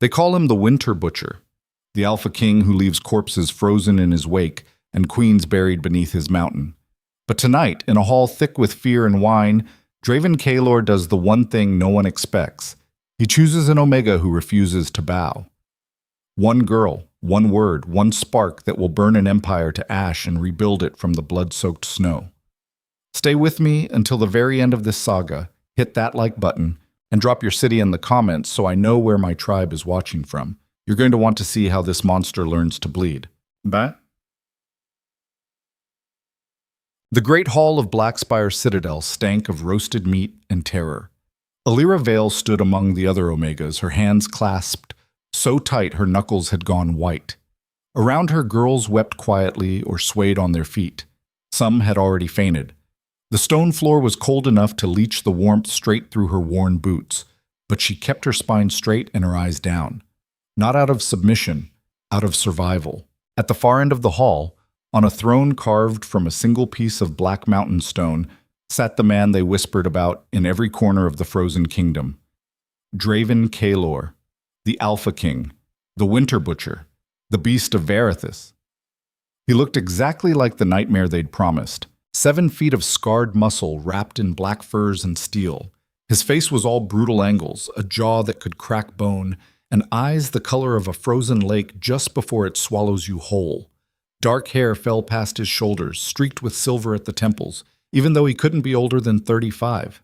They call him the Winter Butcher, the Alpha King who leaves corpses frozen in his wake and queens buried beneath his mountain. But tonight, in a hall thick with fear and wine, Draven Kaelor does the one thing no one expects. He chooses an Omega who refuses to bow. One girl, one word, one spark that will burn an empire to ash and rebuild it from the blood-soaked snow. Stay with me until the very end of this saga, hit that like button, and drop your city in the comments so I know where my tribe is watching from. You're going to want to see how this monster learns to bleed. Bye. The great hall of Blackspire Citadel stank of roasted meat and terror. Elyra Vale stood among the other Omegas, her hands clasped so tight her knuckles had gone white. Around her, girls wept quietly or swayed on their feet. Some had already fainted. The stone floor was cold enough to leach the warmth straight through her worn boots, but she kept her spine straight and her eyes down. Not out of submission, out of survival. At the far end of the hall, on a throne carved from a single piece of black mountain stone, sat the man they whispered about in every corner of the frozen kingdom. Draven Kaelor, the Alpha King, the Winter Butcher, the Beast of Varithus. He looked exactly like the nightmare they'd promised. 7 feet of scarred muscle wrapped in black furs and steel. His face was all brutal angles, a jaw that could crack bone, and eyes the color of a frozen lake just before it swallows you whole. Dark hair fell past his shoulders, streaked with silver at the temples, even though he couldn't be older than 35.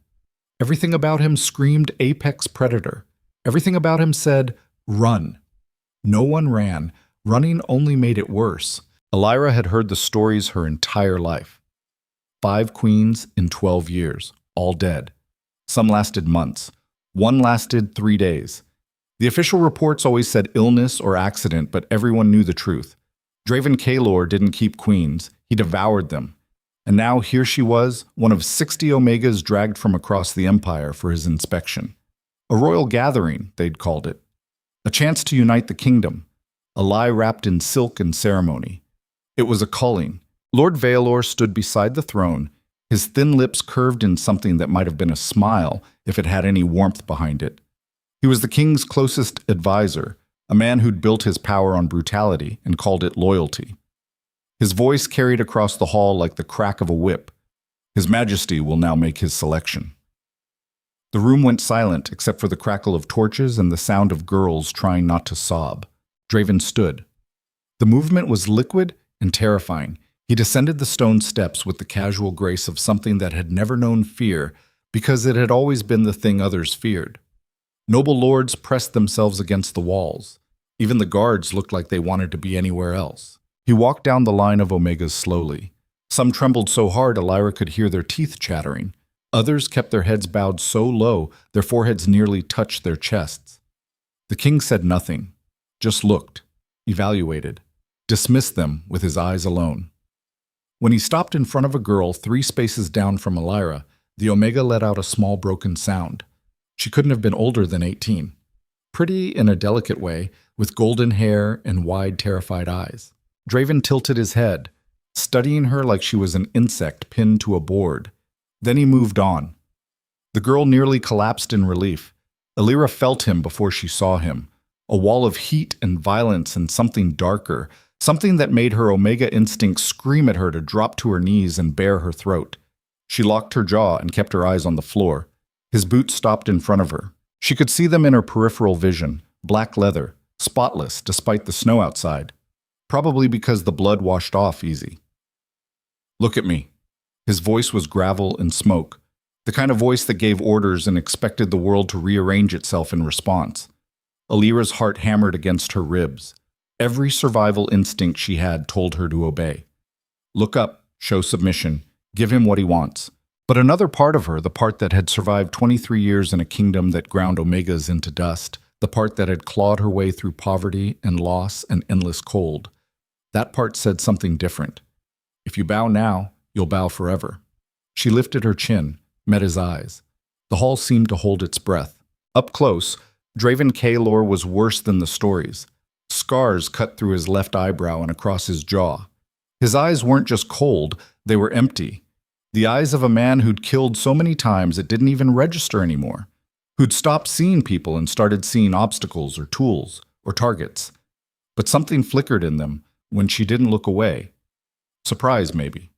Everything about him screamed apex predator. Everything about him said, run. No one ran. Running only made it worse. Elyra had heard the stories her entire life. 5 queens in 12 years, all dead. Some lasted months. One lasted 3 days. The official reports always said illness or accident, but everyone knew the truth. Draven Kaelor didn't keep queens, he devoured them. And now here she was, one of 60 Omegas dragged from across the Empire for his inspection. A royal gathering, they'd called it. A chance to unite the kingdom. A lie wrapped in silk and ceremony. It was a calling. Lord Vaelor stood beside the throne, his thin lips curved in something that might have been a smile if it had any warmth behind it. He was the king's closest advisor, a man who'd built his power on brutality and called it loyalty. His voice carried across the hall like the crack of a whip. His Majesty will now make his selection. The room went silent except for the crackle of torches and the sound of girls trying not to sob. Draven stood. The movement was liquid and terrifying. He descended the stone steps with the casual grace of something that had never known fear because it had always been the thing others feared. Noble lords pressed themselves against the walls. Even the guards looked like they wanted to be anywhere else. He walked down the line of Omegas slowly. Some trembled so hard Elyra could hear their teeth chattering. Others kept their heads bowed so low their foreheads nearly touched their chests. The king said nothing, just looked, evaluated, dismissed them with his eyes alone. When he stopped in front of a girl 3 spaces down from Elyra, the Omega let out a small broken sound. She couldn't have been older than 18. Pretty in a delicate way, with golden hair and wide, terrified eyes. Draven tilted his head, studying her like she was an insect pinned to a board. Then he moved on. The girl nearly collapsed in relief. Elyra felt him before she saw him. A wall of heat and violence and something darker, something that made her Omega instinct scream at her to drop to her knees and bare her throat. She locked her jaw and kept her eyes on the floor. His boots stopped in front of her. She could see them in her peripheral vision, black leather, spotless despite the snow outside. Probably because the blood washed off easy. Look at me. His voice was gravel and smoke, the kind of voice that gave orders and expected the world to rearrange itself in response. Elyra's heart hammered against her ribs. Every survival instinct she had told her to obey. Look up, show submission, give him what he wants. But another part of her, the part that had survived 23 years in a kingdom that ground Omegas into dust, the part that had clawed her way through poverty and loss and endless cold, that part said something different. If you bow now, you'll bow forever. She lifted her chin, met his eyes. The hall seemed to hold its breath. Up close, Draven Kaelor was worse than the stories. Scars cut through his left eyebrow and across his jaw. His eyes weren't just cold, they were empty. The eyes of a man who'd killed so many times it didn't even register anymore. who'd stopped seeing people and started seeing obstacles or tools or targets. But something flickered in them when she didn't look away. Surprise, maybe.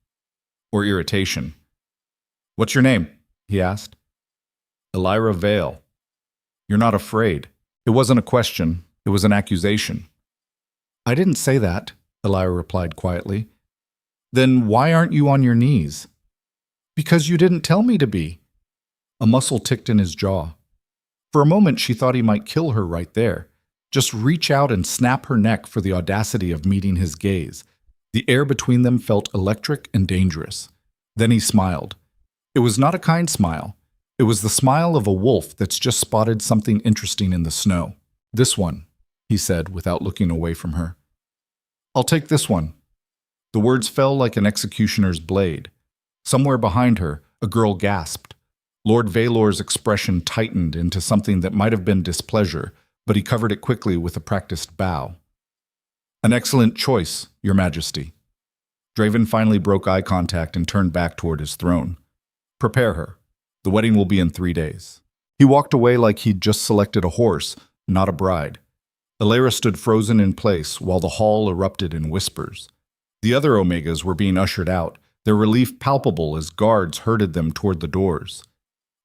Or irritation. "What's your name?" he asked. "Elyra Vale." "You're not afraid." It wasn't a question, it was an accusation. "I didn't say that," Elyra replied quietly. "Then why aren't you on your knees?" "Because you didn't tell me to be." A muscle ticked in his jaw. For a moment she thought he might kill her right there, just reach out and snap her neck for the audacity of meeting his gaze. The air between them felt electric and dangerous. Then he smiled. It was not a kind smile. It was the smile of a wolf that's just spotted something interesting in the snow. "This one," he said without looking away from her. "I'll take this one." The words fell like an executioner's blade. Somewhere behind her, a girl gasped. Lord Vaelor's expression tightened into something that might have been displeasure, but he covered it quickly with a practiced bow. "An excellent choice, Your Majesty." Draven finally broke eye contact and turned back toward his throne. "Prepare her. The wedding will be in 3 days." He walked away like he'd just selected a horse, not a bride. Elyra stood frozen in place while the hall erupted in whispers. The other Omegas were being ushered out, their relief palpable as guards herded them toward the doors.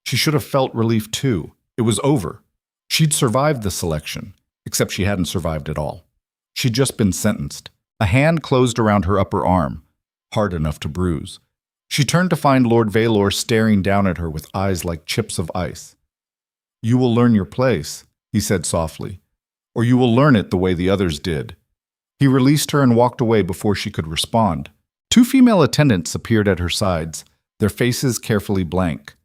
She should have felt relief too. It was over. She'd survived the selection, except she hadn't survived at all. She'd just been sentenced. A hand closed around her upper arm, hard enough to bruise. She turned to find Lord Vaelor staring down at her with eyes like chips of ice. "You will learn your place," he said softly, "or you will learn it the way the others did." He released her and walked away before she could respond. 2 female attendants appeared at her sides, their faces carefully blank.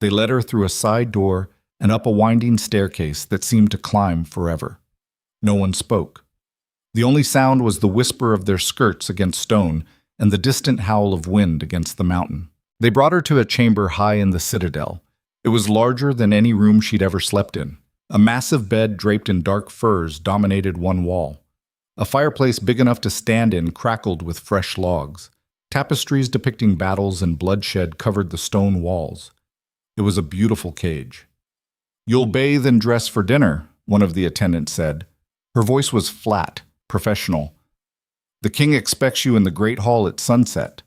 They led her through a side door and up a winding staircase that seemed to climb forever. No one spoke. The only sound was the whisper of their skirts against stone and the distant howl of wind against the mountain. They brought her to a chamber high in the citadel. It was larger than any room she'd ever slept in. A massive bed draped in dark furs dominated one wall. A fireplace big enough to stand in crackled with fresh logs. Tapestries depicting battles and bloodshed covered the stone walls. It was a beautiful cage. "You'll bathe and dress for dinner," one of the attendants said. Her voice was flat, professional. "The king expects you in the great hall at sunset."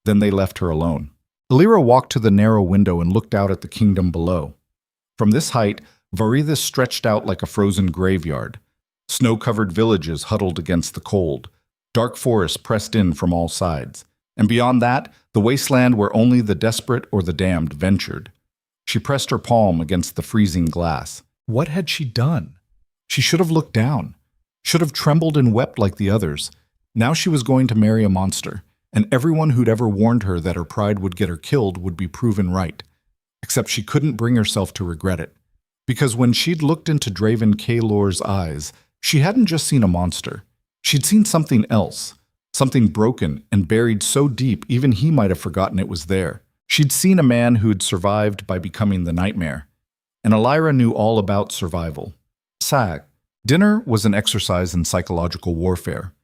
Then they left her alone. Elyra walked to the narrow window and looked out at the kingdom below. From this height, Varithis stretched out like a frozen graveyard. Snow-covered villages huddled against the cold. Dark forests pressed in from all sides. And beyond that, the wasteland where only the desperate or the damned ventured. She pressed her palm against the freezing glass. What had she done? She should have looked down. Should have trembled and wept like the others. Now she was going to marry a monster, and everyone who'd ever warned her that her pride would get her killed would be proven right. Except she couldn't bring herself to regret it. Because when she'd looked into Draven Kaelor's eyes, she hadn't just seen a monster. She'd seen something else. Something broken and buried so deep even he might have forgotten it was there. She'd seen a man who'd survived by becoming the nightmare. And Elyra knew all about survival. Sag. Dinner was an exercise in psychological warfare.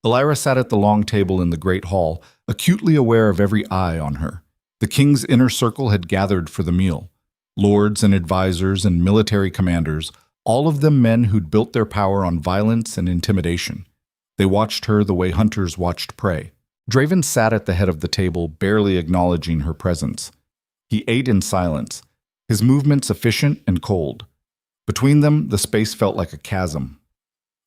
Elyra sat at the long table in the great hall, acutely aware of every eye on her. The king's inner circle had gathered for the meal. Lords and advisors and military commanders, all of them men who'd built their power on violence and intimidation. They watched her the way hunters watched prey. Draven sat at the head of the table, barely acknowledging her presence. He ate in silence, his movements efficient and cold. Between them, the space felt like a chasm.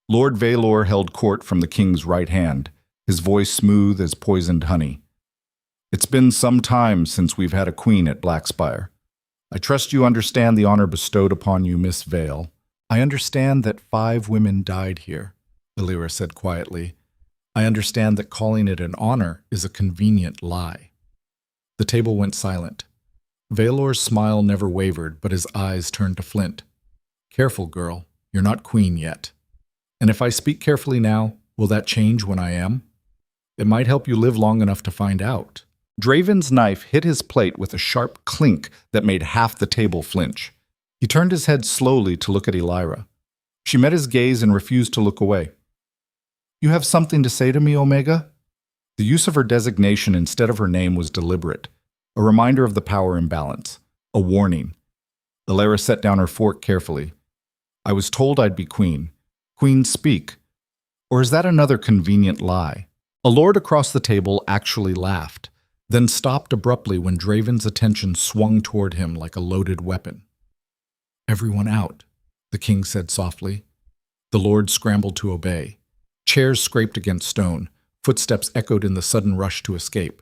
Lord Vaelor held court from the king's right hand, his voice smooth as poisoned honey. "It's been some time since we've had a queen at Blackspire. I trust you understand the honor bestowed upon you, Miss Vale." "I understand that 5 women died here," Elyra said quietly. "I understand that calling it an honor is a convenient lie." The table went silent. Vaelor's smile never wavered, but his eyes turned to flint. "Careful, girl. You're not queen yet. And if I speak carefully now, will that change when I am? It might help you live long enough to find out." Draven's knife hit his plate with a sharp clink that made half the table flinch. He turned his head slowly to look at Elyra. She met his gaze and refused to look away. "You have something to say to me, Omega?" The use of her designation instead of her name was deliberate, a reminder of the power imbalance, a warning. Elyra set down her fork carefully. I was told I'd be queen. Queens speak. Or is that another convenient lie? A lord across the table actually laughed, then stopped abruptly when Draven's attention swung toward him like a loaded weapon. Everyone out, the king said softly. The lord scrambled to obey. Chairs scraped against stone. Footsteps echoed in the sudden rush to escape.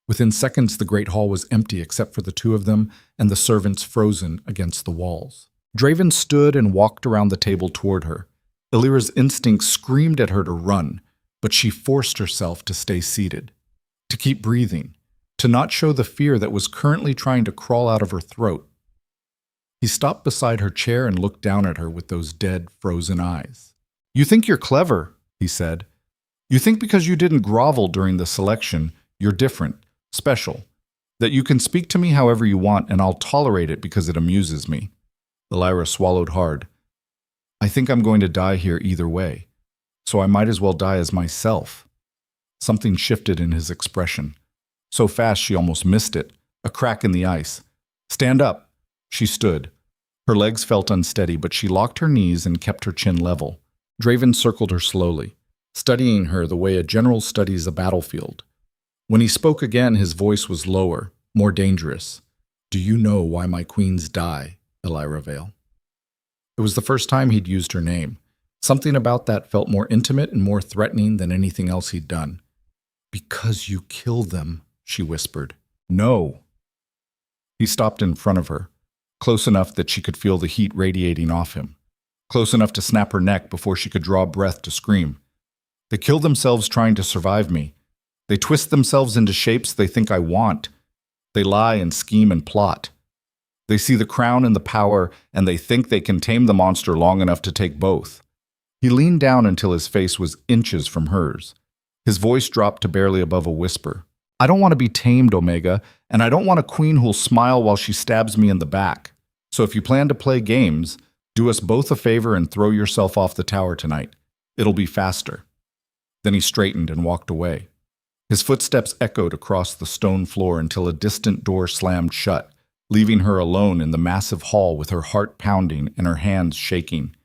Within seconds, the great hall was empty except for the two of them and the servants frozen against the walls. Draven stood and walked around the table toward her. Elyra's instinct screamed at her to run, but she forced herself to stay seated, to keep breathing, to not show the fear that was currently trying to crawl out of her throat. He stopped beside her chair and looked down at her with those dead, frozen eyes. You think you're clever, he said. You think because you didn't grovel during the selection, you're different, special, that you can speak to me however you want and I'll tolerate it because it amuses me. Elyra swallowed hard. I think I'm going to die here either way, so I might as well die as myself. Something shifted in his expression. So fast she almost missed it, a crack in the ice. Stand up. She stood. Her legs felt unsteady, but she locked her knees and kept her chin level. Draven circled her slowly, studying her the way a general studies a battlefield. When he spoke again, his voice was lower, more dangerous. Do you know why my queens die, Elyra Vale? It was the first time he'd used her name. Something about that felt more intimate and more threatening than anything else he'd done. Because you kill them, she whispered. No. He stopped in front of her, close enough that she could feel the heat radiating off him, close enough to snap her neck before she could draw breath to scream. They kill themselves trying to survive me. They twist themselves into shapes they think I want. They lie and scheme and plot. They see the crown and the power, and they think they can tame the monster long enough to take both. He leaned down until his face was inches from hers. His voice dropped to barely above a whisper. I don't want to be tamed, Omega, and I don't want a queen who'll smile while she stabs me in the back. So if you plan to play games, do us both a favor and throw yourself off the tower tonight. It'll be faster. Then he straightened and walked away. His footsteps echoed across the stone floor until a distant door slammed shut, leaving her alone in the massive hall with her heart pounding and her hands shaking.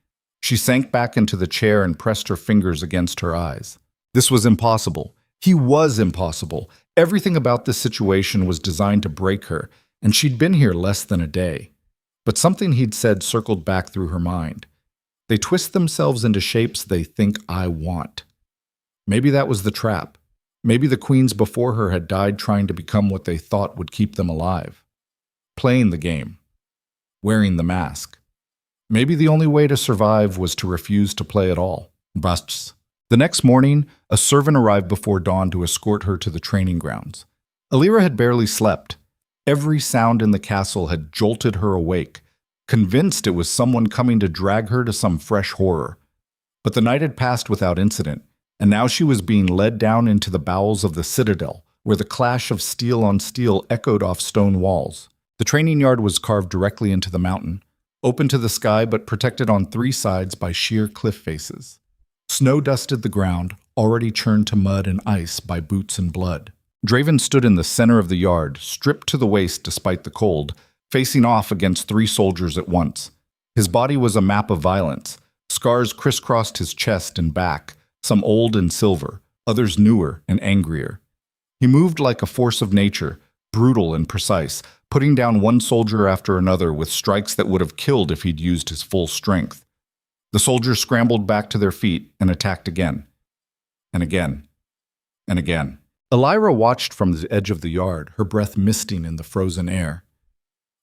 She sank back into the chair and pressed her fingers against her eyes. This was impossible. He was impossible. Everything about this situation was designed to break her, and she'd been here less than a day. But something he'd said circled back through her mind. They twist themselves into shapes they think I want. Maybe that was the trap. Maybe the queens before her had died trying to become what they thought would keep them alive. Playing the game. Wearing the mask. Maybe the only way to survive was to refuse to play at all. Busts. The next morning, a servant arrived before dawn to escort her to the training grounds. Elyra had barely slept. Every sound in the castle had jolted her awake, convinced it was someone coming to drag her to some fresh horror. But the night had passed without incident, and now she was being led down into the bowels of the citadel, where the clash of steel on steel echoed off stone walls. The training yard was carved directly into the mountain, open to the sky but protected on three sides by sheer cliff faces. Snow dusted the ground, already churned to mud and ice by boots and blood. Draven stood in the center of the yard, stripped to the waist despite the cold, facing off against three soldiers at once. His body was a map of violence. Scars crisscrossed his chest and back, some old and silver, others newer and angrier. He moved like a force of nature, brutal and precise, putting down one soldier after another with strikes that would have killed if he'd used his full strength. The soldiers scrambled back to their feet and attacked again. And again. And again. Elyra watched from the edge of the yard, her breath misting in the frozen air.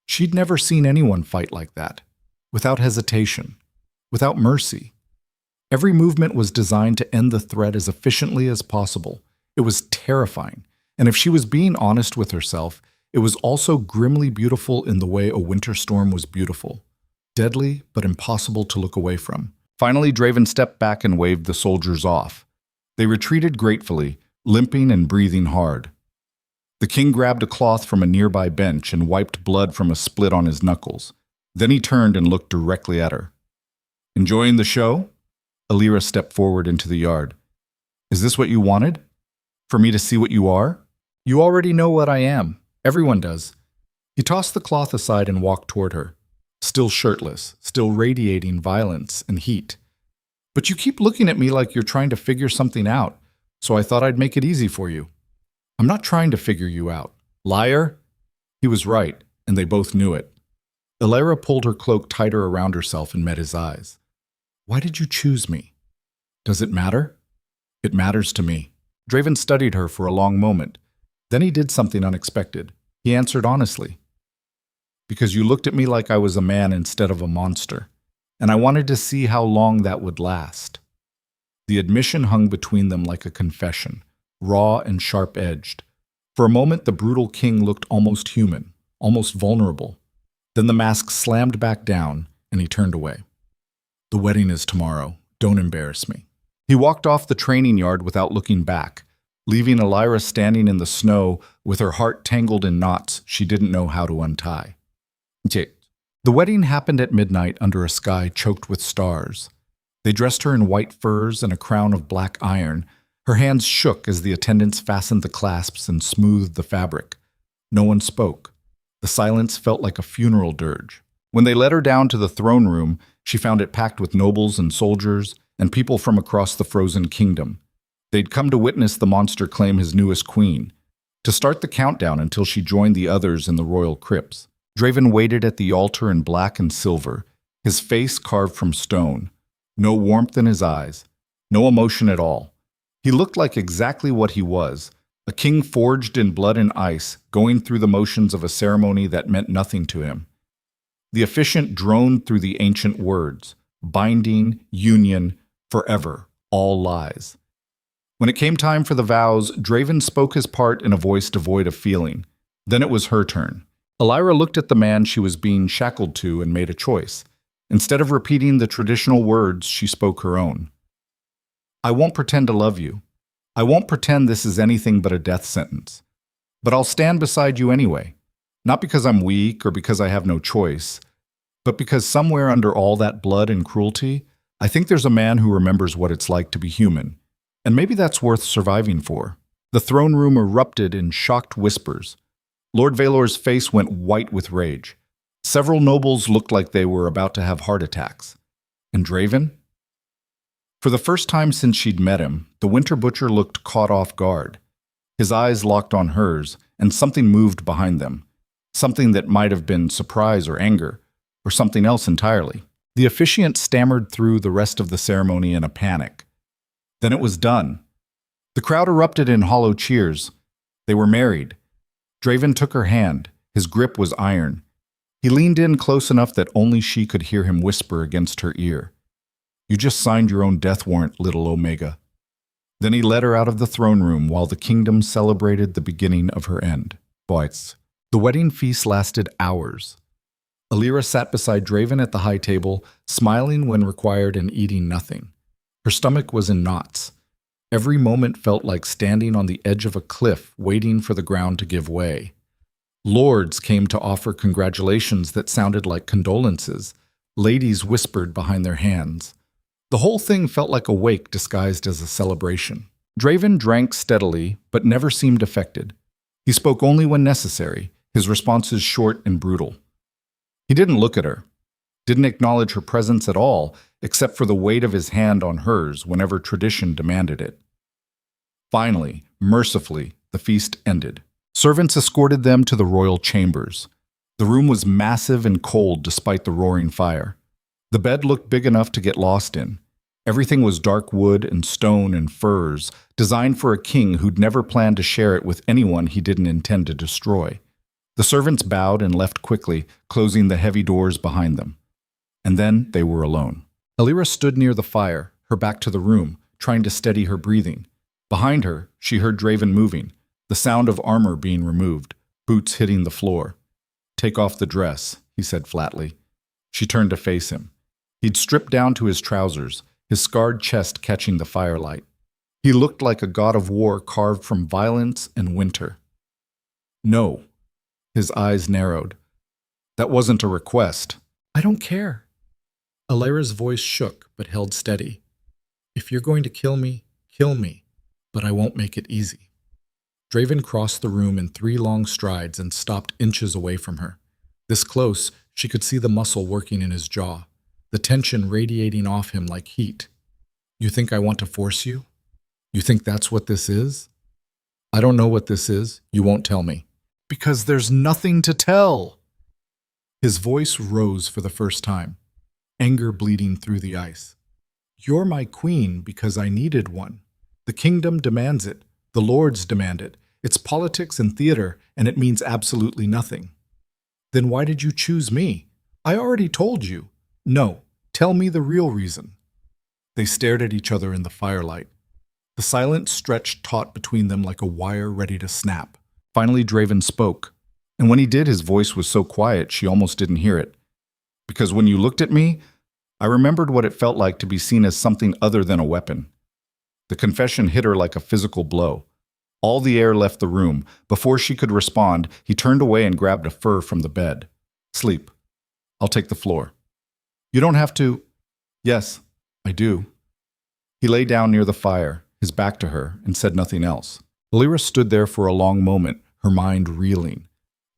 She'd never seen anyone fight like that, without hesitation, without mercy. Every movement was designed to end the threat as efficiently as possible. It was terrifying, and if she was being honest with herself, it was also grimly beautiful in the way a winter storm was beautiful. Deadly, but impossible to look away from. Finally, Draven stepped back and waved the soldiers off. They retreated gratefully, limping and breathing hard. The king grabbed a cloth from a nearby bench and wiped blood from a split on his knuckles. Then he turned and looked directly at her. Enjoying the show? Elyra stepped forward into the yard. Is this what you wanted? For me to see what you are? You already know what I am. Everyone does. He tossed the cloth aside and walked toward her. still shirtless, still radiating violence and heat. But you keep looking at me like you're trying to figure something out, so I thought I'd make it easy for you. I'm not trying to figure you out. Liar? He was right, and they both knew it. Elyra pulled her cloak tighter around herself and met his eyes. Why did you choose me? Does it matter? It matters to me. Draven studied her for a long moment. Then he did something unexpected. He answered honestly. Because you looked at me like I was a man instead of a monster, and I wanted to see how long that would last. The admission hung between them like a confession, raw and sharp-edged. For a moment, the brutal king looked almost human, almost vulnerable. Then the mask slammed back down, and he turned away. The wedding is tomorrow. Don't embarrass me. He walked off the training yard without looking back, leaving Elyra standing in the snow with her heart tangled in knots she didn't know how to untie. The wedding happened at midnight under a sky choked with stars. They dressed her in white furs and a crown of black iron. Her hands shook as the attendants fastened the clasps and smoothed the fabric. No one spoke. The silence felt like a funeral dirge. When they led her down to the throne room, she found it packed with nobles and soldiers and people from across the frozen kingdom. They'd come to witness the monster claim his newest queen, to start the countdown until she joined the others in the royal crypts. Draven waited at the altar in black and silver, his face carved from stone. No warmth in his eyes, no emotion at all. He looked like exactly what he was, a king forged in blood and ice, going through the motions of a ceremony that meant nothing to him. The officiant droned through the ancient words, binding, union, forever, all lies. When it came time for the vows, Draven spoke his part in a voice devoid of feeling. Then it was her turn. Elyra looked at the man she was being shackled to and made a choice. Instead of repeating the traditional words, she spoke her own. I won't pretend to love you. I won't pretend this is anything but a death sentence. But I'll stand beside you anyway. Not because I'm weak or because I have no choice, but because somewhere under all that blood and cruelty, I think there's a man who remembers what it's like to be human. And maybe that's worth surviving for. The throne room erupted in shocked whispers. Lord Vaelor's face went white with rage. Several nobles looked like they were about to have heart attacks. And Draven? For the first time since she'd met him, the Winter Butcher looked caught off guard. His eyes locked on hers, and something moved behind them. Something that might have been surprise or anger, or something else entirely. The officiant stammered through the rest of the ceremony in a panic. Then it was done. The crowd erupted in hollow cheers. They were married. Draven took her hand. His grip was iron. He leaned in close enough that only she could hear him whisper against her ear. You just signed your own death warrant, little Omega. Then he led her out of the throne room while the kingdom celebrated the beginning of her end. Boys. The wedding feast lasted hours. Elyra sat beside Draven at the high table, smiling when required and eating nothing. Her stomach was in knots. Every moment felt like standing on the edge of a cliff, waiting for the ground to give way. Lords came to offer congratulations that sounded like condolences. Ladies whispered behind their hands. The whole thing felt like a wake disguised as a celebration. Draven drank steadily, but never seemed affected. He spoke only when necessary, his responses short and brutal. He didn't look at her, didn't acknowledge her presence at all, except for the weight of his hand on hers whenever tradition demanded it. Finally, mercifully, the feast ended. Servants escorted them to the royal chambers. The room was massive and cold despite the roaring fire. The bed looked big enough to get lost in. Everything was dark wood and stone and furs, designed for a king who'd never planned to share it with anyone he didn't intend to destroy. The servants bowed and left quickly, closing the heavy doors behind them. And then they were alone. Elyra stood near the fire, her back to the room, trying to steady her breathing. Behind her, she heard Draven moving, the sound of armor being removed, boots hitting the floor. Take off the dress, he said flatly. She turned to face him. He'd stripped down to his trousers, his scarred chest catching the firelight. He looked like a god of war carved from violence and winter. No. His eyes narrowed. That wasn't a request. I don't care. Elyra's voice shook but held steady. If you're going to kill me, but I won't make it easy. Draven crossed the room in 3 long strides and stopped inches away from her. This close, She could see the muscle working in his jaw, the tension radiating off him like heat. You think I want to force you? You think that's what this is? I don't know what this is. You won't tell me. Because there's nothing to tell. His voice rose for the first time, anger bleeding through the ice. You're my queen because I needed one. The kingdom demands it. The lords demand it. It's politics and theater, and it means absolutely nothing. Then why did you choose me? I already told you. No, tell me the real reason. They stared at each other in the firelight. The silence stretched taut between them like a wire ready to snap. Finally, Draven spoke, and when he did, his voice was so quiet she almost didn't hear it. Because when you looked at me, I remembered what it felt like to be seen as something other than a weapon. The confession hit her like a physical blow. All the air left the room. Before she could respond, he turned away and grabbed a fur from the bed. Sleep. I'll take the floor. You don't have to. Yes, I do. He lay down near the fire, his back to her, and said nothing else. Elyra stood there for a long moment, her mind reeling.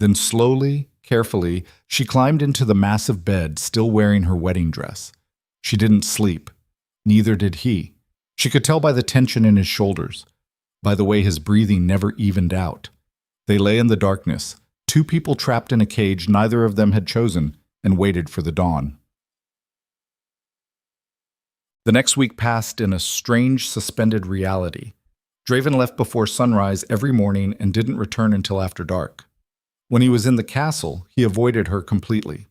Then slowly, carefully, she climbed into the massive bed, still wearing her wedding dress. She didn't sleep. Neither did he. She could tell by the tension in his shoulders, by the way his breathing never evened out. They lay in the darkness, two people trapped in a cage neither of them had chosen, and waited for the dawn. The next week passed in a strange, suspended reality. Draven left before sunrise every morning and didn't return until after dark. When he was in the castle, he avoided her completely.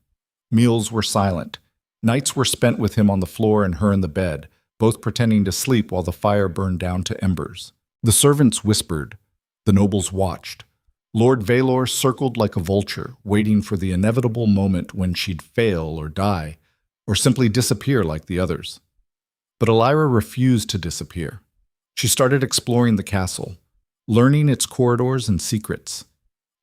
Meals were silent. Nights were spent with him on the floor and her in the bed, both pretending to sleep while the fire burned down to embers. The servants whispered. The nobles watched. Lord Vaelor circled like a vulture, waiting for the inevitable moment when she'd fail or die, or simply disappear like the others. But Elyra refused to disappear. She started exploring the castle, learning its corridors and secrets.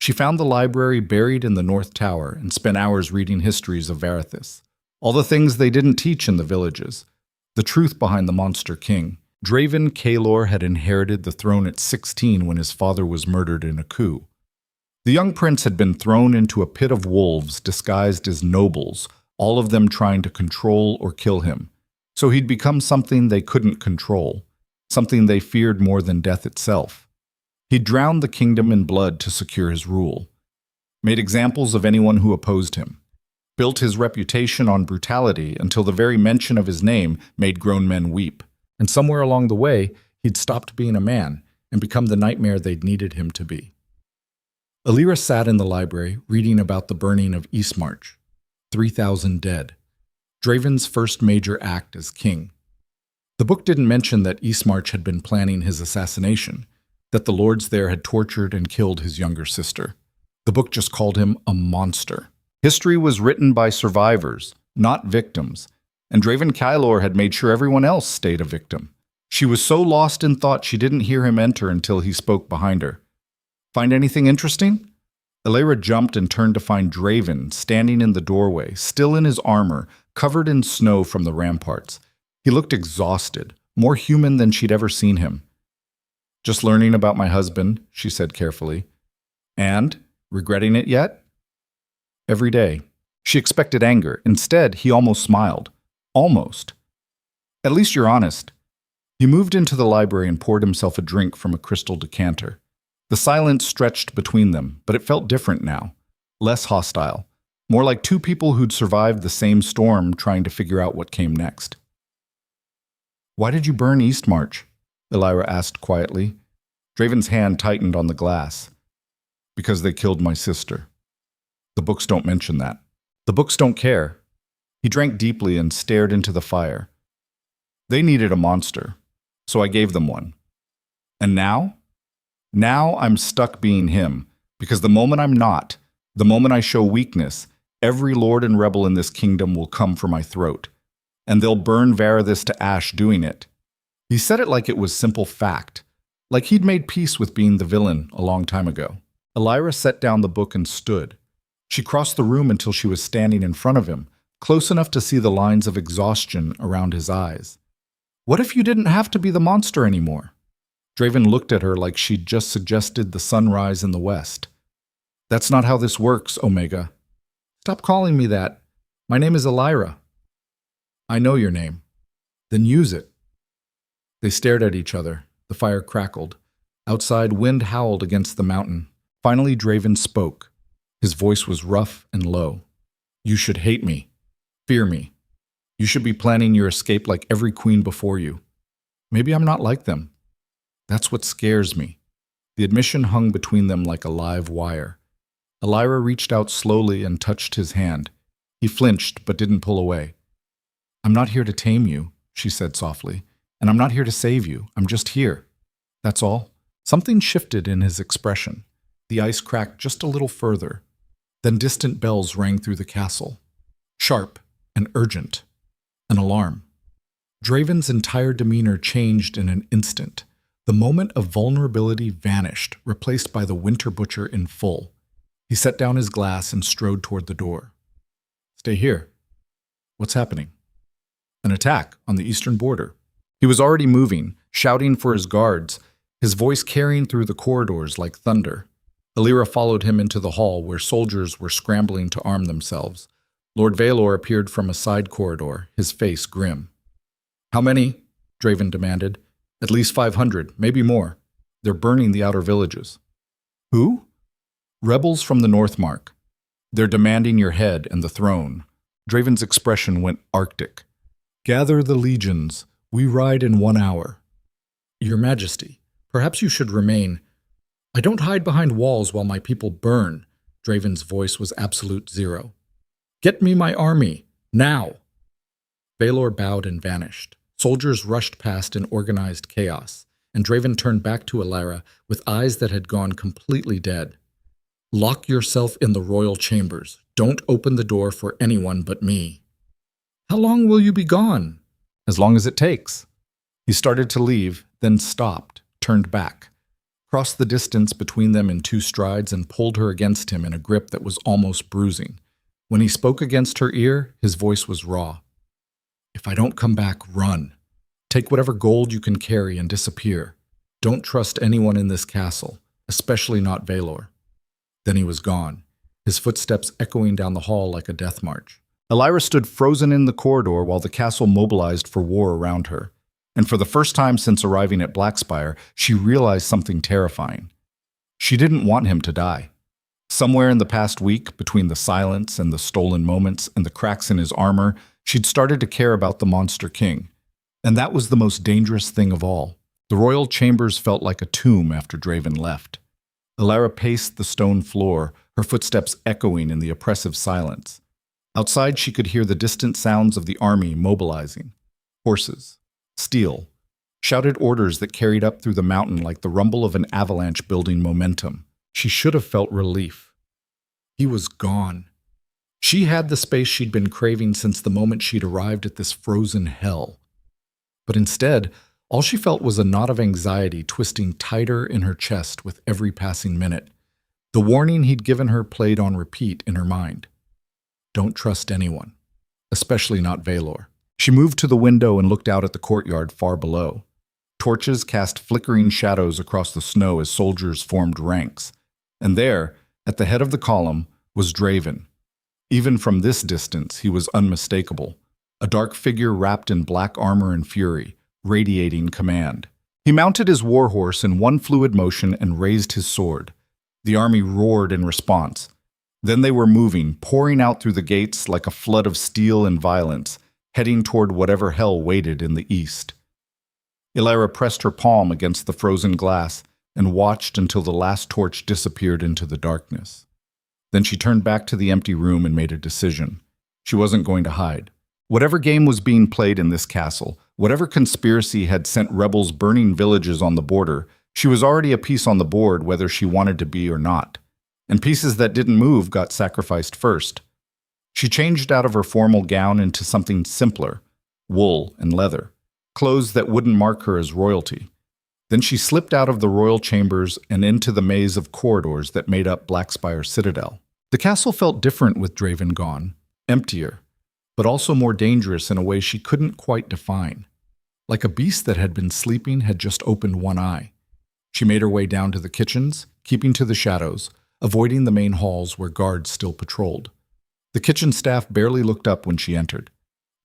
She found the library buried in the North Tower and spent hours reading histories of Varithis. All the things they didn't teach in the villages. The truth behind the monster king. Draven Kaelor had inherited the throne at 16 when his father was murdered in a coup. The young prince had been thrown into a pit of wolves disguised as nobles, all of them trying to control or kill him. So he'd become something they couldn't control, something they feared more than death itself. He drowned the kingdom in blood to secure his rule, made examples of anyone who opposed him, built his reputation on brutality until the very mention of his name made grown men weep. And somewhere along the way, he'd stopped being a man and become the nightmare they'd needed him to be. Elyra sat in the library reading about the burning of Eastmarch, 3,000 dead, Draven's first major act as king. The book didn't mention that Eastmarch had been planning his assassination, that the lords there had tortured and killed his younger sister. The book just called him a monster. History was written by survivors, not victims, and Draven Kaelor had made sure everyone else stayed a victim. She was so lost in thought she didn't hear him enter until he spoke behind her. Find anything interesting? Elyra jumped and turned to find Draven standing in the doorway, still in his armor, covered in snow from the ramparts. He looked exhausted, more human than she'd ever seen him. Just learning about my husband, she said carefully. And? Regretting it yet? Every day. She expected anger. Instead, he almost smiled. Almost. At least you're honest. He moved into the library and poured himself a drink from a crystal decanter. The silence stretched between them, but it felt different now. Less hostile. More like two people who'd survived the same storm trying to figure out what came next. Why did you burn Eastmarch? Elyra asked quietly. Draven's hand tightened on the glass. Because they killed my sister. The books don't mention that. The books don't care. He drank deeply and stared into the fire. They needed a monster, so I gave them one. And now? Now I'm stuck being him, because the moment I'm not, the moment I show weakness, every lord and rebel in this kingdom will come for my throat, and they'll burn Varithis to ash doing it. He said it like it was simple fact, like he'd made peace with being the villain a long time ago. Elyra set down the book and stood. She crossed the room until she was standing in front of him, close enough to see the lines of exhaustion around his eyes. What if you didn't have to be the monster anymore? Draven looked at her like she'd just suggested the sunrise in the west. That's not how this works, Omega. Stop calling me that. My name is Elyra. I know your name. Then use it. They stared at each other. The fire crackled. Outside, wind howled against the mountain. Finally, Draven spoke. His voice was rough and low. You should hate me. Fear me. You should be planning your escape like every queen before you. Maybe I'm not like them. That's what scares me. The admission hung between them like a live wire. Elyra reached out slowly and touched his hand. He flinched but didn't pull away. I'm not here to tame you, she said softly, and I'm not here to save you. I'm just here. That's all. Something shifted in his expression. The ice cracked just a little further. Then distant bells rang through the castle. Sharp and urgent. An alarm. Draven's entire demeanor changed in an instant. The moment of vulnerability vanished, replaced by the Winter Butcher in full. He set down his glass and strode toward the door. Stay here. What's happening? An attack on the eastern border. He was already moving, shouting for his guards, his voice carrying through the corridors like thunder. Elyra followed him into the hall where soldiers were scrambling to arm themselves. Lord Kaelor appeared from a side corridor, his face grim. How many? Draven demanded. At least 500, maybe more. They're burning the outer villages. Who? Rebels from the Northmark. They're demanding your head and the throne. Draven's expression went arctic. Gather the legions. We ride in 1 hour. Your Majesty, perhaps you should remain. I don't hide behind walls while my people burn. Draven's voice was absolute zero. Get me my army, now. Kaelor bowed and vanished. Soldiers rushed past in organized chaos, and Draven turned back to Elyra with eyes that had gone completely dead. Lock yourself in the royal chambers. Don't open the door for anyone but me. How long will you be gone? As long as it takes. He started to leave, then stopped, turned back, crossed the distance between them in 2 strides and pulled her against him in a grip that was almost bruising. When he spoke against her ear, his voice was raw. If I don't come back, run. Take whatever gold you can carry and disappear. Don't trust anyone in this castle, especially not Kaelor. Then he was gone, his footsteps echoing down the hall like a death march. Elyra stood frozen in the corridor while the castle mobilized for war around her. And for the first time since arriving at Blackspire, she realized something terrifying. She didn't want him to die. Somewhere in the past week, between the silence and the stolen moments and the cracks in his armor, she'd started to care about the Monster King. And that was the most dangerous thing of all. The royal chambers felt like a tomb after Draven left. Elyra paced the stone floor, her footsteps echoing in the oppressive silence. Outside, she could hear the distant sounds of the army mobilizing. Horses, steel, shouted orders that carried up through the mountain like the rumble of an avalanche building momentum. She should have felt relief. He was gone. She had the space she'd been craving since the moment she'd arrived at this frozen hell. But instead, all she felt was a knot of anxiety twisting tighter in her chest with every passing minute. The warning he'd given her played on repeat in her mind. Don't trust anyone, especially not Kaelor. She moved to the window and looked out at the courtyard far below. Torches cast flickering shadows across the snow as soldiers formed ranks. And there, at the head of the column, was Draven. Even from this distance, he was unmistakable, a dark figure wrapped in black armor and fury, radiating command. He mounted his warhorse in one fluid motion and raised his sword. The army roared in response. Then they were moving, pouring out through the gates like a flood of steel and violence, heading toward whatever hell waited in the east. Elyra pressed her palm against the frozen glass and watched until the last torch disappeared into the darkness. Then she turned back to the empty room and made a decision. She wasn't going to hide. Whatever game was being played in this castle, whatever conspiracy had sent rebels burning villages on the border, she was already a piece on the board whether she wanted to be or not. And pieces that didn't move got sacrificed first. She changed out of her formal gown into something simpler, wool and leather, clothes that wouldn't mark her as royalty. Then she slipped out of the royal chambers and into the maze of corridors that made up Blackspire Citadel. The castle felt different with Draven gone, emptier, but also more dangerous in a way she couldn't quite define. Like a beast that had been sleeping had just opened one eye. She made her way down to the kitchens, keeping to the shadows, avoiding the main halls where guards still patrolled. The kitchen staff barely looked up when she entered.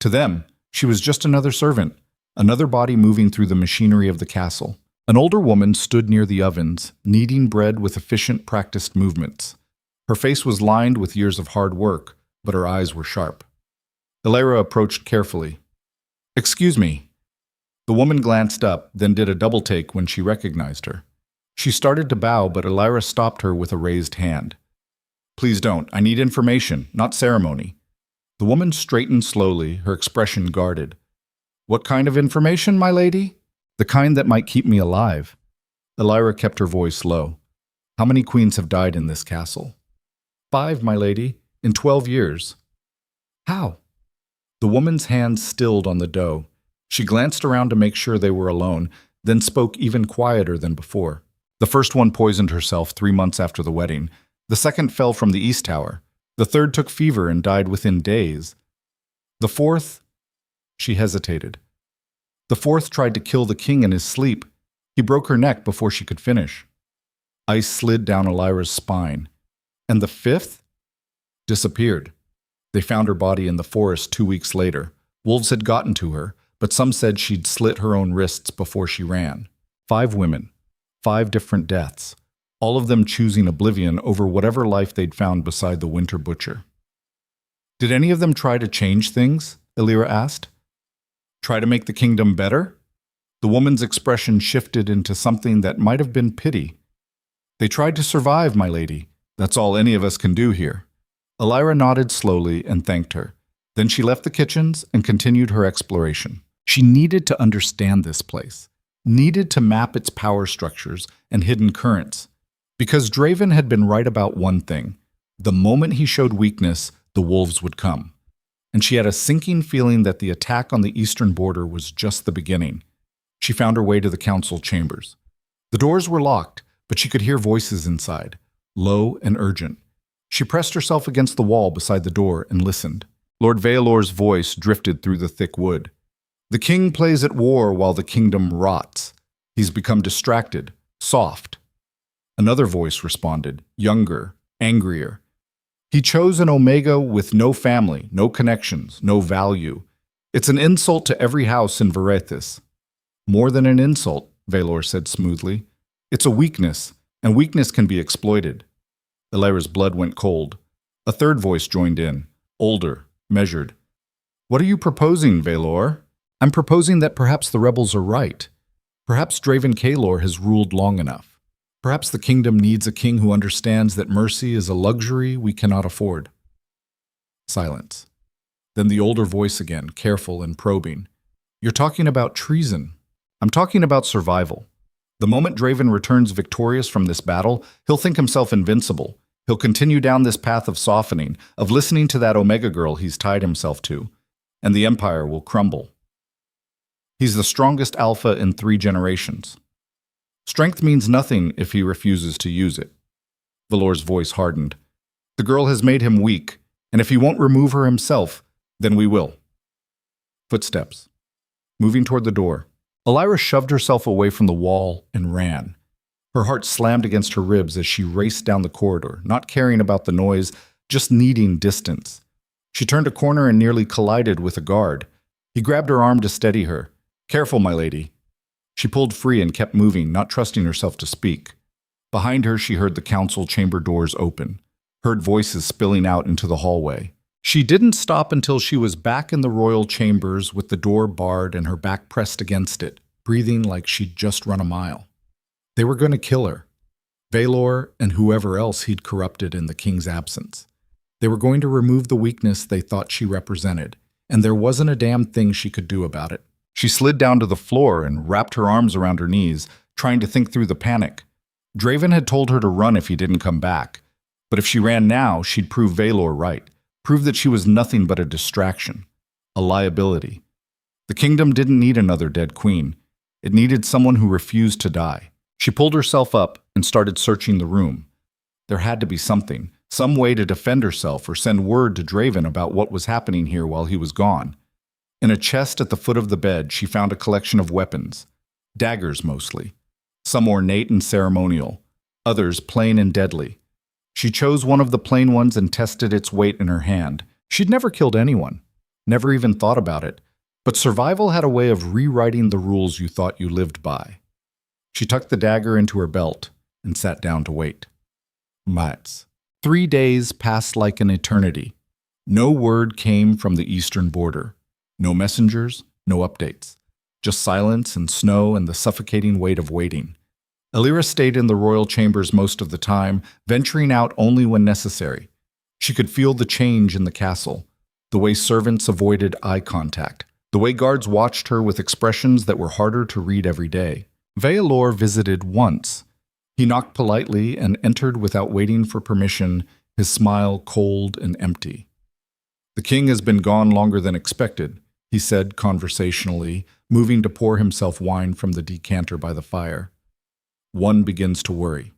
To them, she was just another servant, another body moving through the machinery of the castle. An older woman stood near the ovens, kneading bread with efficient, practiced movements. Her face was lined with years of hard work, but her eyes were sharp. Elyra approached carefully. "Excuse me." The woman glanced up, then did a double-take when she recognized her. She started to bow, but Elyra stopped her with a raised hand. "Please don't. I need information, not ceremony." The woman straightened slowly, her expression guarded. "What kind of information, my lady?" "The kind that might keep me alive." Elyra kept her voice low. "How many queens have died in this castle?" "5, my lady, in 12 years. "How?" The woman's hands stilled on the dough. She glanced around to make sure they were alone, then spoke even quieter than before. "The first one poisoned herself 3 months after the wedding. The second fell from the east tower. The third took fever and died within days. The fourth—" She hesitated. "The fourth tried to kill the king in his sleep. He broke her neck before she could finish." Ice slid down Elyra's spine. "And the fifth?" "Disappeared. They found her body in the forest 2 weeks later. Wolves had gotten to her, but some said she'd slit her own wrists before she ran. 5 women, 5 different deaths, all of them choosing oblivion over whatever life they'd found beside the winter butcher." "Did any of them try to change things?" Elyra asked. "Try to make the kingdom better?" The woman's expression shifted into something that might have been pity. "They tried to survive, my lady. That's all any of us can do here." Elyra nodded slowly and thanked her. Then she left the kitchens and continued her exploration. She needed to understand this place, needed to map its power structures and hidden currents. Because Draven had been right about one thing: the moment he showed weakness, the wolves would come. And she had a sinking feeling that the attack on the eastern border was just the beginning. She found her way to the council chambers. The doors were locked, but she could hear voices inside, low and urgent. She pressed herself against the wall beside the door and listened. Lord Kaelor's voice drifted through the thick wood. "The king plays at war while the kingdom rots. He's become distracted, soft." Another voice responded, younger, angrier. "He chose an Omega with no family, no connections, no value. It's an insult to every house in Verethis." "More than an insult," Kaelor said smoothly. "It's a weakness, and weakness can be exploited." Elyra's blood went cold. A third voice joined in, older, measured. "What are you proposing, Kaelor?" "I'm proposing that perhaps the rebels are right. Perhaps Draven Kaelor has ruled long enough. Perhaps the kingdom needs a king who understands that mercy is a luxury we cannot afford." Silence. Then the older voice again, careful and probing. "You're talking about treason." "I'm talking about survival. The moment Draven returns victorious from this battle, he'll think himself invincible. He'll continue down this path of softening, of listening to that Omega girl he's tied himself to, and the Empire will crumble. He's the strongest Alpha in 3 generations. Strength means nothing if he refuses to use it." Kaelor's voice hardened. "The girl has made him weak, and if he won't remove her himself, then we will." Footsteps. Moving toward the door. Elyra shoved herself away from the wall and ran. Her heart slammed against her ribs as she raced down the corridor, not caring about the noise, just needing distance. She turned a corner and nearly collided with a guard. He grabbed her arm to steady her. "Careful, my lady." She pulled free and kept moving, not trusting herself to speak. Behind her, she heard the council chamber doors open, heard voices spilling out into the hallway. She didn't stop until she was back in the royal chambers with the door barred and her back pressed against it, breathing like she'd just run a mile. They were going to kill her. Kaelor and whoever else he'd corrupted in the king's absence. They were going to remove the weakness they thought she represented, and there wasn't a damn thing she could do about it. She slid down to the floor and wrapped her arms around her knees, trying to think through the panic. Draven had told her to run if he didn't come back, but if she ran now, she'd prove Kaelor right, prove that she was nothing but a distraction, a liability. The kingdom didn't need another dead queen. It needed someone who refused to die. She pulled herself up and started searching the room. There had to be something, some way to defend herself or send word to Draven about what was happening here while he was gone. In a chest at the foot of the bed, she found a collection of weapons, daggers mostly, some ornate and ceremonial, others plain and deadly. She chose one of the plain ones and tested its weight in her hand. She'd never killed anyone, never even thought about it, but survival had a way of rewriting the rules you thought you lived by. She tucked the dagger into her belt and sat down to wait. Mats. 3 days passed like an eternity. No word came from the eastern border. No messengers, no updates. Just silence and snow and the suffocating weight of waiting. Elyra stayed in the royal chambers most of the time, venturing out only when necessary. She could feel the change in the castle, the way servants avoided eye contact, the way guards watched her with expressions that were harder to read every day. Kaelor visited once. He knocked politely and entered without waiting for permission, his smile cold and empty. "The king has been gone longer than expected," he said conversationally, moving to pour himself wine from the decanter by the fire. One begins to worry.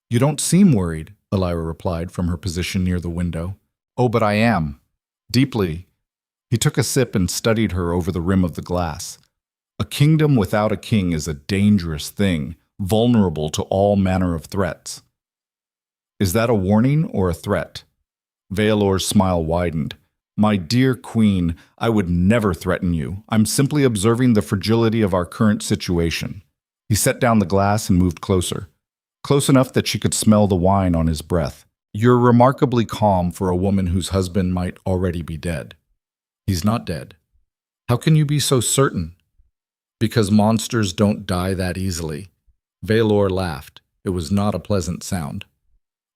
"You don't seem worried," Elyra replied from her position near the window. "Oh, but I am. Deeply." He took a sip and studied her over the rim of the glass. A kingdom without a king is a dangerous thing, vulnerable to all manner of threats. "Is that a warning or a threat?" Kaelor's smile widened. "My dear queen, I would never threaten you. I'm simply observing the fragility of our current situation." He set down the glass and moved closer, close enough that she could smell the wine on his breath. "You're remarkably calm for a woman whose husband might already be dead." "He's not dead." "How can you be so certain?" "Because monsters don't die that easily." Kaelor laughed. It was not a pleasant sound.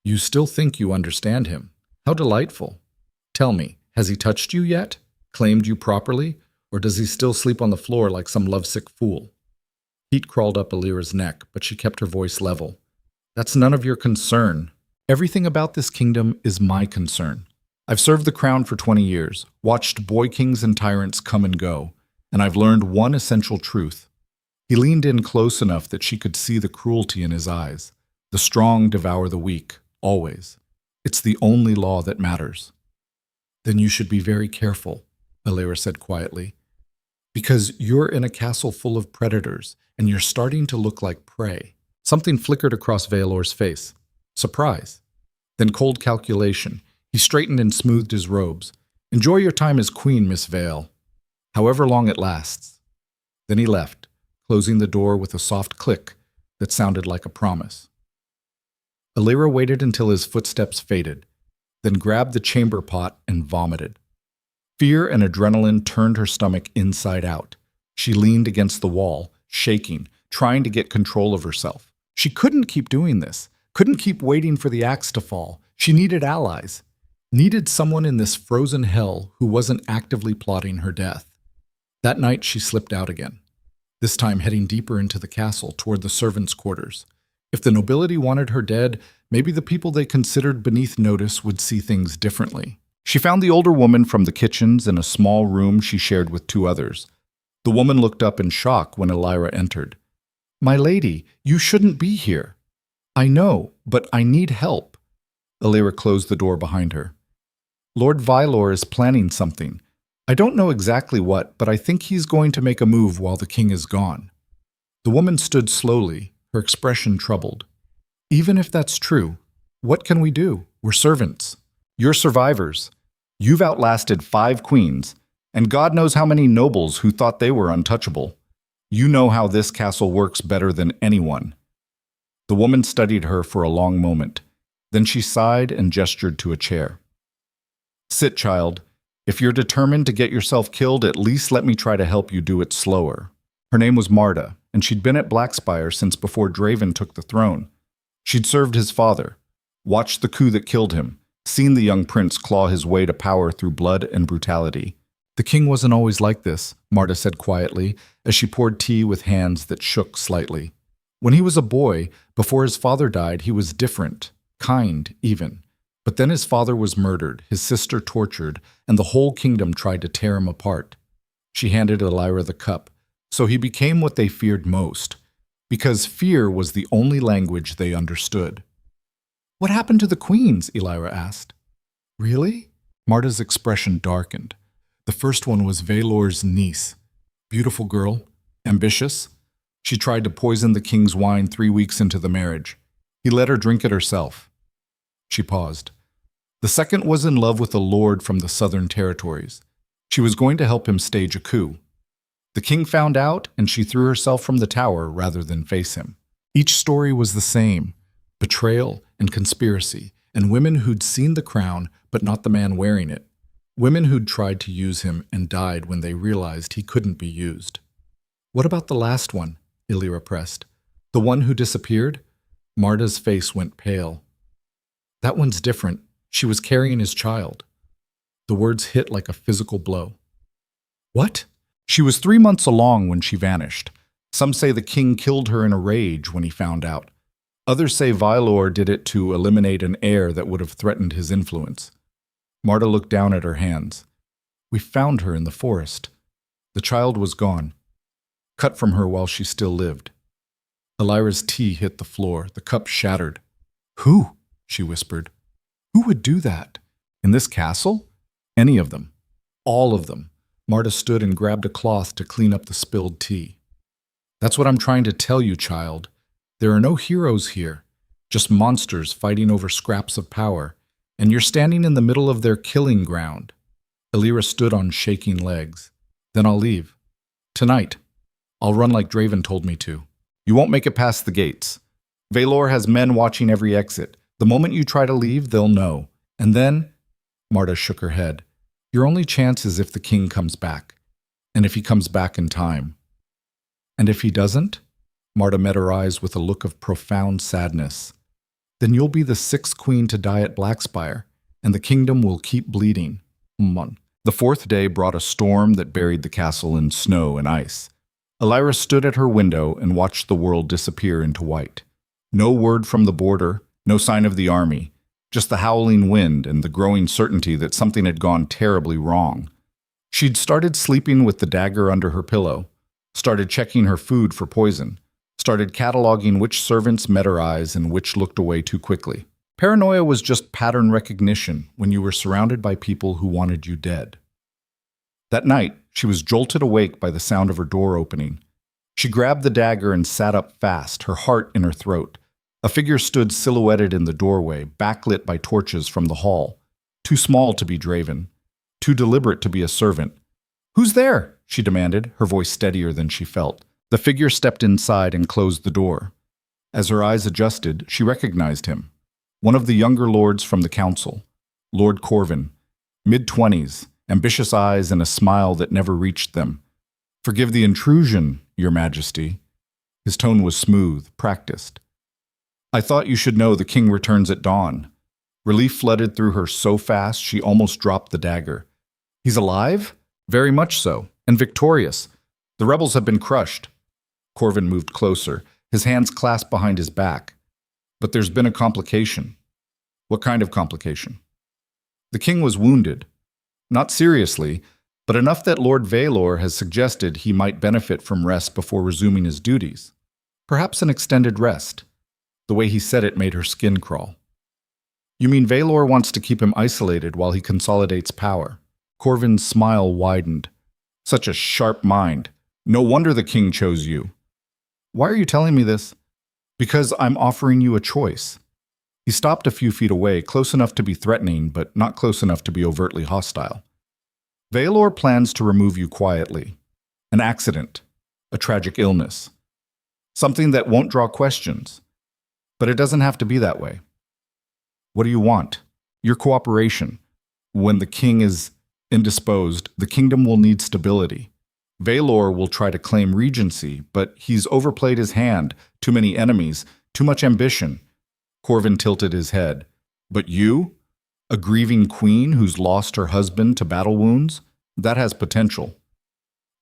"You still think you understand him? How delightful. Tell me, has he touched you yet? Claimed you properly? Or does he still sleep on the floor like some lovesick fool?" Heat crawled up Elyra's neck, but she kept her voice level. "That's none of your concern. Everything about this kingdom is my concern. I've served the crown for 20 years, watched boy kings and tyrants come and go, and I've learned one essential truth." He leaned in close enough that she could see the cruelty in his eyes. The strong devour the weak, always. It's the only law that matters. "Then you should be very careful," Elyra said quietly. "Because you're in a castle full of predators, and you're starting to look like prey." Something flickered across Kaelor's face. Surprise. Then cold calculation. He straightened and smoothed his robes. "Enjoy your time as queen, Miss Vale. However long it lasts." Then he left, closing the door with a soft click that sounded like a promise. Elyra waited until his footsteps faded, then grabbed the chamber pot and vomited. Fear and adrenaline turned her stomach inside out. She leaned against the wall, shaking, trying to get control of herself. She couldn't keep doing this, couldn't keep waiting for the axe to fall. She needed allies, needed someone in this frozen hell who wasn't actively plotting her death. That night she slipped out again, this time heading deeper into the castle toward the servants' quarters. If the nobility wanted her dead, maybe the people they considered beneath notice would see things differently. She found the older woman from the kitchens in a small room she shared with 2 others. The woman looked up in shock when Elyra entered. "My lady, you shouldn't be here." "I know, but I need help." Elyra closed the door behind her. "Lord Kaelor is planning something. I don't know exactly what, but I think he's going to make a move while the king is gone." The woman stood slowly, her expression troubled. "Even if that's true, what can we do? We're servants. You're survivors. You've outlasted 5 queens, and God knows how many nobles who thought they were untouchable. You know how this castle works better than anyone." The woman studied her for a long moment. Then she sighed and gestured to a chair. "Sit, child. If you're determined to get yourself killed, at least let me try to help you do it slower." Her name was Marta, and she'd been at Blackspire since before Draven took the throne. She'd served his father, watched the coup that killed him, seen the young prince claw his way to power through blood and brutality. "The king wasn't always like this," Marta said quietly, as she poured tea with hands that shook slightly. "When he was a boy, before his father died, he was different, kind even. But then his father was murdered, his sister tortured, and the whole kingdom tried to tear him apart." She handed Elyra the cup. "So he became what they feared most, because fear was the only language they understood." "What happened to the queens?" Elyra asked. "Really?" Marta's expression darkened. The first one was Kaelor's niece. Beautiful girl, ambitious. She tried to poison the king's wine 3 weeks into the marriage. He let her drink it herself. She paused. The second was in love with a lord from the southern territories. She was going to help him stage a coup. The king found out, and she threw herself from the tower rather than face him. Each story was the same: betrayal and conspiracy, and women who'd seen the crown but not the man wearing it. Women who'd tried to use him and died when they realized he couldn't be used. What about the last one? Elyra pressed. The one who disappeared? Marta's face went pale. That one's different. She was carrying his child. The words hit like a physical blow. What? She was 3 months along when she vanished. Some say the king killed her in a rage when he found out. Others say Kaelor did it to eliminate an heir that would have threatened his influence. Marta looked down at her hands. We found her in the forest. The child was gone, cut from her while she still lived. Elyra's tea hit the floor. The cup shattered. Who? She whispered. Who would do that? In this castle? Any of them. All of them. Marta stood and grabbed a cloth to clean up the spilled tea. That's what I'm trying to tell you, child. There are no heroes here, just monsters fighting over scraps of power, and you're standing in the middle of their killing ground. Elyra stood on shaking legs. Then I'll leave. Tonight. I'll run like Draven told me to. You won't make it past the gates. Kaelor has men watching every exit. The moment you try to leave, they'll know. And then, Marta shook her head, your only chance is if the king comes back. And if he comes back in time. And if he doesn't? Marta met her eyes with a look of profound sadness. Then you'll be the 6th queen to die at Blackspire, and the kingdom will keep bleeding. The 4th day brought a storm that buried the castle in snow and ice. Elyra stood at her window and watched the world disappear into white. No word from the border, no sign of the army, just the howling wind and the growing certainty that something had gone terribly wrong. She'd started sleeping with the dagger under her pillow, started checking her food for poison, started cataloging which servants met her eyes and which looked away too quickly. Paranoia was just pattern recognition when you were surrounded by people who wanted you dead. That night, she was jolted awake by the sound of her door opening. She grabbed the dagger and sat up fast, her heart in her throat. A figure stood silhouetted in the doorway, backlit by torches from the hall. Too small to be Draven, too deliberate to be a servant. Who's there? She demanded, her voice steadier than she felt. The figure stepped inside and closed the door. As her eyes adjusted, she recognized him. One of the younger lords from the council, Lord Corvin, mid-20s, ambitious eyes and a smile that never reached them. Forgive the intrusion, Your Majesty. His tone was smooth, practiced. I thought you should know the king returns at dawn. Relief flooded through her so fast she almost dropped the dagger. He's alive? Very much so, and victorious. The rebels have been crushed. Corvin moved closer, his hands clasped behind his back. But there's been a complication. What kind of complication? The king was wounded. Not seriously, but enough that Lord Kaelor has suggested he might benefit from rest before resuming his duties. Perhaps an extended rest. The way he said it made her skin crawl. You mean Kaelor wants to keep him isolated while he consolidates power? Corvin's smile widened. Such a sharp mind. No wonder the king chose you. Why are you telling me this? Because I'm offering you a choice. He stopped a few feet away, close enough to be threatening, but not close enough to be overtly hostile. Kaelor plans to remove you quietly. An accident. A tragic illness. Something that won't draw questions. But it doesn't have to be that way. What do you want? Your cooperation. When the king is indisposed, the kingdom will need stability. Kaelor will try to claim regency, but he's overplayed his hand. Too many enemies, too much ambition. Corvin tilted his head. But you? A grieving queen who's lost her husband to battle wounds? That has potential.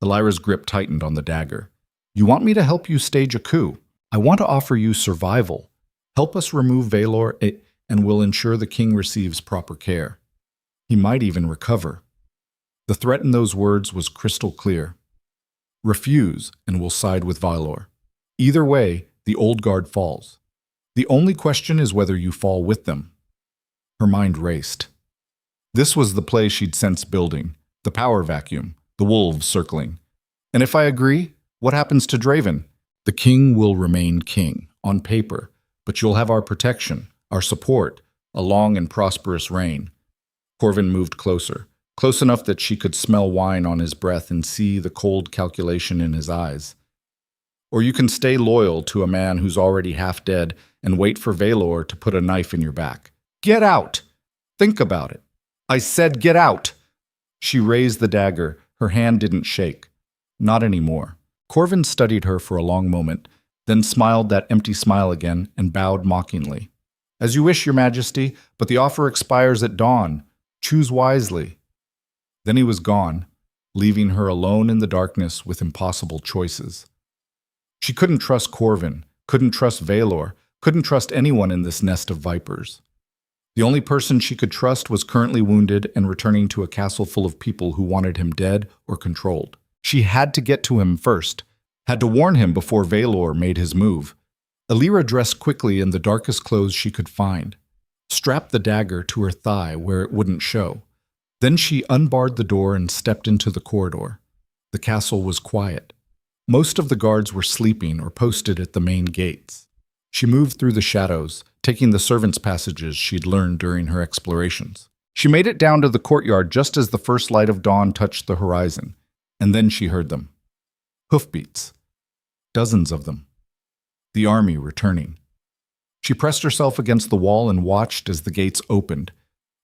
Elyra's grip tightened on the dagger. You want me to help you stage a coup? I want to offer you survival. Help us remove Kaelor, and we'll ensure the king receives proper care. He might even recover. The threat in those words was crystal clear. Refuse, and we'll side with Kaelor. Either way, the old guard falls. The only question is whether you fall with them. Her mind raced. This was the play she'd sensed building, the power vacuum, the wolves circling. And if I agree, what happens to Draven? The king will remain king, on paper, but you'll have our protection, our support, a long and prosperous reign. Corvin moved closer, close enough that she could smell wine on his breath and see the cold calculation in his eyes. Or you can stay loyal to a man who's already half dead and wait for Kaelor to put a knife in your back. Get out! Think about it. I said get out! She raised the dagger. Her hand didn't shake. Not anymore. Corvin studied her for a long moment, then smiled that empty smile again and bowed mockingly. As you wish, Your Majesty, but the offer expires at dawn. Choose wisely. Then he was gone, leaving her alone in the darkness with impossible choices. She couldn't trust Corvin, couldn't trust Kaelor, couldn't trust anyone in this nest of vipers. The only person she could trust was currently wounded and returning to a castle full of people who wanted him dead or controlled. She had to get to him first, had to warn him before Kaelor made his move. Elyra dressed quickly in the darkest clothes she could find, strapped the dagger to her thigh where it wouldn't show. Then she unbarred the door and stepped into the corridor. The castle was quiet. Most of the guards were sleeping or posted at the main gates. She moved through the shadows, taking the servants' passages she'd learned during her explorations. She made it down to the courtyard just as the first light of dawn touched the horizon, and then she heard them. Hoofbeats. Dozens of them. The army returning. She pressed herself against the wall and watched as the gates opened.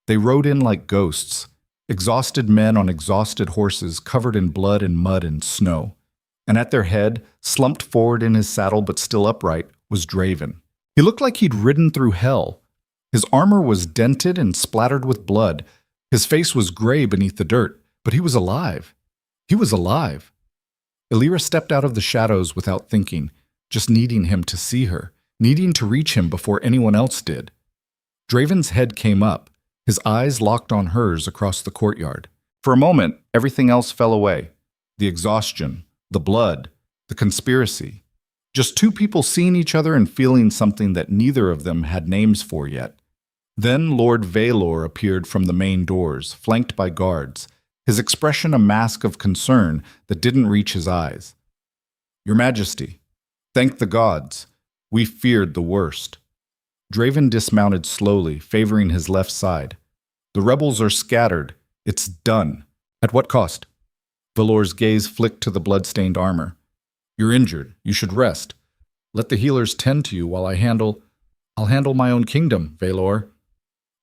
They rode in like ghosts, exhausted men on exhausted horses covered in blood and mud and snow. And at their head, slumped forward in his saddle but still upright, was Draven. He looked like he'd ridden through hell. His armor was dented and splattered with blood. His face was gray beneath the dirt, but he was alive. He was alive. Elyra stepped out of the shadows without thinking, just needing him to see her, needing to reach him before anyone else did. Draven's head came up, his eyes locked on hers across the courtyard. For a moment, everything else fell away. The exhaustion, the blood, the conspiracy. Just two people seeing each other and feeling something that neither of them had names for yet. Then Lord Kaelor appeared from the main doors, flanked by guards, his expression a mask of concern that didn't reach his eyes. Your Majesty, thank the gods. We feared the worst. Draven dismounted slowly, favoring his left side. The rebels are scattered. It's done. At what cost? Kaelor's gaze flicked to the blood-stained armor. You're injured. You should rest. Let the healers tend to you while I'll handle my own kingdom, Kaelor.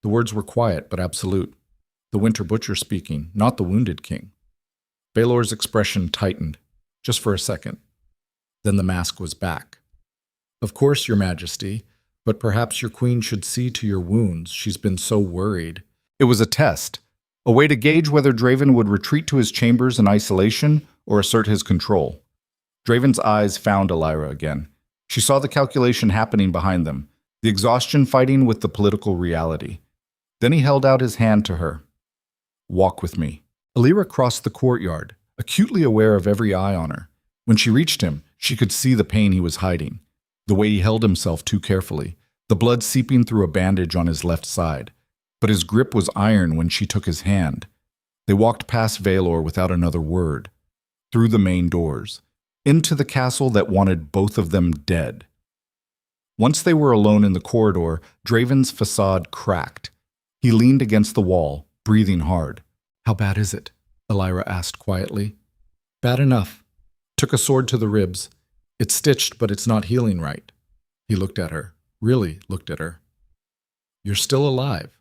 The words were quiet but absolute. The Winter Butcher speaking, not the wounded king. Kaelor's expression tightened, just for a second. Then the mask was back. Of course, Your Majesty, but perhaps your queen should see to your wounds. She's been so worried. It was a test, a way to gauge whether Draven would retreat to his chambers in isolation or assert his control. Draven's eyes found Elyra again. She saw the calculation happening behind them, the exhaustion fighting with the political reality. Then he held out his hand to her. Walk with me. Elyra crossed the courtyard, acutely aware of every eye on her. When she reached him, she could see the pain he was hiding, the way he held himself too carefully, the blood seeping through a bandage on his left side. But his grip was iron when she took his hand. They walked past Kaelor without another word, through the main doors, into the castle that wanted both of them dead. Once they were alone in the corridor, Draven's facade cracked. He leaned against the wall, breathing hard. How bad is it? Elyra asked quietly. Bad enough. Took a sword to the ribs. It's stitched, but it's not healing right. He looked at her, really looked at her. You're still alive.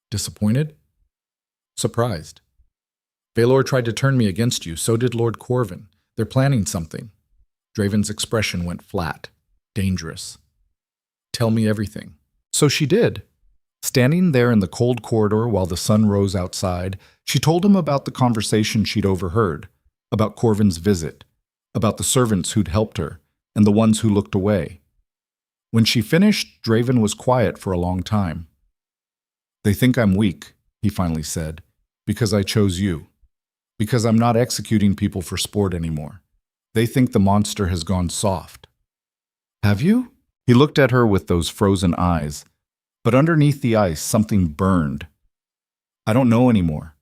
Disappointed? Surprised. Kaelor tried to turn me against you, so did Lord Corvin. They're planning something. Draven's expression went flat, dangerous. Tell me everything. So she did. Standing there in the cold corridor while the sun rose outside, she told him about the conversation she'd overheard, about Corvin's visit, about the servants who'd helped her, and the ones who looked away. When she finished, Draven was quiet for a long time. They think I'm weak, he finally said, because I chose you. Because I'm not executing people for sport anymore. They think the monster has gone soft. Have you? He looked at her with those frozen eyes, but underneath the ice something burned. I don't know anymore.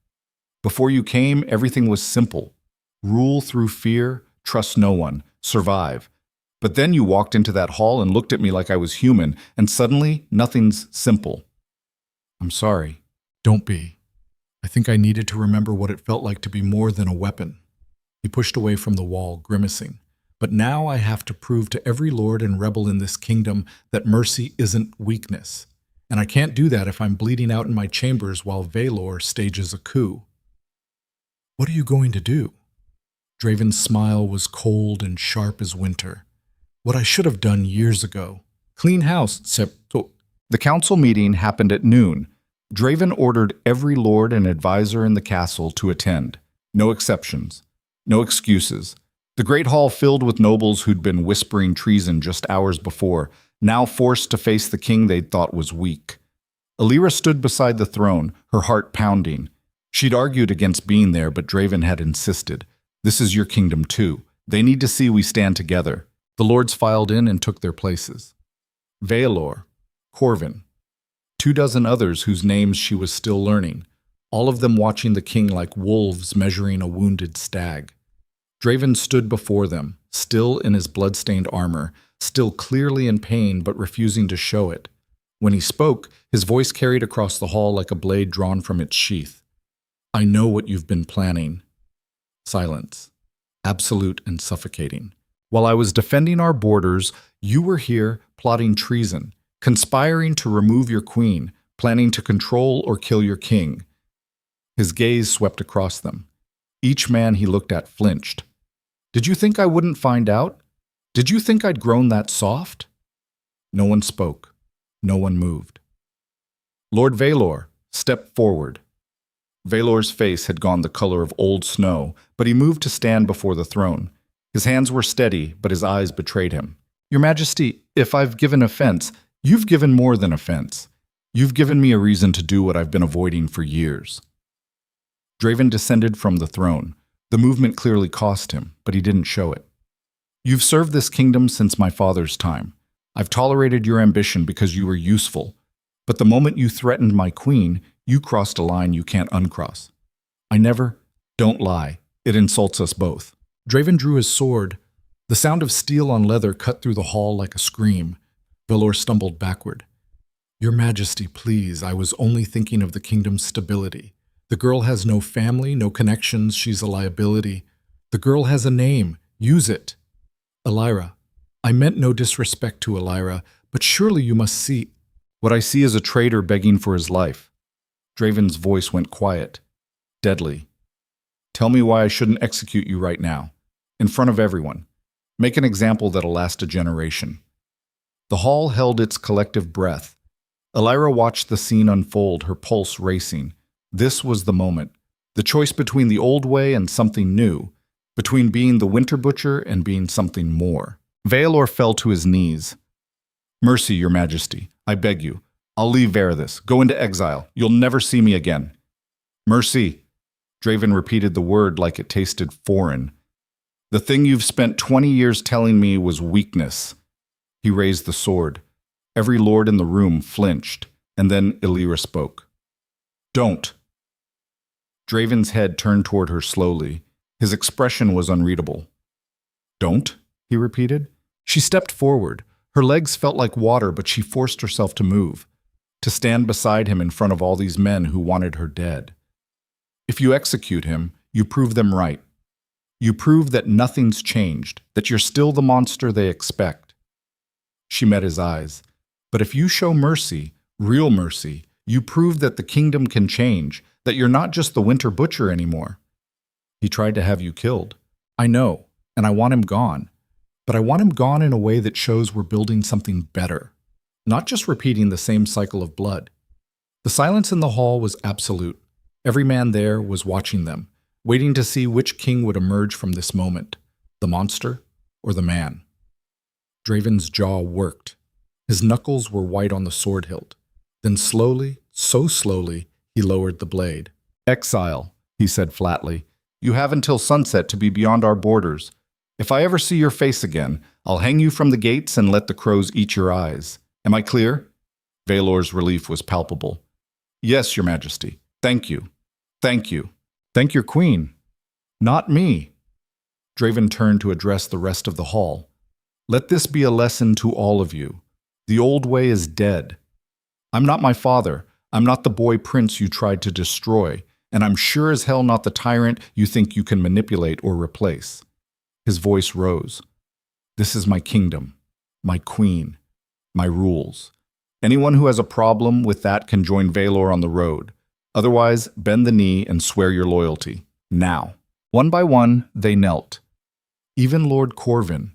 Before you came, everything was simple. Rule through fear, trust no one, survive. But then you walked into that hall and looked at me like I was human, and suddenly nothing's simple. I'm sorry. Don't be. I think I needed to remember what it felt like to be more than a weapon. He pushed away from the wall, grimacing. But now I have to prove to every lord and rebel in this kingdom that mercy isn't weakness. And I can't do that if I'm bleeding out in my chambers while Kaelor stages a coup. What are you going to do? Draven's smile was cold and sharp as winter. What I should have done years ago. Clean house, The council meeting happened at noon. Draven ordered every lord and advisor in the castle to attend. No exceptions. No excuses. The great hall filled with nobles who'd been whispering treason just hours before, now forced to face the king they'd thought was weak. Elyra stood beside the throne, her heart pounding. She'd argued against being there, but Draven had insisted. This is your kingdom too. They need to see we stand together. The lords filed in and took their places. Kaelor, Corvin, 24 others whose names she was still learning, all of them watching the king like wolves measuring a wounded stag. Draven stood before them, still in his blood-stained armor, still clearly in pain but refusing to show it. When he spoke, his voice carried across the hall like a blade drawn from its sheath. I know what you've been planning. Silence, absolute and suffocating. While I was defending our borders, you were here plotting treason, conspiring to remove your queen, planning to control or kill your king. His gaze swept across them. Each man he looked at flinched. Did you think I wouldn't find out? Did you think I'd grown that soft? No one spoke. No one moved. Lord Kaelor stepped forward. Kaelor's face had gone the color of old snow, but he moved to stand before the throne. His hands were steady, but his eyes betrayed him. Your Majesty, if I've given offense, you've given more than offense. You've given me a reason to do what I've been avoiding for years. Draven descended from the throne. The movement clearly cost him, but he didn't show it. You've served this kingdom since my father's time. I've tolerated your ambition because you were useful. But the moment you threatened my queen, you crossed a line you can't uncross. Don't lie. It insults us both. Draven drew his sword. The sound of steel on leather cut through the hall like a scream. Kaelor stumbled backward. Your Majesty, please, I was only thinking of the kingdom's stability. The girl has no family, no connections, she's a liability. The girl has a name, use it. Elyra, I meant no disrespect to Elyra, but surely you must see. What I see is a traitor begging for his life. Draven's voice went quiet, deadly. Tell me why I shouldn't execute you right now, in front of everyone. Make an example that'll last a generation. The hall held its collective breath. Elyra watched the scene unfold, her pulse racing. This was the moment. The choice between the old way and something new, between being the winter butcher and being something more. Kaelor fell to his knees. Mercy, Your Majesty, I beg you. I'll leave Verithis, go into exile. You'll never see me again. Mercy. Draven repeated the word like it tasted foreign. The thing you've spent 20 years telling me was weakness. He raised the sword. Every lord in the room flinched, and then Elyra spoke. Don't. Draven's head turned toward her slowly. His expression was unreadable. Don't? He repeated. She stepped forward. Her legs felt like water, but she forced herself to move, to stand beside him in front of all these men who wanted her dead. If you execute him, you prove them right. You prove that nothing's changed, that you're still the monster they expect. She met his eyes. But if you show mercy, real mercy, you prove that the kingdom can change, that you're not just the winter butcher anymore. He tried to have you killed. I know, and I want him gone. But I want him gone in a way that shows we're building something better, not just repeating the same cycle of blood. The silence in the hall was absolute. Every man there was watching them, waiting to see which king would emerge from this moment, the monster or the man. Draven's jaw worked. His knuckles were white on the sword hilt. Then slowly, so slowly, he lowered the blade. Exile, he said flatly. You have until sunset to be beyond our borders. If I ever see your face again, I'll hang you from the gates and let the crows eat your eyes. Am I clear? Kaelor's relief was palpable. Yes, Your Majesty. Thank you. Thank you. Thank your queen. Not me. Draven turned to address the rest of the hall. Let this be a lesson to all of you. The old way is dead. I'm not my father. I'm not the boy prince you tried to destroy, and I'm sure as hell not the tyrant you think you can manipulate or replace." His voice rose. "This is my kingdom, my queen, my rules. Anyone who has a problem with that can join Vaelor on the road. Otherwise, bend the knee and swear your loyalty. Now." One by one, they knelt. Even Lord Corvin,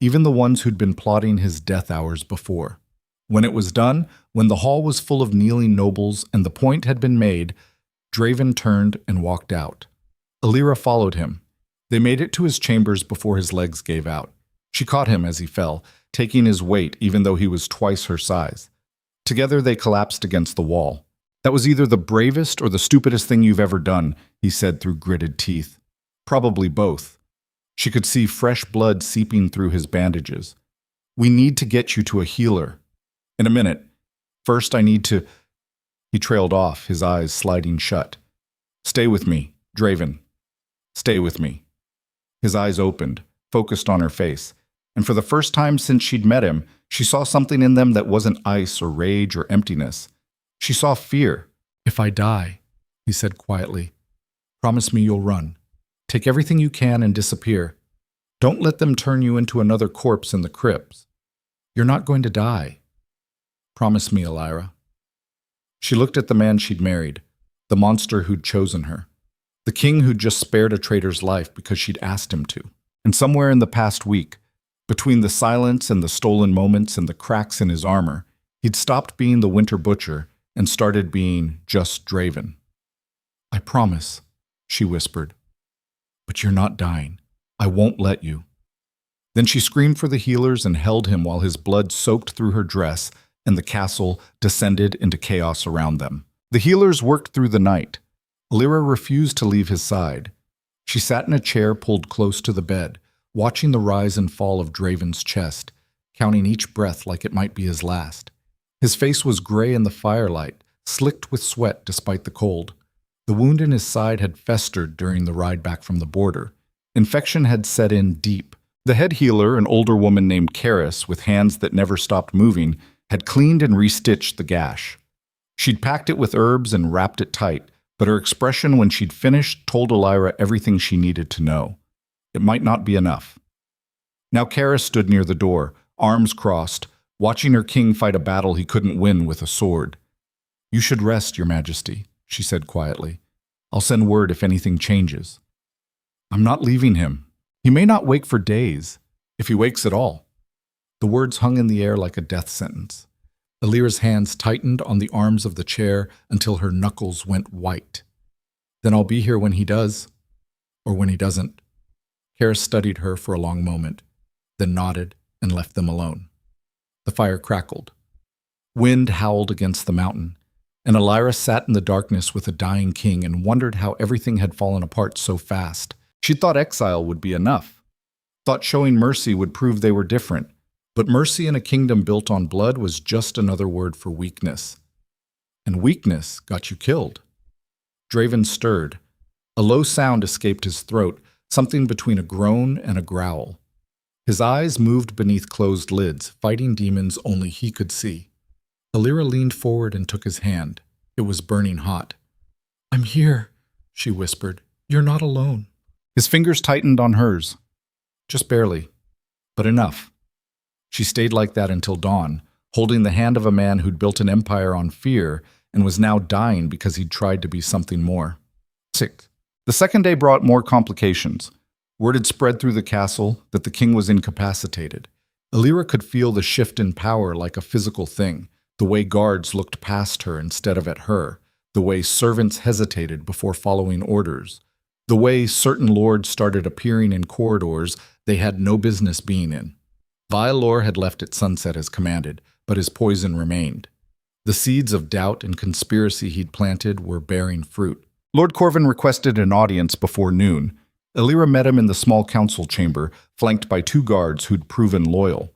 even the ones who'd been plotting his death hours before. When it was done, when the hall was full of kneeling nobles and the point had been made, Draven turned and walked out. Elyra followed him. They made it to his chambers before his legs gave out. She caught him as he fell, taking his weight even though he was twice her size. Together they collapsed against the wall. "That was either the bravest or the stupidest thing you've ever done," he said through gritted teeth. "Probably both." She could see fresh blood seeping through his bandages. "We need to get you to a healer." "In a minute. First I need to—" He trailed off, his eyes sliding shut. "Stay with me, Draven. Stay with me." His eyes opened, focused on her face, and for the first time since she'd met him, she saw something in them that wasn't ice or rage or emptiness. She saw fear. "If I die," he said quietly, "promise me you'll run. Take everything you can and disappear. Don't let them turn you into another corpse in the crypts. You're not going to die. Promise me, Elyra." She looked at the man she'd married, the monster who'd chosen her, the king who'd just spared a traitor's life because she'd asked him to. And somewhere in the past week, between the silence and the stolen moments and the cracks in his armor, he'd stopped being the Winter Butcher and started being just Draven. "I promise," she whispered. "But you're not dying. I won't let you." Then she screamed for the healers and held him while his blood soaked through her dress and the castle descended into chaos around them. The healers worked through the night. Elyra refused to leave his side. She sat in a chair pulled close to the bed, watching the rise and fall of Draven's chest, counting each breath like it might be his last. His face was gray in the firelight, slicked with sweat despite the cold. The wound in his side had festered during the ride back from the border. Infection had set in deep. The head healer, an older woman named Karis, with hands that never stopped moving, had cleaned and restitched the gash. She'd packed it with herbs and wrapped it tight, but her expression when she'd finished told Elyra everything she needed to know. It might not be enough. Now Karis stood near the door, arms crossed, watching her king fight a battle he couldn't win with a sword. "You should rest, Your Majesty," she said quietly. "I'll send word if anything changes." "I'm not leaving him. He may not wake for days, if he wakes at all." The words hung in the air like a death sentence. Elyra's hands tightened on the arms of the chair until her knuckles went white. "Then I'll be here when he does, or when he doesn't." Karis studied her for a long moment, then nodded and left them alone. The fire crackled. Wind howled against the mountain, and Elyra sat in the darkness with a dying king and wondered how everything had fallen apart so fast. She thought exile would be enough, thought showing mercy would prove they were different, but mercy in a kingdom built on blood was just another word for weakness. And weakness got you killed. Draven stirred. A low sound escaped his throat, something between a groan and a growl. His eyes moved beneath closed lids, fighting demons only he could see. Elyra leaned forward and took his hand. It was burning hot. "I'm here," she whispered. "You're not alone." His fingers tightened on hers. Just barely, but enough. She stayed like that until dawn, holding the hand of a man who'd built an empire on fear and was now dying because he'd tried to be something more. 6. The second day brought more complications. Word had spread through the castle that the king was incapacitated. Elyra could feel the shift in power like a physical thing, the way guards looked past her instead of at her, the way servants hesitated before following orders, the way certain lords started appearing in corridors they had no business being in. Vaelor had left at sunset as commanded, but his poison remained. The seeds of doubt and conspiracy he'd planted were bearing fruit. Lord Corvin requested an audience before noon. Elyra met him in the small council chamber, flanked by 2 guards who'd proven loyal.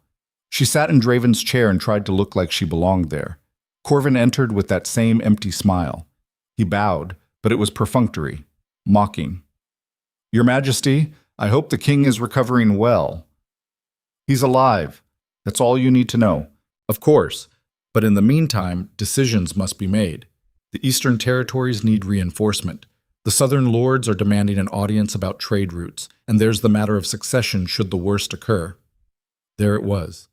She sat in Draven's chair and tried to look like she belonged there. Corvin entered with that same empty smile. He bowed, but it was perfunctory, mocking. "Your Majesty, I hope the king is recovering well." "He's alive. That's all you need to know. Of course. But in the meantime, decisions must be made. The eastern territories need reinforcement. The southern lords are demanding an audience about trade routes, and there's the matter of succession should the worst occur. There it was,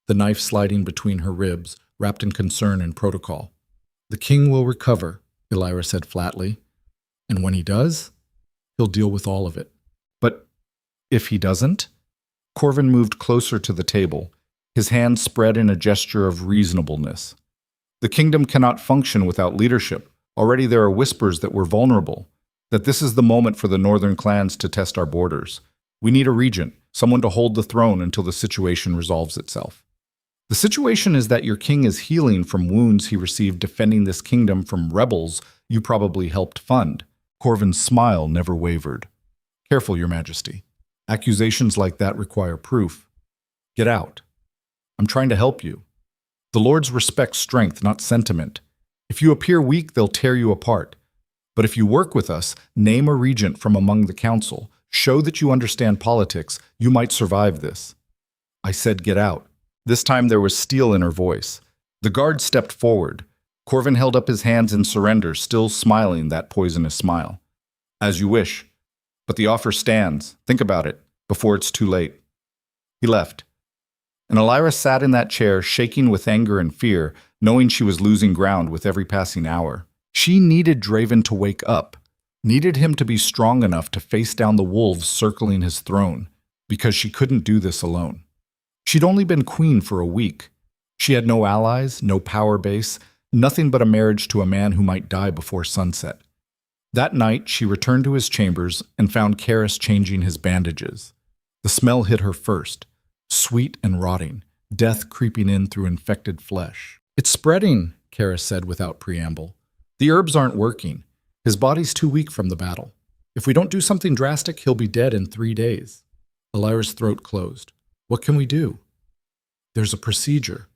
the knife sliding between her ribs, wrapped in concern and protocol. The king will recover, Elyra said flatly, and when he does, he'll deal with all of it. But if he doesn't? Corvin moved closer to the table, his hands spread in a gesture of reasonableness. The kingdom cannot function without leadership. Already there are whispers that we're vulnerable, that this is the moment for the northern clans to test our borders. We need a regent, someone to hold the throne until the situation resolves itself. The situation is that your king is healing from wounds he received defending this kingdom from rebels you probably helped fund. Corvin's smile never wavered. Careful, Your Majesty. Accusations like that require proof. Get out. I'm trying to help you. The lords respect strength, not sentiment. If you appear weak, they'll tear you apart. But if you work with us, name a regent from among the council, show that you understand politics, you might survive this. I said get out. This time there was steel in her voice. The guard stepped forward. Corvin held up his hands in surrender, still smiling that poisonous smile. As you wish. But the offer stands. Think about it, before it's too late. He left. And Elyra sat in that chair, shaking with anger and fear, knowing she was losing ground with every passing hour. She needed Draven to wake up, needed him to be strong enough to face down the wolves circling his throne, because she couldn't do this alone. She'd only been queen for a week. She had no allies, no power base, nothing but a marriage to a man who might die before sunset. That night, she returned to his chambers and found Karis changing his bandages. The smell hit her first, sweet and rotting, death creeping in through infected flesh. It's spreading, Karis said without preamble. The herbs aren't working. His body's too weak from the battle. If we don't do something drastic, he'll be dead in 3 days. Elyra's throat closed. What can we do? There's a procedure.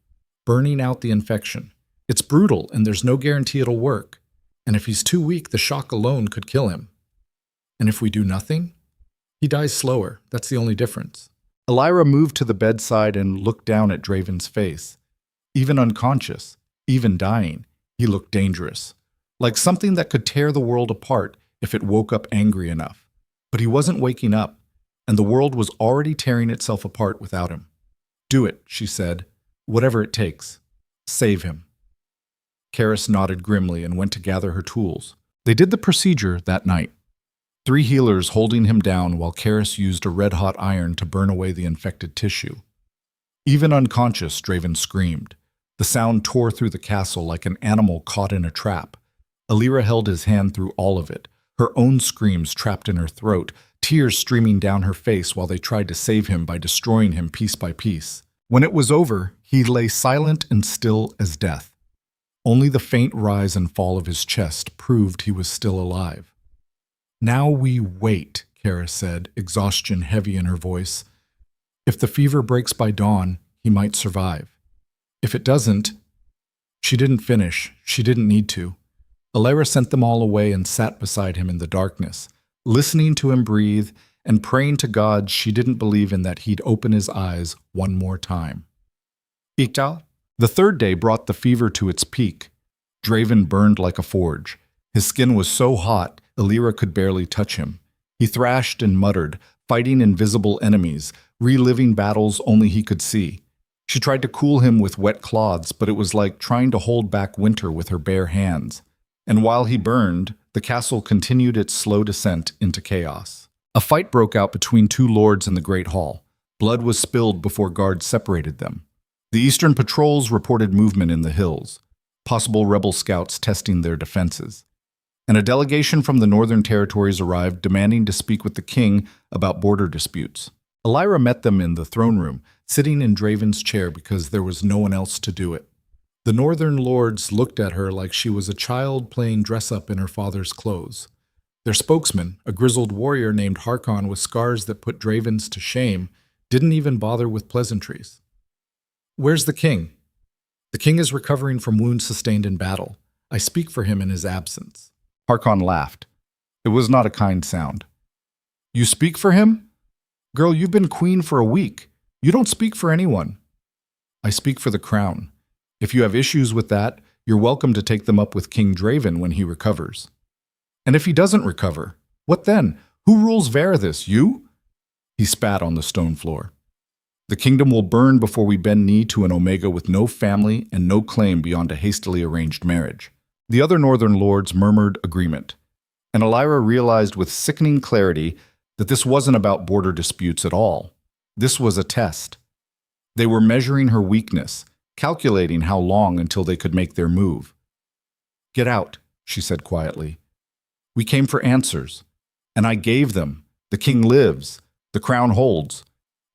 Burning out the infection. It's brutal, and there's no guarantee it'll work. And if he's too weak, the shock alone could kill him. And if we do nothing? He dies slower. That's the only difference. Elyra moved to the bedside and looked down at Draven's face. Even unconscious, even dying, he looked dangerous. Like something that could tear the world apart if it woke up angry enough. But he wasn't waking up, and the world was already tearing itself apart without him. Do it, she said. Whatever it takes. Save him. Karis nodded grimly and went to gather her tools. They did the procedure that night. 3 healers holding him down while Karis used a red-hot iron to burn away the infected tissue. Even unconscious, Draven screamed. The sound tore through the castle like an animal caught in a trap. Elyra held his hand through all of it, her own screams trapped in her throat, tears streaming down her face while they tried to save him by destroying him piece by piece. When it was over, he lay silent and still as death. Only the faint rise and fall of his chest proved he was still alive. Now we wait, Karis said, exhaustion heavy in her voice. If the fever breaks by dawn, he might survive. If it doesn't, she didn't finish. She didn't need to. Elyra sent them all away and sat beside him in the darkness, listening to him breathe and praying to God she didn't believe in that he'd open his eyes one more time. Iktal? The 3rd day brought the fever to its peak. Draven burned like a forge. His skin was so hot, Elyra could barely touch him. He thrashed and muttered, fighting invisible enemies, reliving battles only he could see. She tried to cool him with wet cloths, but it was like trying to hold back winter with her bare hands. And while he burned, the castle continued its slow descent into chaos. A fight broke out between 2 lords in the Great Hall. Blood was spilled before guards separated them. The eastern patrols reported movement in the hills, possible rebel scouts testing their defenses. And a delegation from the northern territories arrived demanding to speak with the king about border disputes. Elyra met them in the throne room, sitting in Draven's chair because there was no one else to do it. The northern lords looked at her like she was a child playing dress-up in her father's clothes. Their spokesman, a grizzled warrior named Harkon with scars that put Dravens to shame, didn't even bother with pleasantries. Where's the king? The king is recovering from wounds sustained in battle. I speak for him in his absence. Harkon laughed. It was not a kind sound. You speak for him? Girl, you've been queen for a week. You don't speak for anyone. I speak for the crown. If you have issues with that, You're welcome to take them up with King Draven when he recovers. And if he doesn't recover, what then? Who rules Verithis, you? He spat on the stone floor. The kingdom will burn before we bend knee to an Omega with no family and no claim beyond a hastily arranged marriage. The other northern lords murmured agreement, and Elyra realized with sickening clarity that this wasn't about border disputes at all. This was a test. They were measuring her weakness, calculating how long until they could make their move. "Get out," she said quietly. "We came for answers, and I gave them. The king lives. The crown holds.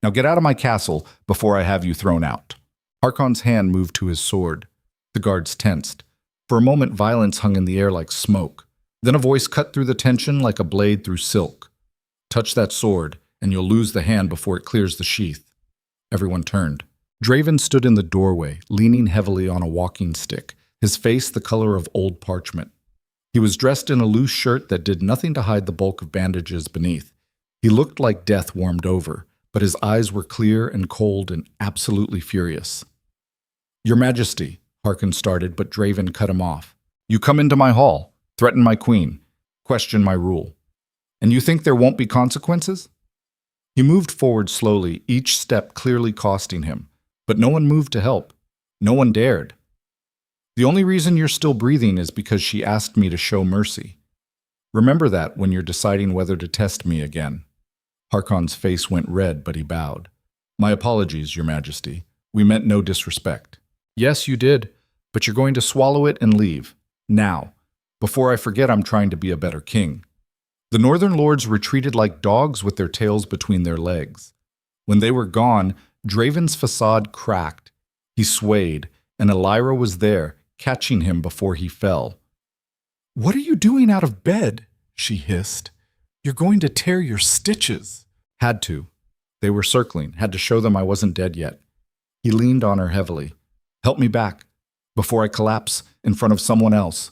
Now get out of my castle before I have you thrown out." Harkon's hand moved to his sword. The guards tensed. For a moment, violence hung in the air like smoke. Then a voice cut through the tension like a blade through silk. "Touch that sword, and you'll lose the hand before it clears the sheath." Everyone turned. Draven stood in the doorway, leaning heavily on a walking stick, his face the color of old parchment. He was dressed in a loose shirt that did nothing to hide the bulk of bandages beneath. He looked like death warmed over, but his eyes were clear and cold and absolutely furious. "Your Majesty," Harkon started, but Draven cut him off. "You come into my hall, threaten my queen, question my rule. And you think there won't be consequences?" He moved forward slowly, each step clearly costing him, but no one moved to help. No one dared. "The only reason you're still breathing is because she asked me to show mercy. Remember that when you're deciding whether to test me again." Harkon's face went red, but he bowed. "My apologies, Your Majesty. We meant no disrespect." "Yes, you did, but you're going to swallow it and leave. Now, before I forget I'm trying to be a better king." The northern lords retreated like dogs with their tails between their legs. When they were gone, Draven's facade cracked. He swayed, and Elyra was there, catching him before he fell. "What are you doing out of bed?" she hissed. "You're going to tear your stitches." "Had to. They were circling, had to show them I wasn't dead yet." He leaned on her heavily. "Help me back, before I collapse in front of someone else."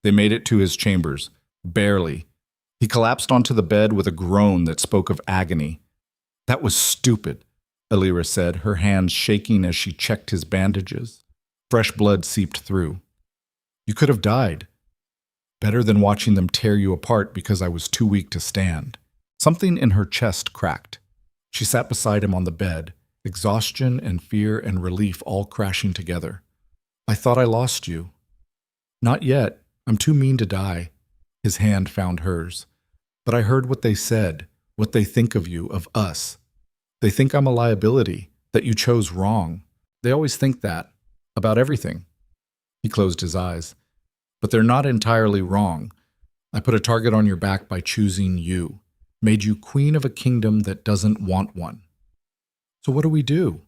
They made it to his chambers, barely. He collapsed onto the bed with a groan that spoke of agony. "That was stupid," Elyra said, her hands shaking as she checked his bandages. Fresh blood seeped through. "You could have died. Better than watching them tear you apart because I was too weak to stand." Something in her chest cracked. She sat beside him on the bed, exhaustion and fear and relief all crashing together. "I thought I lost you." "Not yet. I'm too mean to die." His hand found hers. "But I heard what they said, what they think of you, of us. They think I'm a liability, that you chose wrong. They always think that, about everything." He closed his eyes. "But they're not entirely wrong. I put a target on your back by choosing you, made you queen of a kingdom that doesn't want one. So what do?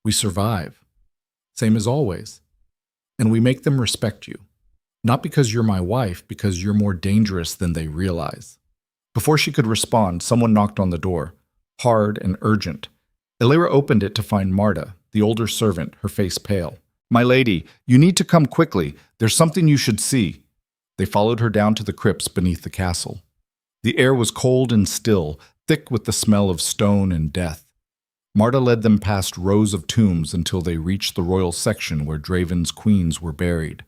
We survive, same as always. And we make them respect you. Not because you're my wife, because you're more dangerous than they realize." Before she could respond, someone knocked on the door, hard and urgent. Elyra opened it to find Marta, the older servant, her face pale. "My lady, you need to come quickly. There's something you should see." They followed her down to the crypts beneath the castle. The air was cold and still, thick with the smell of stone and death. Marta led them past rows of tombs until they reached the royal section where Draven's queens were buried.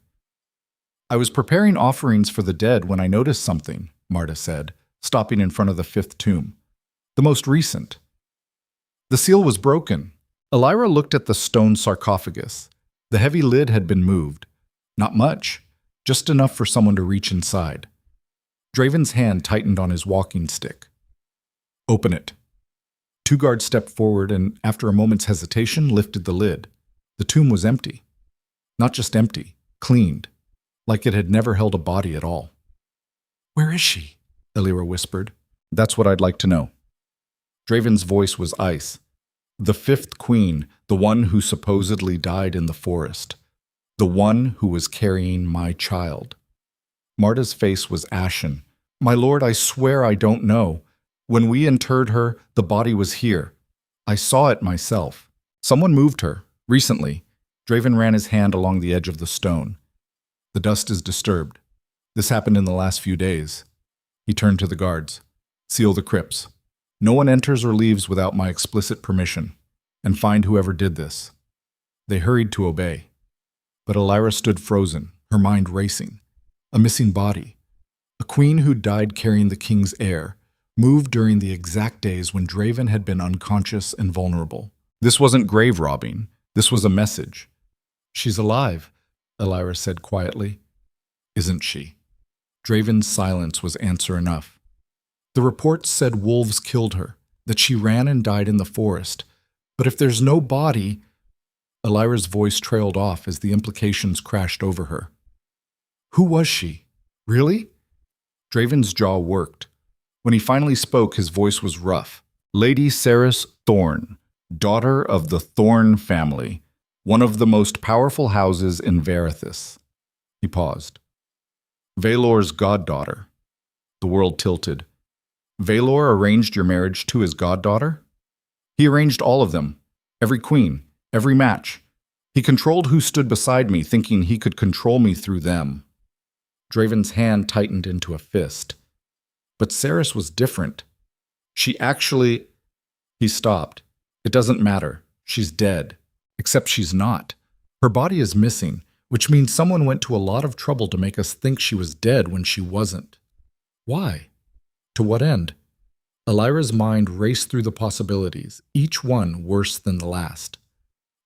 "I was preparing offerings for the dead when I noticed something," Marta said, stopping in front of the fifth tomb. "The most recent. The seal was broken." Elyra looked at the stone sarcophagus. The heavy lid had been moved. Not much, just enough for someone to reach inside. Draven's hand tightened on his walking stick. "Open it." Two guards stepped forward and, after a moment's hesitation, lifted the lid. The tomb was empty. Not just empty, cleaned, like it had never held a body at all. "Where is she?" Elyra whispered. "That's what I'd like to know." Draven's voice was ice. "The fifth queen, the one who supposedly died in the forest. The one who was carrying my child." Marta's face was ashen. "My lord, I swear I don't know. When we interred her, the body was here. I saw it myself. Someone moved her, recently." Draven ran his hand along the edge of the stone. "The dust is disturbed. This happened in the last few days." He turned to the guards. "Seal the crypts. No one enters or leaves without my explicit permission. And find whoever did this." They hurried to obey. But Elyra stood frozen, her mind racing. A missing body. A queen who died carrying the king's heir, moved during the exact days when Draven had been unconscious and vulnerable. This wasn't grave robbing. This was a message. "She's alive," Elyra said quietly. "Isn't she?" Draven's silence was answer enough. The reports said wolves killed her, that she ran and died in the forest. But if there's no body... Elyra's voice trailed off as the implications crashed over her. Who was she? Really? Draven's jaw worked. When he finally spoke, his voice was rough. Lady Cerys Thorn, daughter of the Thorn family, one of the most powerful houses in Verithis. He paused. Vaelor's goddaughter. The world tilted. Vaelor arranged your marriage to his goddaughter? He arranged all of them. Every queen, every match. He controlled who stood beside me, thinking he could control me through them. Draven's hand tightened into a fist. But Cerys was different. She actually... He stopped. It doesn't matter. She's dead. Except she's not. Her body is missing, which means someone went to a lot of trouble to make us think she was dead when she wasn't. Why? To what end? Elyra's mind raced through the possibilities, each one worse than the last.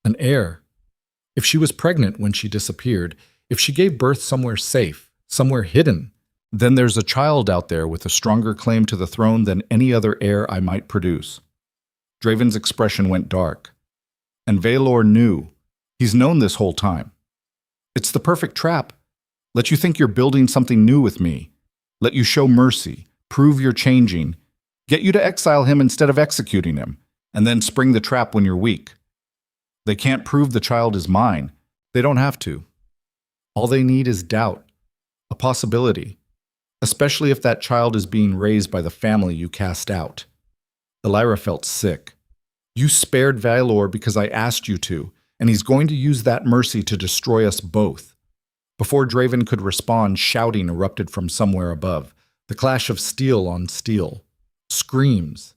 An heir. If she was pregnant when she disappeared, if she gave birth somewhere safe, somewhere hidden, then there's a child out there with a stronger claim to the throne than any other heir I might produce. Draven's expression went dark. And Vaelor knew. He's known this whole time. It's the perfect trap. Let you think you're building something new with me. Let you show mercy, prove you're changing, get you to exile him instead of executing him, and then spring the trap when you're weak. They can't prove the child is mine. They don't have to. All they need is doubt, a possibility, especially if that child is being raised by the family you cast out. Elyra felt sick. You spared Vaelor because I asked you to, and he's going to use that mercy to destroy us both. Before Draven could respond, shouting erupted from somewhere above, the clash of steel on steel. Screams.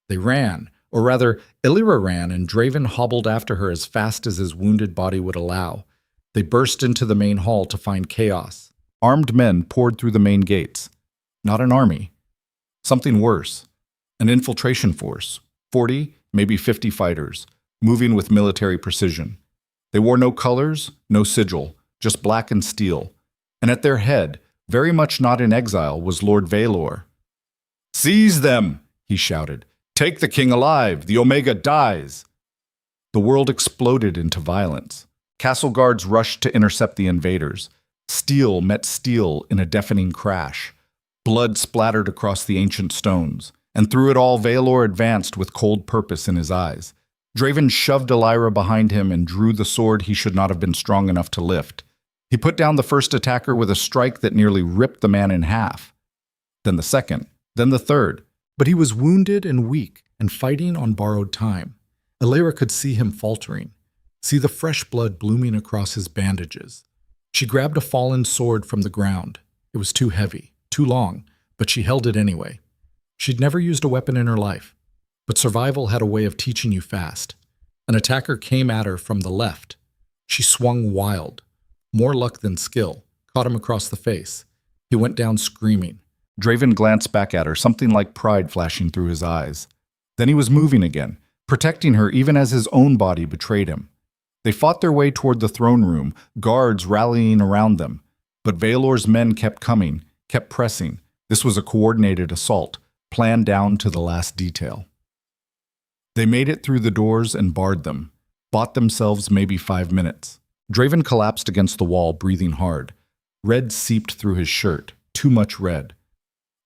They ran, or rather, Elyra ran, and Draven hobbled after her as fast as his wounded body would allow. They burst into the main hall to find chaos. Armed men poured through the main gates. Not an army. Something worse. An infiltration force. 40, maybe 50 fighters, moving with military precision. They wore no colors, no sigil, just black and steel. And at their head, very much not in exile, was Lord Vaelor. "Seize them!" he shouted. "Take the king alive! The Omega dies!" The world exploded into violence. Castle guards rushed to intercept the invaders. Steel met steel in a deafening crash. Blood splattered across the ancient stones. And through it all, Vaelor advanced with cold purpose in his eyes. Draven shoved Elyra behind him and drew the sword he should not have been strong enough to lift. He put down the first attacker with a strike that nearly ripped the man in half. Then the second, then the third. But he was wounded and weak and fighting on borrowed time. Elyra could see him faltering, see the fresh blood blooming across his bandages. She grabbed a fallen sword from the ground. It was too heavy, too long, but she held it anyway. She'd never used a weapon in her life, but survival had a way of teaching you fast. An attacker came at her from the left. She swung wild. More luck than skill, caught him across the face. He went down screaming. Draven glanced back at her, something like pride flashing through his eyes. Then he was moving again, protecting her even as his own body betrayed him. They fought their way toward the throne room, guards rallying around them. But Vaelor's men kept coming, kept pressing. This was a coordinated assault, planned down to the last detail. They made it through the doors and barred them, bought themselves maybe 5 minutes. Draven collapsed against the wall, breathing hard. Red seeped through his shirt, too much red.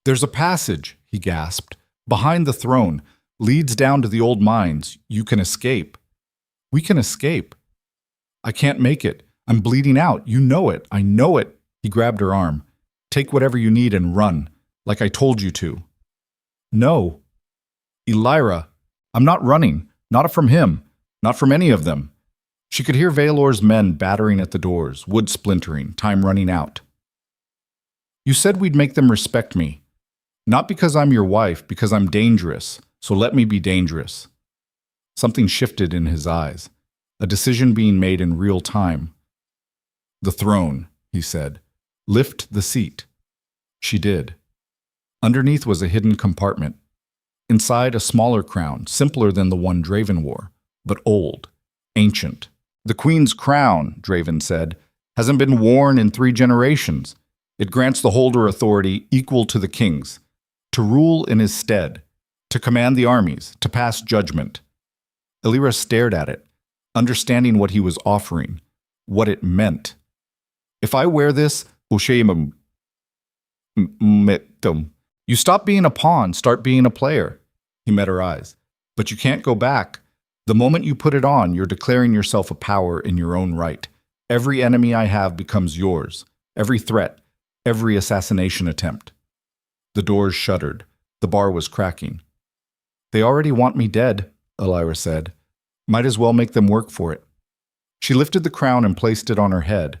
"There's a passage," he gasped, "behind the throne, leads down to the old mines. You can escape." "We can escape." "I can't make it. I'm bleeding out. You know it. I know it." He grabbed her arm. "Take whatever you need and run, like I told you to." "No." "Elyra, I'm not running. Not from him. Not from any of them." She could hear Vaelor's men battering at the doors, wood splintering, time running out. "You said we'd make them respect me. Not because I'm your wife, because I'm dangerous, so let me be dangerous." Something shifted in his eyes, a decision being made in real time. "The throne," he said. "Lift the seat." She did. Underneath was a hidden compartment. Inside, a smaller crown, simpler than the one Draven wore, but old, ancient. "The Queen's crown," Draven said, "hasn't been worn in 3 generations. It grants the holder authority equal to the king's, to rule in his stead, to command the armies, to pass judgment." Elyra stared at it, understanding what he was offering, what it meant. "If I wear this, you stop being a pawn, start being a player." He met her eyes. "But you can't go back. The moment you put it on, you're declaring yourself a power in your own right. Every enemy I have becomes yours. Every threat, every assassination attempt." The doors shuddered. The bar was cracking. "They already want me dead," Elyra said. "Might as well make them work for it." She lifted the crown and placed it on her head.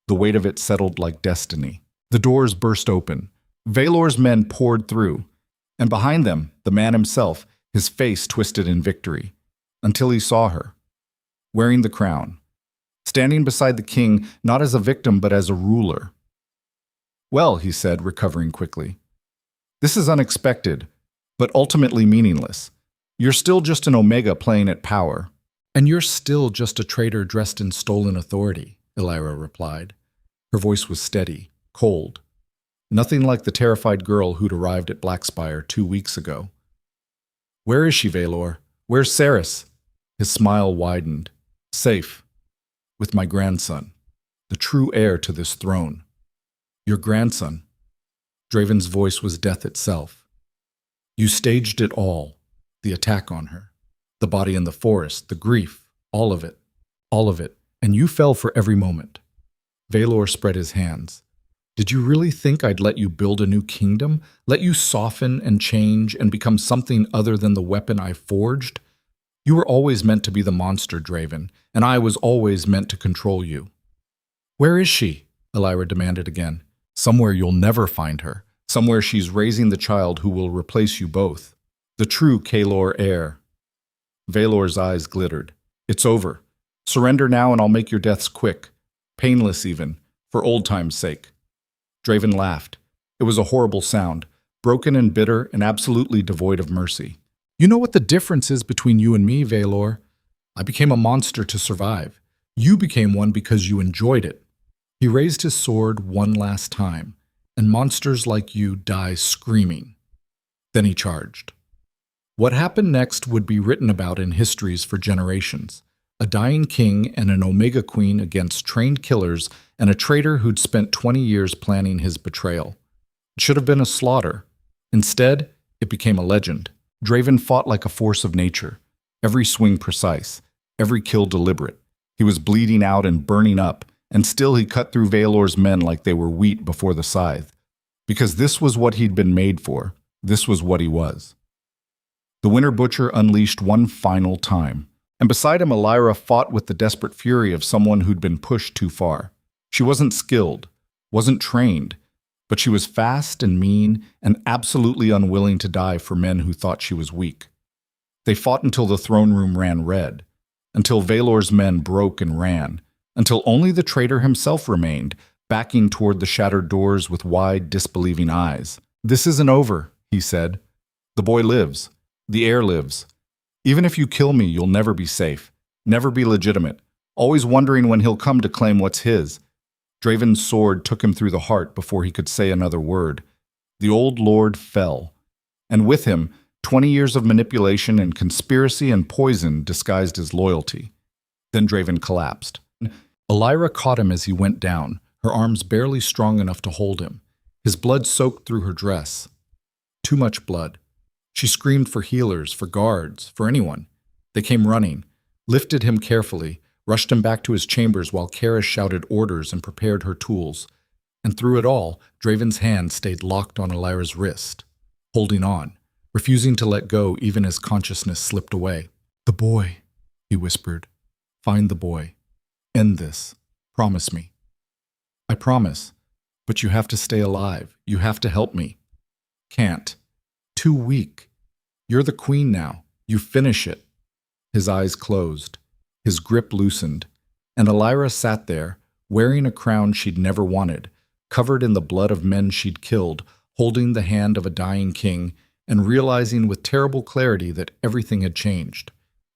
The weight of it settled like destiny. The doors burst open. Vaelor's men poured through, and behind them, the man himself, his face twisted in victory, until he saw her, wearing the crown, standing beside the king not as a victim but as a ruler. "Well," he said, recovering quickly, "this is unexpected, but ultimately meaningless. You're still just an Omega playing at power." "And you're still just a traitor dressed in stolen authority," Elyra replied. Her voice was steady, cold. Nothing like the terrified girl who'd arrived at Blackspire 2 weeks ago. "Where is she, Vaelor? Where's Cerys?" His smile widened. "Safe. With my grandson, the true heir to this throne." "Your grandson?" Draven's voice was death itself. "You staged it all. The attack on her. The body in the forest, the grief, all of it. All of it. And you fell for every moment." Vaelor spread his hands. "Did you really think I'd let you build a new kingdom? Let you soften and change and become something other than the weapon I forged? You were always meant to be the monster, Draven, and I was always meant to control you." "Where is she?" Elyra demanded again. "Somewhere you'll never find her. Somewhere she's raising the child who will replace you both. The true Kaelor heir." Vaelor's eyes glittered. "It's over. Surrender now and I'll make your deaths quick. Painless even, for old time's sake." Draven laughed. It was a horrible sound, broken and bitter and absolutely devoid of mercy. "You know what the difference is between you and me, Vaelor? I became a monster to survive. You became one because you enjoyed it." He raised his sword one last time, and monsters like you die screaming. Then he charged. What happened next would be written about in histories for generations. A dying king and an Omega queen against trained killers and a traitor who'd spent 20 years planning his betrayal. It should have been a slaughter. Instead, it became a legend. Draven fought like a force of nature, every swing precise, every kill deliberate. He was bleeding out and burning up, and still he cut through Vaelor's men like they were wheat before the scythe. Because this was what he'd been made for. This was what he was. The Winter Butcher unleashed one final time, and beside him Elyra fought with the desperate fury of someone who'd been pushed too far. She wasn't skilled, wasn't trained, but she was fast and mean and absolutely unwilling to die for men who thought she was weak. They fought until the throne room ran red, until Vaelor's men broke and ran, until only the traitor himself remained, backing toward the shattered doors with wide, disbelieving eyes. "This isn't over," he said. "The boy lives. The heir lives. Even if you kill me, you'll never be safe, never be legitimate, always wondering when he'll come to claim what's his." Draven's sword took him through the heart before he could say another word. The old lord fell, and with him, 20 years of manipulation and conspiracy and poison disguised as loyalty. Then Draven collapsed. Elyra caught him as he went down, her arms barely strong enough to hold him. His blood soaked through her dress. Too much blood. She screamed for healers, for guards, for anyone. They came running, lifted him carefully, rushed him back to his chambers while Cerys shouted orders and prepared her tools. And through it all, Draven's hand stayed locked on Elyra's wrist, holding on, refusing to let go even as consciousness slipped away. "The boy," he whispered. "Find the boy. End this. Promise me." "I promise. But you have to stay alive. You have to help me." "Can't. Too weak. You're the queen now. You finish it." His eyes closed. His grip loosened. And Elyra sat there, wearing a crown she'd never wanted, covered in the blood of men she'd killed, holding the hand of a dying king, and realizing with terrible clarity that everything had changed.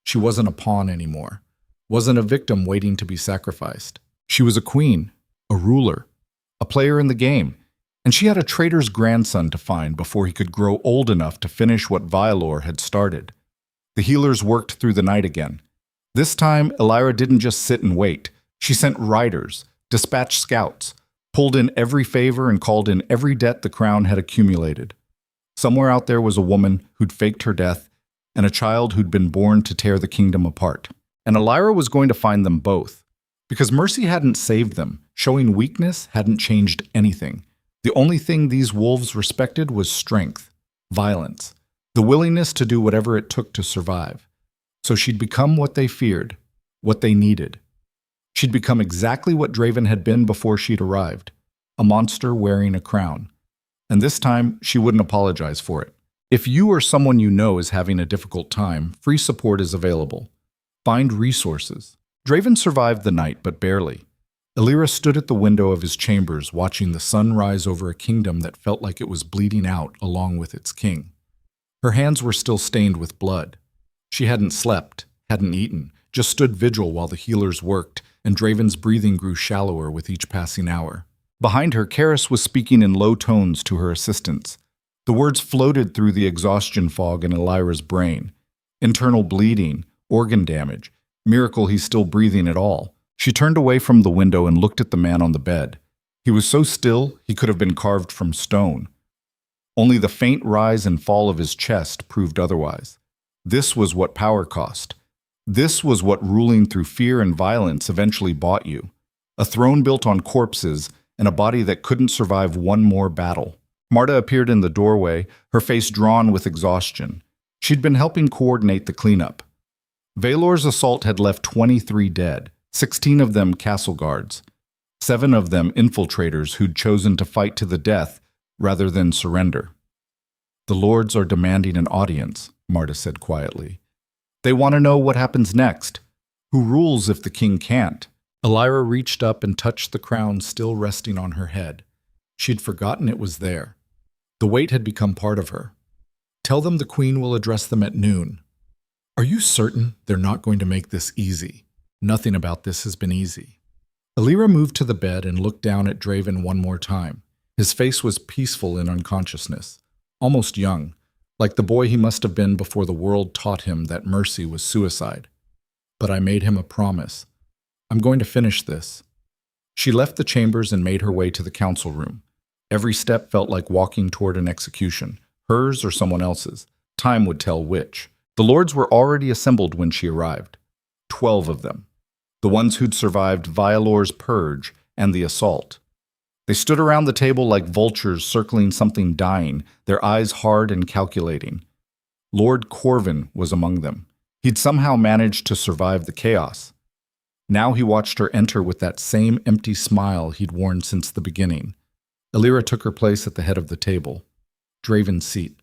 She wasn't a pawn anymore, wasn't a victim waiting to be sacrificed. She was a queen, a ruler, a player in the game, and she had a traitor's grandson to find before he could grow old enough to finish what Kaelor had started. The healers worked through the night again. This time, Elyra didn't just sit and wait. She sent riders, dispatched scouts, pulled in every favor and called in every debt the crown had accumulated. Somewhere out there was a woman who'd faked her death and a child who'd been born to tear the kingdom apart. And Elyra was going to find them both, because mercy hadn't saved them. Showing weakness hadn't changed anything. The only thing these wolves respected was strength, violence, the willingness to do whatever it took to survive. So she'd become what they feared, what they needed. She'd become exactly what Draven had been before she'd arrived, a monster wearing a crown. And this time, she wouldn't apologize for it. If you or someone you know is having a difficult time, free support is available. Find resources. Draven survived the night, but barely. Elyra stood at the window of his chambers, watching the sun rise over a kingdom that felt like it was bleeding out along with its king. Her hands were still stained with blood. She hadn't slept, hadn't eaten, just stood vigil while the healers worked, and Draven's breathing grew shallower with each passing hour. Behind her, Karis was speaking in low tones to her assistants. The words floated through the exhaustion fog in Elyra's brain. Internal bleeding, organ damage, miracle he's still breathing at all. She turned away from the window and looked at the man on the bed. He was so still, he could have been carved from stone. Only the faint rise and fall of his chest proved otherwise. This was what power cost. This was what ruling through fear and violence eventually bought you. A throne built on corpses and a body that couldn't survive one more battle. Marta appeared in the doorway, her face drawn with exhaustion. She'd been helping coordinate the cleanup. Kaelor's assault had left 23 dead, 16 of them castle guards, 7 of them infiltrators who'd chosen to fight to the death rather than surrender. "The lords are demanding an audience," Marta said quietly. "They want to know what happens next. Who rules if the king can't?" Elyra reached up and touched the crown still resting on her head. She'd forgotten it was there. The weight had become part of her. "Tell them the queen will address them at noon." "Are you certain they're not going to make this easy?" "Nothing about this has been easy." Elyra moved to the bed and looked down at Draven one more time. His face was peaceful in unconsciousness, almost young, like the boy he must have been before the world taught him that mercy was suicide. "But I made him a promise. I'm going to finish this." She left the chambers and made her way to the council room. Every step felt like walking toward an execution, hers or someone else's. Time would tell which. The lords were already assembled when she arrived. 12 of them. The ones who'd survived Kaelor's purge and the assault. They stood around the table like vultures circling something dying, their eyes hard and calculating. Lord Corvin was among them. He'd somehow managed to survive the chaos. Now he watched her enter with that same empty smile he'd worn since the beginning. Elyra took her place at the head of the table. Draven's seat.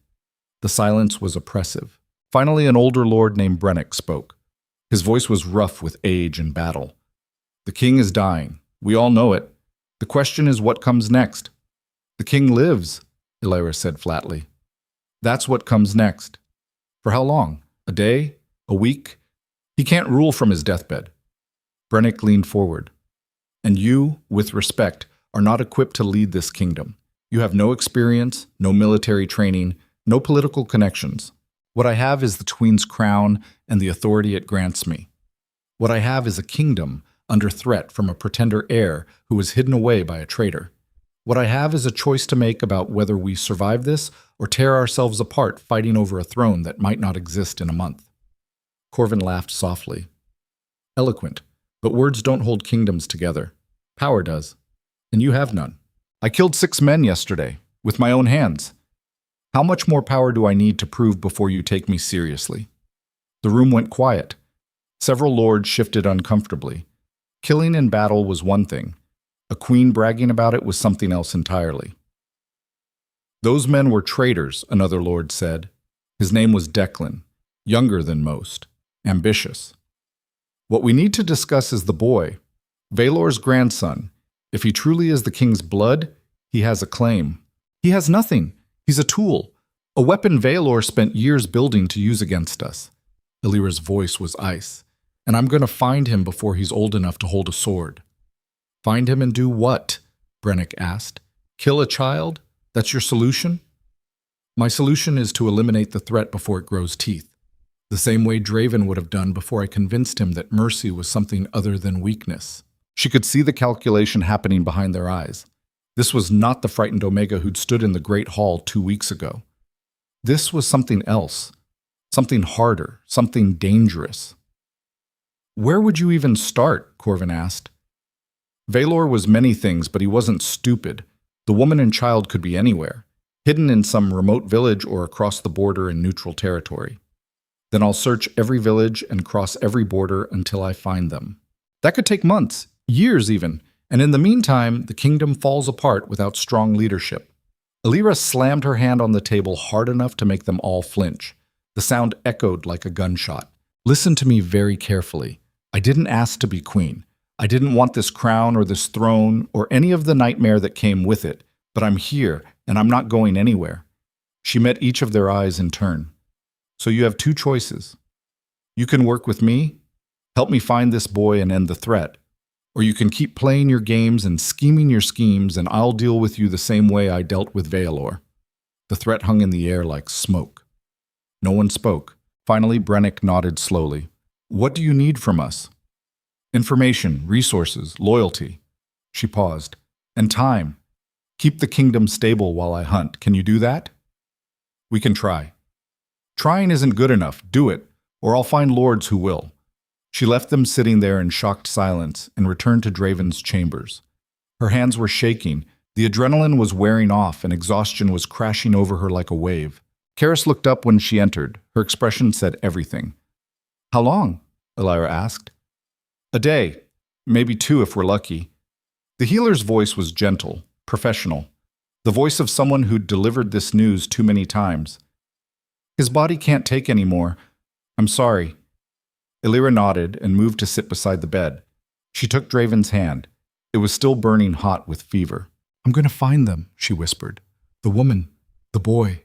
The silence was oppressive. Finally, an older lord named Brennick spoke. His voice was rough with age and battle. "The king is dying. We all know it. The question is what comes next." "The king lives," Elyra said flatly. "That's what comes next." "For how long? A day? A week? He can't rule from his deathbed." Brennick leaned forward. "And you, with respect, are not equipped to lead this kingdom. You have no experience, no military training, no political connections. What I have is the queen's crown and the authority it grants me. What I have is a kingdom under threat from a pretender heir who was hidden away by a traitor. What I have is a choice to make about whether we survive this or tear ourselves apart fighting over a throne that might not exist in a month." Corvin laughed softly. "Eloquent, but words don't hold kingdoms together. Power does, and you have none. I killed 6 men yesterday, with my own hands. How much more power do I need to prove before you take me seriously?" The room went quiet. Several lords shifted uncomfortably. Killing in battle was one thing. A queen bragging about it was something else entirely. "Those men were traitors," another lord said. His name was Declan, younger than most, ambitious. "What we need to discuss is the boy. Vaelor's grandson. If he truly is the king's blood, he has a claim. He has nothing. He's a tool. A weapon Vaelor spent years building to use against us. Elyra's voice was ice. And I'm going to find him before he's old enough to hold a sword. Find him and do what? Brennick asked. Kill a child? That's your solution? My solution is to eliminate the threat before it grows teeth. The same way Draven would have done before I convinced him that mercy was something other than weakness. She could see the calculation happening behind their eyes. This was not the frightened Omega who'd stood in the Great Hall 2 weeks ago. This was something else. Something harder. Something dangerous. Where would you even start? Corvin asked. Vaelor was many things, but he wasn't stupid. The woman and child could be anywhere, hidden in some remote village or across the border in neutral territory. Then I'll search every village and cross every border until I find them. That could take months, years even, and in the meantime, the kingdom falls apart without strong leadership. Elyra slammed her hand on the table hard enough to make them all flinch. The sound echoed like a gunshot. Listen to me very carefully. I didn't ask to be queen. I didn't want this crown or this throne or any of the nightmare that came with it, but I'm here and I'm not going anywhere. She met each of their eyes in turn. So you have 2 choices. You can work with me, help me find this boy and end the threat, or you can keep playing your games and scheming your schemes and I'll deal with you the same way I dealt with Vaelor. The threat hung in the air like smoke. No one spoke. Finally, Brennick nodded slowly. What do you need from us? Information, resources, loyalty. She paused. And time. Keep the kingdom stable while I hunt. Can you do that? We can try. Trying isn't good enough. Do it, or I'll find lords who will. She left them sitting there in shocked silence and returned to Draven's chambers. Her hands were shaking, the adrenaline was wearing off, and exhaustion was crashing over her like a wave. Karis looked up when she entered. Her expression said everything. How long? Elyra asked. A day, maybe 2 if we're lucky. The healer's voice was gentle, professional, the voice of someone who'd delivered this news too many times. His body can't take any more. I'm sorry. Elyra nodded and moved to sit beside the bed. She took Draven's hand. It was still burning hot with fever. I'm going to find them, she whispered. The woman, the boy.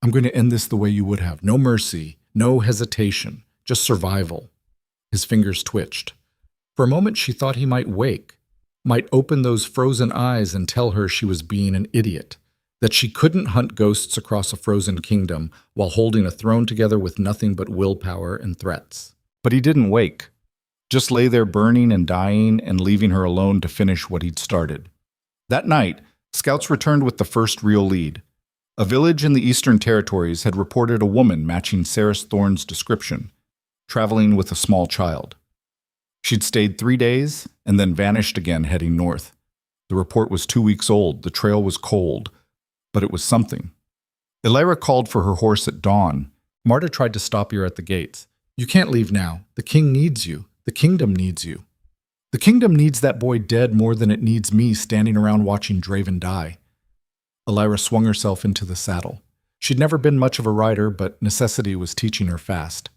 I'm going to end this the way you would have. No mercy, no hesitation, just survival. His fingers twitched. For a moment she thought he might wake, might open those frozen eyes and tell her she was being an idiot, that she couldn't hunt ghosts across a frozen kingdom while holding a throne together with nothing but willpower and threats. But he didn't wake, just lay there burning and dying and leaving her alone to finish what he'd started. That night, scouts returned with the first real lead. A village in the Eastern Territories had reported a woman matching Saris Thorne's description, traveling with a small child. She'd stayed 3 days and then vanished again heading north. The report was 2 weeks old, the trail was cold, but it was something. Elyra called for her horse at dawn. Marta tried to stop her at the gates. You can't leave now. The king needs you. The kingdom needs you. The kingdom needs that boy dead more than it needs me standing around watching Draven die. Elyra swung herself into the saddle. She'd never been much of a rider, but necessity was teaching her fast.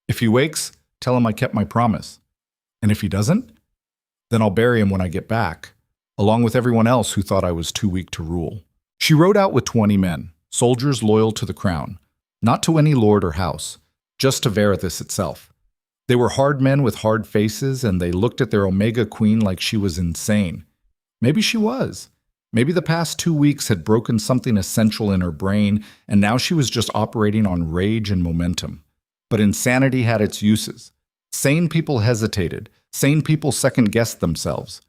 If he wakes, tell him I kept my promise. And if he doesn't, then I'll bury him when I get back, along with everyone else who thought I was too weak to rule. She rode out with 20 men, soldiers loyal to the crown, not to any lord or house, just to Varithus itself. They were hard men with hard faces, and they looked at their Omega Queen like she was insane. Maybe she was. Maybe the past 2 weeks had broken something essential in her brain, and now she was just operating on rage and momentum. But insanity had its uses. Sane people hesitated. Sane people second-guessed themselves.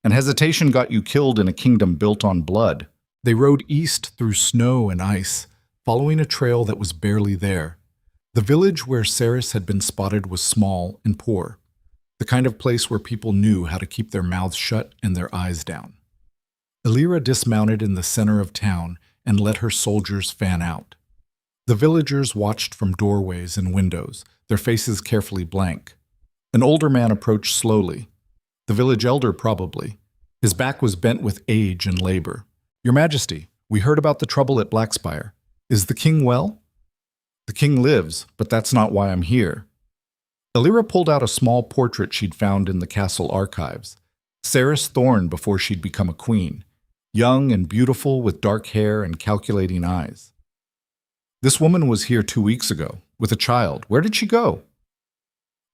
And hesitation got you killed in a kingdom built on blood. They rode east through snow and ice, following a trail that was barely there. The village where Saris had been spotted was small and poor, the kind of place where people knew how to keep their mouths shut and their eyes down. Elyra dismounted in the center of town and let her soldiers fan out. The villagers watched from doorways and windows, their faces carefully blank. An older man approached slowly. The village elder, probably. His back was bent with age and labor. Your Majesty, we heard about the trouble at Blackspire. Is the king well? The king lives, but that's not why I'm here. Elyra pulled out a small portrait she'd found in the castle archives. Cerys Thorn before she'd become a queen, young and beautiful with dark hair and calculating eyes. This woman was here 2 weeks ago, with a child. Where did she go?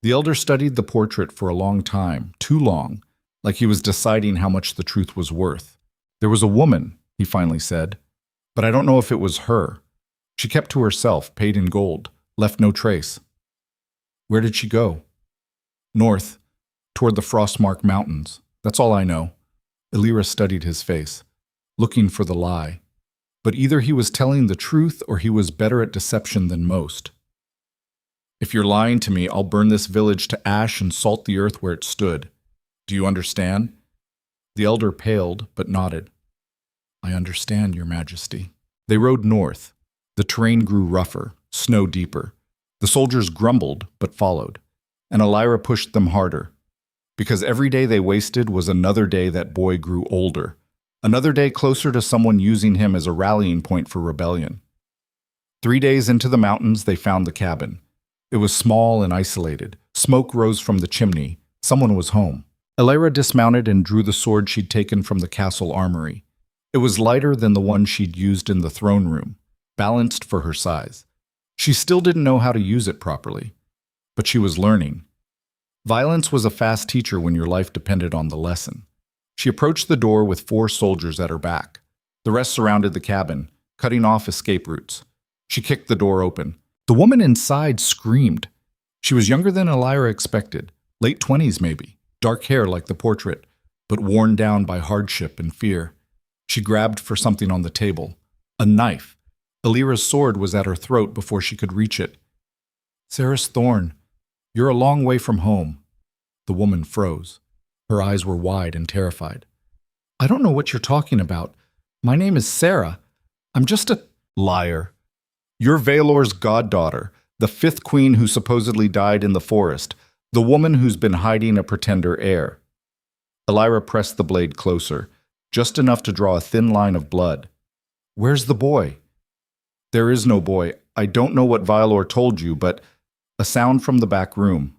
The elder studied the portrait for a long time, too long, like he was deciding how much the truth was worth. There was a woman, he finally said, but I don't know if it was her. She kept to herself, paid in gold, left no trace. Where did she go? North, toward the Frostmark Mountains. That's all I know. Elyra studied his face, looking for the lie. But either he was telling the truth or he was better at deception than most. If you're lying to me, I'll burn this village to ash and salt the earth where it stood. Do you understand? The elder paled, but nodded. I understand, Your Majesty. They rode north. The terrain grew rougher, snow deeper. The soldiers grumbled, but followed. And Elyra pushed them harder. Because every day they wasted was another day that boy grew older. Another day closer to someone using him as a rallying point for rebellion. 3 days into the mountains, they found the cabin. It was small and isolated. Smoke rose from the chimney. Someone was home. Elyra dismounted and drew the sword she'd taken from the castle armory. It was lighter than the one she'd used in the throne room, balanced for her size. She still didn't know how to use it properly, but she was learning. Violence was a fast teacher when your life depended on the lesson. She approached the door with 4 soldiers at her back. The rest surrounded the cabin, cutting off escape routes. She kicked the door open. The woman inside screamed. She was younger than Elyra expected, late 20s maybe, dark hair like the portrait, but worn down by hardship and fear. She grabbed for something on the table, a knife. Elyra's sword was at her throat before she could reach it. Cerys Thorn, you're a long way from home. The woman froze. Her eyes were wide and terrified. I don't know what you're talking about. My name is Sarah. I'm just a liar. You're Vaelor's goddaughter, the 5th queen who supposedly died in the forest, the woman who's been hiding a pretender heir. Elyra pressed the blade closer, just enough to draw a thin line of blood. Where's the boy? There is no boy. I don't know what Vaelor told you, but a sound from the back room.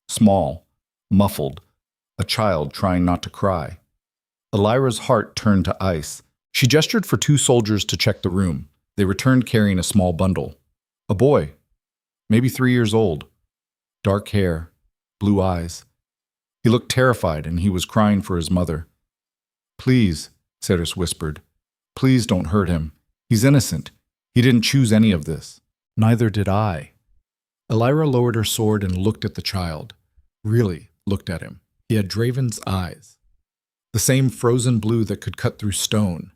Small, muffled, a child trying not to cry. Elyra's heart turned to ice. She gestured for 2 soldiers to check the room. They returned carrying a small bundle. A boy, maybe 3 years old. Dark hair, blue eyes. He looked terrified and he was crying for his mother. Please, Cerys whispered. Please don't hurt him. He's innocent. He didn't choose any of this. Neither did I. Elyra lowered her sword and looked at the child. Really looked at him. He had Draven's eyes. The same frozen blue that could cut through stone.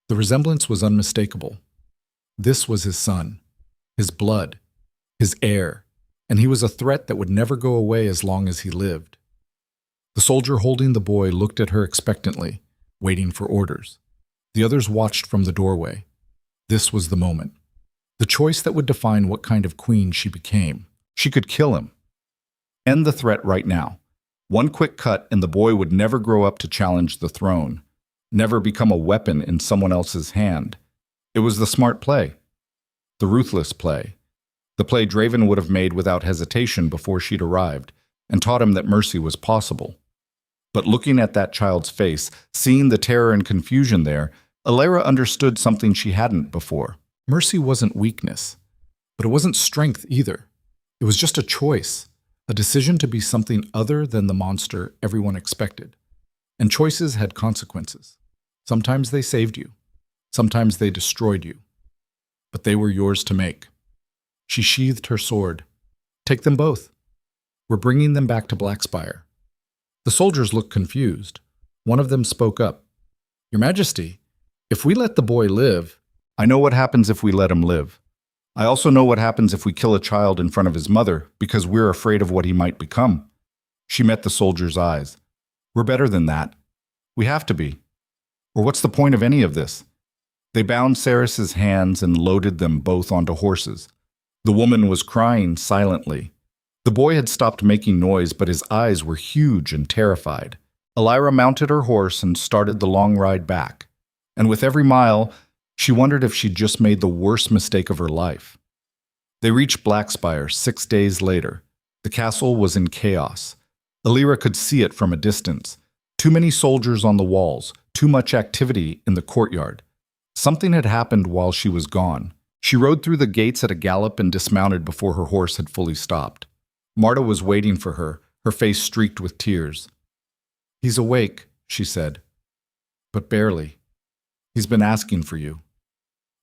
The resemblance was unmistakable. This was his son, his blood, his heir, and he was a threat that would never go away as long as he lived. The soldier holding the boy looked at her expectantly, waiting for orders. The others watched from the doorway. This was the moment. The choice that would define what kind of queen she became. She could kill him. End the threat right now. One quick cut and the boy would never grow up to challenge the throne, never become a weapon in someone else's hand. It was the smart play, the ruthless play, the play Draven would have made without hesitation before she'd arrived and taught him that mercy was possible. But looking at that child's face, seeing the terror and confusion there, Elyra understood something she hadn't before. Mercy wasn't weakness, but it wasn't strength either. It was just a choice, a decision to be something other than the monster everyone expected. And choices had consequences. Sometimes they saved you. Sometimes they destroyed you. But they were yours to make. She sheathed her sword. Take them both. We're bringing them back to Blackspire. The soldiers looked confused. One of them spoke up. Your Majesty, if we let the boy live, I know what happens if we let him live. I also know what happens if we kill a child in front of his mother because we're afraid of what he might become. She met the soldier's eyes. We're better than that. We have to be. Or what's the point of any of this? They bound Cerys's hands and loaded them both onto horses. The woman was crying silently. The boy had stopped making noise, but his eyes were huge and terrified. Elyra mounted her horse and started the long ride back. And with every mile, she wondered if she'd just made the worst mistake of her life. They reached Blackspire 6 days later. The castle was in chaos. Elyra could see it from a distance. Too many soldiers on the walls, too much activity in the courtyard. Something had happened while she was gone. She rode through the gates at a gallop and dismounted before her horse had fully stopped. Marta was waiting for her face streaked with tears. "He's awake," she said. "But barely. He's been asking for you."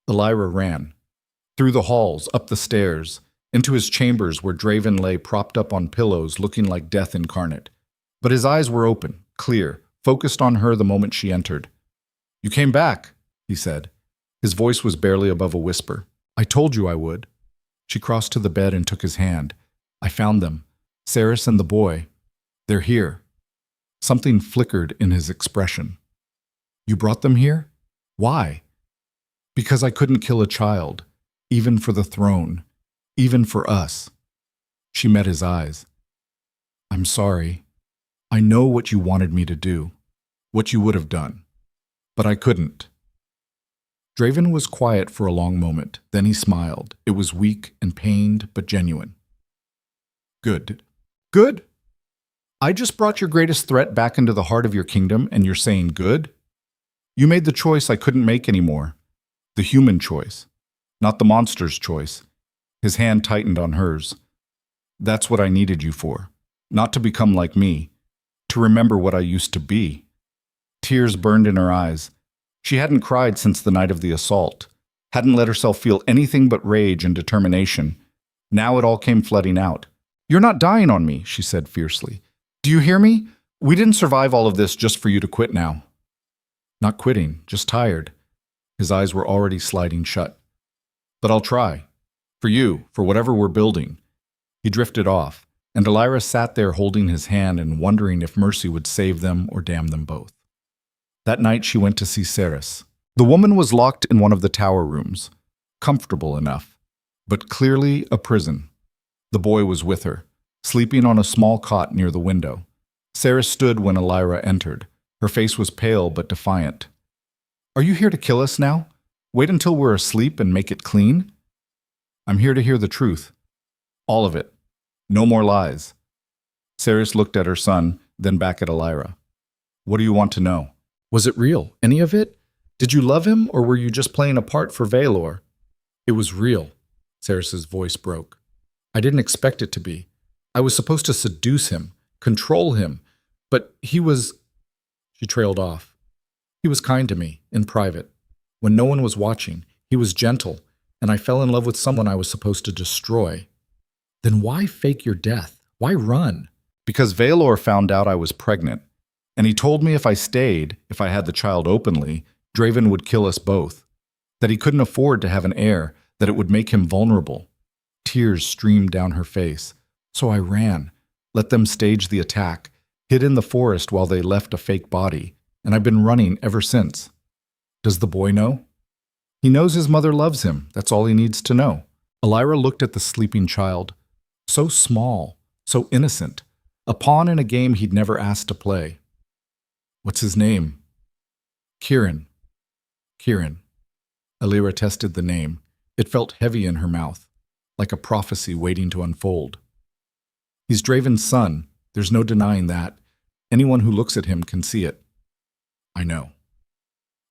Elyra ran. Through the halls, up the stairs, into his chambers where Draven lay propped up on pillows looking like death incarnate. But his eyes were open, clear, focused on her the moment she entered. "You came back," he said. His voice was barely above a whisper. "I told you I would." She crossed to the bed and took his hand. "I found them. Cerys and the boy. They're here." Something flickered in his expression. "You brought them here? Why?" "Because I couldn't kill a child, even for the throne, even for us." She met his eyes. "I'm sorry. I know what you wanted me to do, what you would have done, but I couldn't." Draven was quiet for a long moment. Then he smiled. It was weak and pained, but genuine. "Good. Good? I just brought your greatest threat back into the heart of your kingdom, and you're saying good? You made the choice I couldn't make anymore. The human choice, not the monster's choice." His hand tightened on hers. "That's what I needed you for. Not to become like me. To remember what I used to be." Tears burned in her eyes. She hadn't cried since the night of the assault, hadn't let herself feel anything but rage and determination. Now it all came flooding out. "You're not dying on me," she said fiercely. "Do you hear me? We didn't survive all of this just for you to quit now." "Not quitting, just tired." His eyes were already sliding shut. "But I'll try. For you, for whatever we're building." He drifted off, and Elyra sat there holding his hand and wondering if mercy would save them or damn them both. That night she went to see Cerys. The woman was locked in one of the tower rooms, comfortable enough, but clearly a prison. The boy was with her, sleeping on a small cot near the window. Cerys stood when Elyra entered. Her face was pale but defiant. "Are you here to kill us now? Wait until we're asleep and make it clean?" "I'm here to hear the truth. All of it. No more lies." Cerys looked at her son, then back at Elyra. "What do you want to know? Was it real? Any of it? Did you love him, or were you just playing a part for Kaelor?" "It was real." Cerys' voice broke. "I didn't expect it to be. I was supposed to seduce him, control him, but he was..." She trailed off. "He was kind to me, in private. When no one was watching, he was gentle, and I fell in love with someone I was supposed to destroy." "Then why fake your death? Why run?" "Because Kaelor found out I was pregnant, and he told me if I stayed, if I had the child openly, Draven would kill us both. That he couldn't afford to have an heir, that it would make him vulnerable." Tears streamed down her face. "So I ran, let them stage the attack, hid in the forest while they left a fake body, and I've been running ever since." "Does the boy know?" "He knows his mother loves him. That's all he needs to know." Elyra looked at the sleeping child. So small, so innocent. A pawn in a game he'd never asked to play. "What's his name?" "Kieran." "Kieran." Elyra tested the name. It felt heavy in her mouth, like a prophecy waiting to unfold. "He's Draven's son. There's no denying that. Anyone who looks at him can see it." "I know."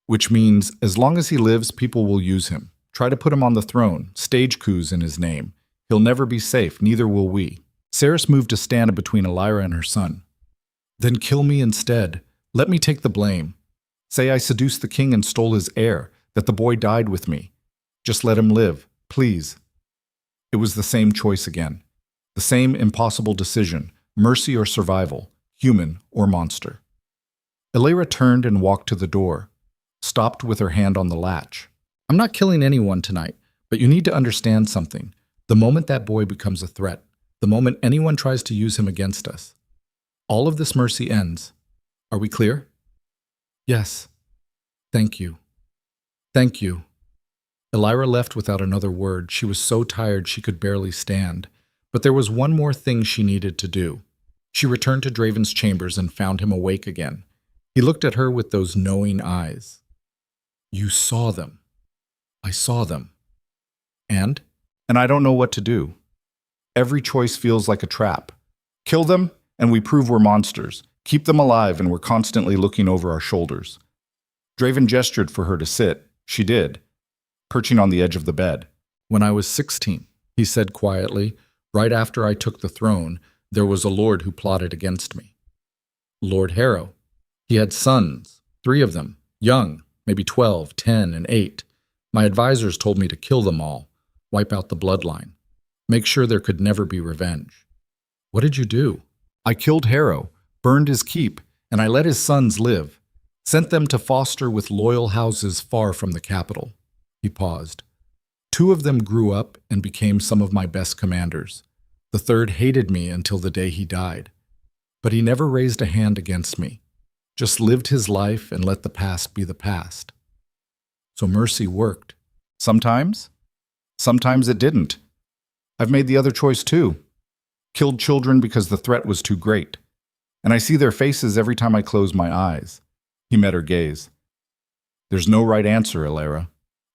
"Which means, as long as he lives, people will use him. Try to put him on the throne, stage coups in his name. He'll never be safe, neither will we." Cerys moved to stand between Elyra and her son. "Then kill me instead. Let me take the blame. Say I seduced the king and stole his heir, that the boy died with me. Just let him live, please." It was the same choice again. The same impossible decision, mercy or survival, human or monster. Elyra turned and walked to the door, stopped with her hand on the latch. "I'm not killing anyone tonight, but you need to understand something. The moment that boy becomes a threat, the moment anyone tries to use him against us, all of this mercy ends. Are we clear?" "Yes. Thank you. Thank you." Elyra left without another word. She was so tired she could barely stand. But there was one more thing she needed to do. She returned to Draven's chambers and found him awake again. He looked at her with those knowing eyes. "You saw them." "I saw them." And I don't know what to do." Every choice feels like a trap. Kill them, and we prove we're monsters. Keep them alive, and we're constantly looking over our shoulders. Draven gestured for her to sit. She did, perching on the edge of the bed. When I was 16, he said quietly, right after I took the throne, there was a lord who plotted against me. Lord Harrow. He had sons, 3 of them, young, maybe 12, 10, and 8. My advisors told me to kill them all, wipe out the bloodline, make sure there could never be revenge. What did you do? I killed Harrow, burned his keep, and I let his sons live, sent them to foster with loyal houses far from the capital. He paused. 2 of them grew up and became some of my best commanders. The 3rd hated me until the day he died. But he never raised a hand against me, just lived his life and let the past be the past. So mercy worked. Sometimes it didn't. I've made the other choice too. Killed children because the threat was too great. And I see their faces every time I close my eyes. He met her gaze. There's no right answer, Elyra.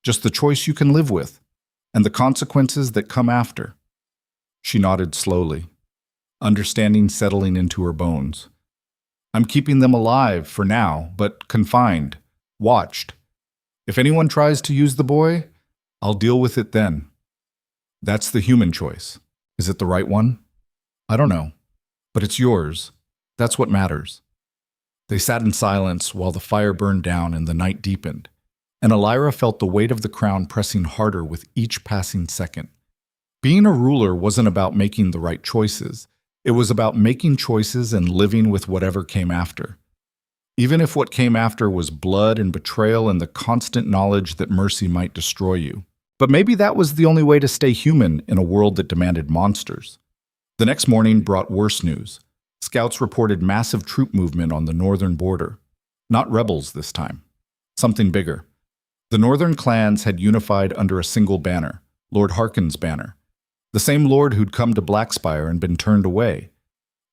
Just the choice you can live with, and the consequences that come after. She nodded slowly, understanding settling into her bones. I'm keeping them alive for now, but confined, watched. If anyone tries to use the boy, I'll deal with it then. That's the human choice. Is it the right one? I don't know, but it's yours. That's what matters. They sat in silence while the fire burned down and the night deepened, and Elyra felt the weight of the crown pressing harder with each passing second. Being a ruler wasn't about making the right choices. It was about making choices and living with whatever came after. Even if what came after was blood and betrayal and the constant knowledge that mercy might destroy you. But maybe that was the only way to stay human in a world that demanded monsters. The next morning brought worse news. Scouts reported massive troop movement on the northern border. Not rebels this time. Something bigger. The northern clans had unified under a single banner, Lord Harkon's banner. The same lord who'd come to Blackspire and been turned away.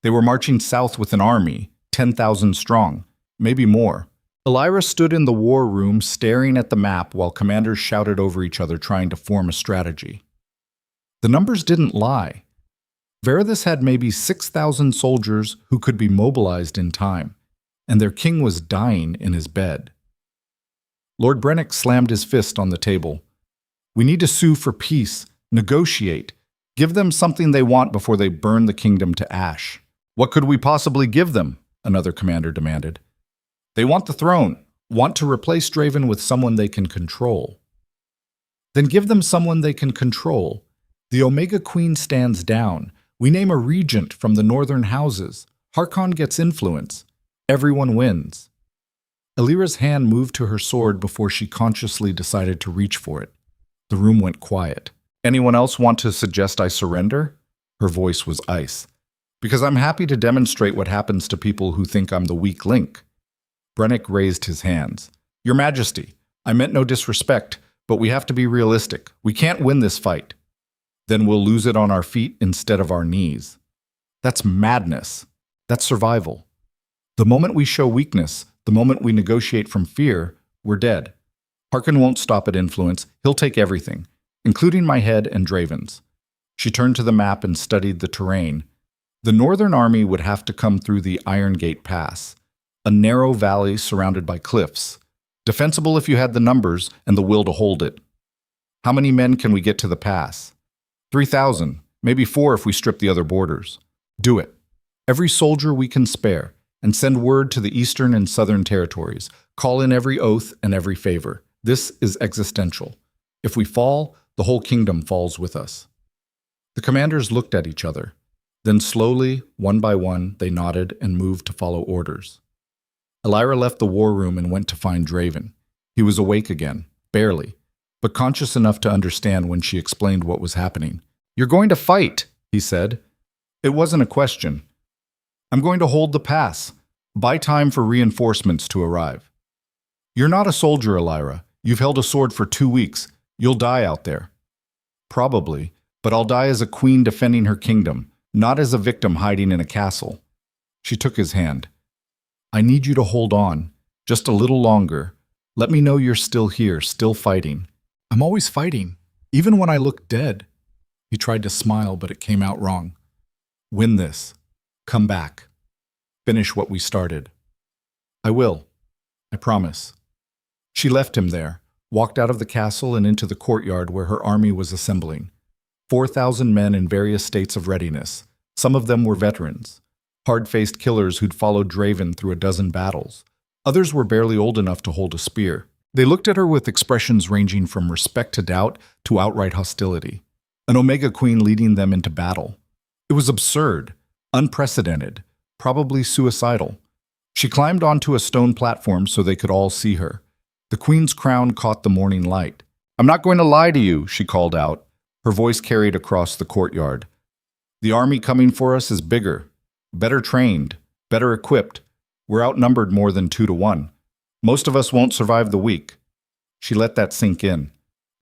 They were marching south with an army, 10,000 strong, maybe more. Elyra stood in the war room staring at the map while commanders shouted over each other trying to form a strategy. The numbers didn't lie. Verithus had maybe 6,000 soldiers who could be mobilized in time, and their king was dying in his bed. Lord Brennick slammed his fist on the table. We need to sue for peace, negotiate, give them something they want before they burn the kingdom to ash. What could we possibly give them? Another commander demanded. They want the throne, want to replace Draven with someone they can control. Then give them someone they can control. The Omega Queen stands down. We name a regent from the northern houses. Harkon gets influence. Everyone wins. Elyra's hand moved to her sword before she consciously decided to reach for it. The room went quiet. Anyone else want to suggest I surrender? Her voice was ice. Because I'm happy to demonstrate what happens to people who think I'm the weak link. Brennick raised his hands. Your Majesty, I meant no disrespect, but we have to be realistic. We can't win this fight. Then we'll lose it on our feet instead of our knees. That's madness. That's survival. The moment we show weakness, the moment we negotiate from fear, we're dead. Harkon won't stop at influence. He'll take everything, including my head and Draven's. She turned to the map and studied the terrain. The northern army would have to come through the Iron Gate Pass, a narrow valley surrounded by cliffs. Defensible if you had the numbers and the will to hold it. How many men can we get to the pass? 3,000, maybe 4 if we strip the other borders. Do it. Every soldier we can spare, and send word to the eastern and southern territories. Call in every oath and every favor. This is existential. If we fall, the whole kingdom falls with us. The commanders looked at each other. Then slowly, one by one, they nodded and moved to follow orders. Elyra left the war room and went to find Draven. He was awake again, barely, but conscious enough to understand when she explained what was happening. You're going to fight, he said. It wasn't a question. I'm going to hold the pass. Buy time for reinforcements to arrive. You're not a soldier, Elyra. You've held a sword for 2 weeks. You'll die out there. Probably, but I'll die as a queen defending her kingdom, not as a victim hiding in a castle. She took his hand. I need you to hold on, just a little longer. Let me know you're still here, still fighting. I'm always fighting, even when I look dead. He tried to smile, but it came out wrong. Win this. Come back. Finish what we started. I will. I promise. She left him there, walked out of the castle and into the courtyard where her army was assembling. 4,000 men in various states of readiness. Some of them were veterans, hard-faced killers who'd followed Draven through a dozen battles. Others were barely old enough to hold a spear. They looked at her with expressions ranging from respect to doubt to outright hostility. An Omega Queen leading them into battle. It was absurd, unprecedented, probably suicidal. She climbed onto a stone platform so they could all see her. The Queen's crown caught the morning light. "I'm not going to lie to you," she called out. Her voice carried across the courtyard. "The army coming for us is bigger, better trained, better equipped. We're outnumbered more than 2 to 1. Most of us won't survive the week." She let that sink in,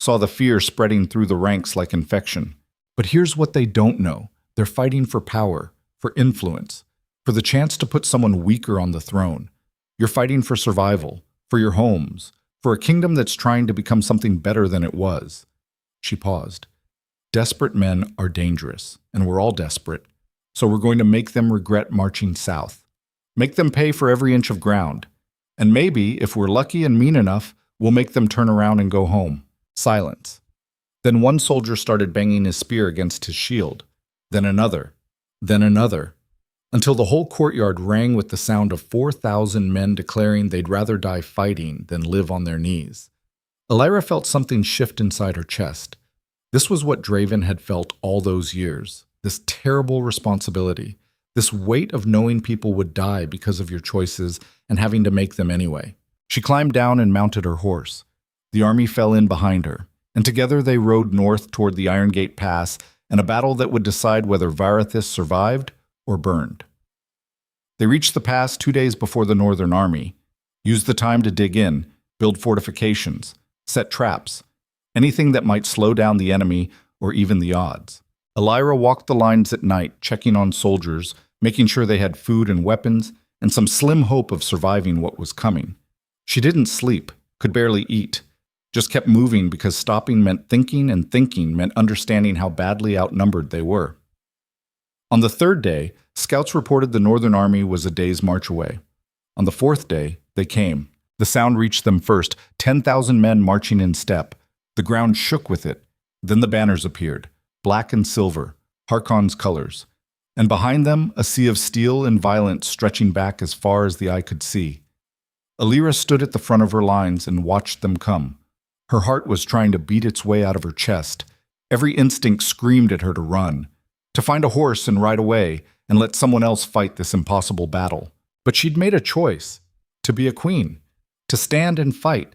saw the fear spreading through the ranks like infection. But here's what they don't know. They're fighting for power, for influence, for the chance to put someone weaker on the throne. You're fighting for survival, for your homes, for a kingdom that's trying to become something better than it was. She paused. Desperate men are dangerous, and we're all desperate. So we're going to make them regret marching south. Make them pay for every inch of ground. And maybe, if we're lucky and mean enough, we'll make them turn around and go home. Silence. Then one soldier started banging his spear against his shield. Then another. Then another. Until the whole courtyard rang with the sound of 4,000 men declaring they'd rather die fighting than live on their knees. Elyra felt something shift inside her chest. This was what Draven had felt all those years. This terrible responsibility. This weight of knowing people would die because of your choices and having to make them anyway. She climbed down and mounted her horse. The army fell in behind her, and together they rode north toward the Iron Gate Pass and a battle that would decide whether Varithis survived or burned. They reached the pass 2 days before the Northern Army, used the time to dig in, build fortifications, set traps, anything that might slow down the enemy or even the odds. Elyra walked the lines at night, checking on soldiers, making sure they had food and weapons, and some slim hope of surviving what was coming. She didn't sleep, could barely eat, just kept moving because stopping meant thinking and thinking meant understanding how badly outnumbered they were. On the 3rd day, scouts reported the Northern Army was a day's march away. On the 4th day, they came. The sound reached them first, 10,000 men marching in step. The ground shook with it. Then the banners appeared, black and silver, Harkon's colors. And behind them, a sea of steel and violence stretching back as far as the eye could see. Elyra stood at the front of her lines and watched them come. Her heart was trying to beat its way out of her chest. Every instinct screamed at her to run, to find a horse and ride away and let someone else fight this impossible battle. But she'd made a choice, to be a queen, to stand and fight,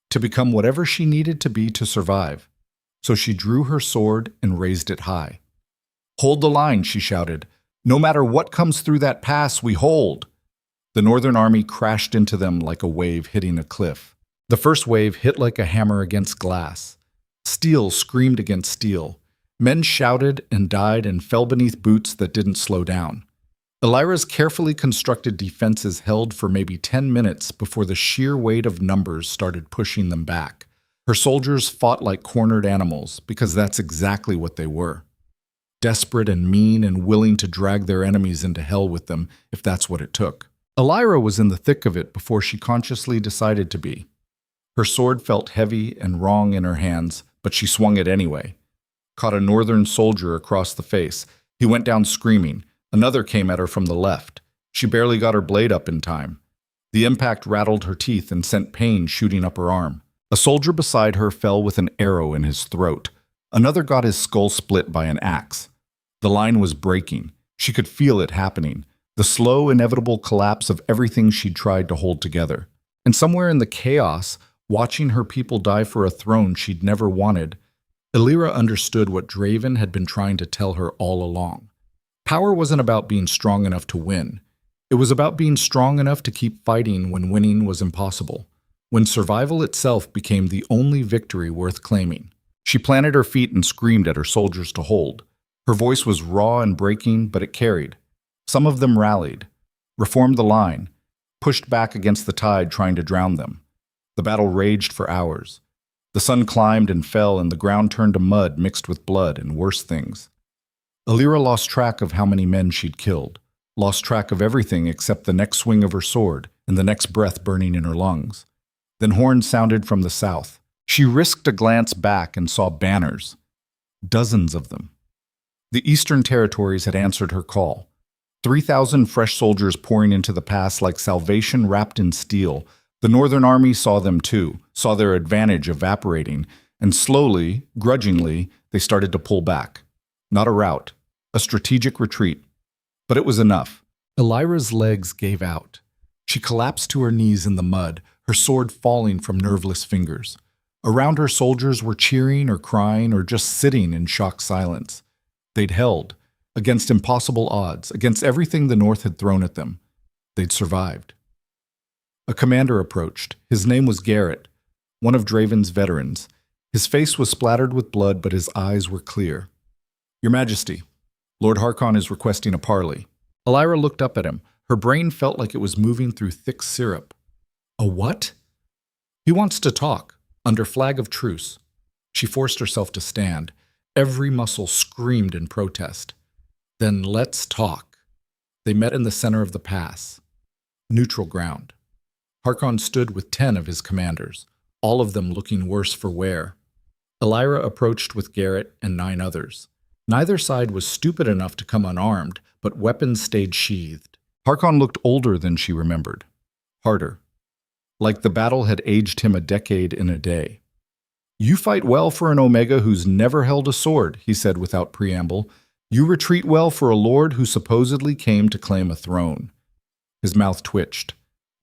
to become whatever she needed to be to survive. So she drew her sword and raised it high. "Hold the line," she shouted. "No matter what comes through that pass, we hold." The Northern Army crashed into them like a wave hitting a cliff. The first wave hit like a hammer against glass. Steel screamed against steel. Men shouted and died and fell beneath boots that didn't slow down. Elyra's carefully constructed defenses held for maybe 10 minutes before the sheer weight of numbers started pushing them back. Her soldiers fought like cornered animals because that's exactly what they were. Desperate and mean and willing to drag their enemies into hell with them if that's what it took. Elyra was in the thick of it before she consciously decided to be. Her sword felt heavy and wrong in her hands, but she swung it anyway. Caught a northern soldier across the face. He went down screaming. Another came at her from the left. She barely got her blade up in time. The impact rattled her teeth and sent pain shooting up her arm. A soldier beside her fell with an arrow in his throat. Another got his skull split by an axe. The line was breaking. She could feel it happening. The slow, inevitable collapse of everything she'd tried to hold together. And somewhere in the chaos, watching her people die for a throne she'd never wanted, Elyra understood what Draven had been trying to tell her all along. Power wasn't about being strong enough to win. It was about being strong enough to keep fighting when winning was impossible, when survival itself became the only victory worth claiming. She planted her feet and screamed at her soldiers to hold. Her voice was raw and breaking, but it carried. Some of them rallied, reformed the line, pushed back against the tide trying to drown them. The battle raged for hours. The sun climbed and fell, and the ground turned to mud mixed with blood and worse things. Elyra lost track of how many men she'd killed, lost track of everything except the next swing of her sword and the next breath burning in her lungs. Then horns sounded from the south. She risked a glance back and saw banners, dozens of them. The eastern territories had answered her call. 3,000 fresh soldiers pouring into the pass like salvation wrapped in steel. The northern army saw them too, saw their advantage evaporating, and slowly, grudgingly, they started to pull back. Not a rout, a strategic retreat. But it was enough. Elyra's legs gave out. She collapsed to her knees in the mud, her sword falling from nerveless fingers. Around her, soldiers were cheering or crying or just sitting in shocked silence. They'd held, against impossible odds, against everything the North had thrown at them. They'd survived. A commander approached. His name was Garrett, one of Draven's veterans. His face was splattered with blood, but his eyes were clear. "Your Majesty, Lord Harkon is requesting a parley." Elyra looked up at him. Her brain felt like it was moving through thick syrup. "A what?" "He wants to talk, under flag of truce." She forced herself to stand. Every muscle screamed in protest. "Then let's talk." They met in the center of the pass. Neutral ground. Harkon stood with 10 of his commanders, all of them looking worse for wear. Elyra approached with Garrett and 9 others. Neither side was stupid enough to come unarmed, but weapons stayed sheathed. Harkon looked older than she remembered. Harder. Like the battle had aged him a decade in a day. "You fight well for an Omega who's never held a sword," he said without preamble. "You retreat well for a lord who supposedly came to claim a throne." His mouth twitched.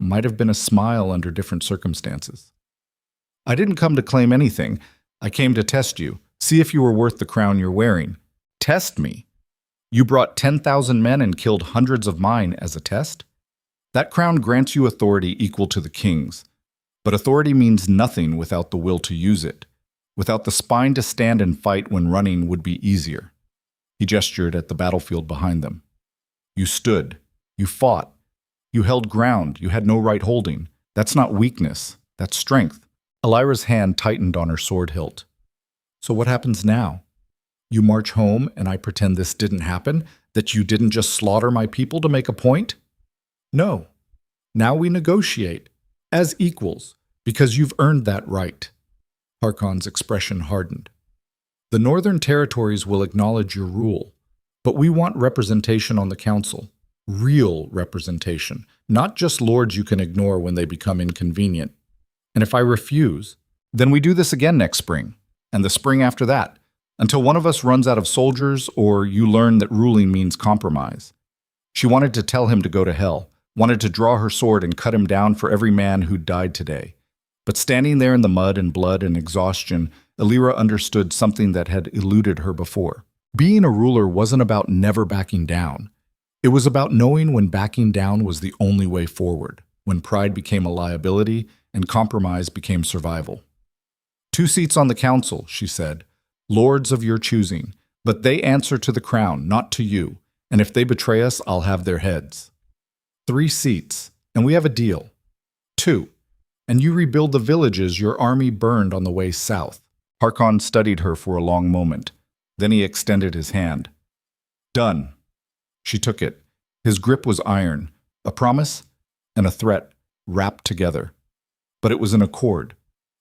Might have been a smile under different circumstances. "I didn't come to claim anything. I came to test you, see if you were worth the crown you're wearing." "Test me? You brought 10,000 men and killed hundreds of mine as a test? That crown grants you authority equal to the king's. But authority means nothing without the will to use it. Without the spine to stand and fight when running would be easier." He gestured at the battlefield behind them. "You stood. You fought. You held ground you had no right holding. That's not weakness. That's strength." Elyra's hand tightened on her sword hilt. "So what happens now? You march home and I pretend this didn't happen? That you didn't just slaughter my people to make a point?" "No. Now we negotiate. As equals, because you've earned that right." Harkon's expression hardened. "The northern territories will acknowledge your rule, but we want representation on the council. Real representation, not just lords you can ignore when they become inconvenient. And if I refuse, then we do this again next spring, and the spring after that, until one of us runs out of soldiers or you learn that ruling means compromise." She wanted to tell him to go to hell, wanted to draw her sword and cut him down for every man who'd died today. But standing there in the mud and blood and exhaustion, Elyra understood something that had eluded her before. Being a ruler wasn't about never backing down. It was about knowing when backing down was the only way forward, when pride became a liability and compromise became survival. "2 seats on the council," she said, "lords of your choosing, but they answer to the crown, not to you, and if they betray us, I'll have their heads. 3 seats, and we have a deal. 2, and you rebuild the villages your army burned on the way south." Harkon studied her for a long moment. Then he extended his hand. "Done." She took it. His grip was iron, a promise and a threat wrapped together. But it was an accord,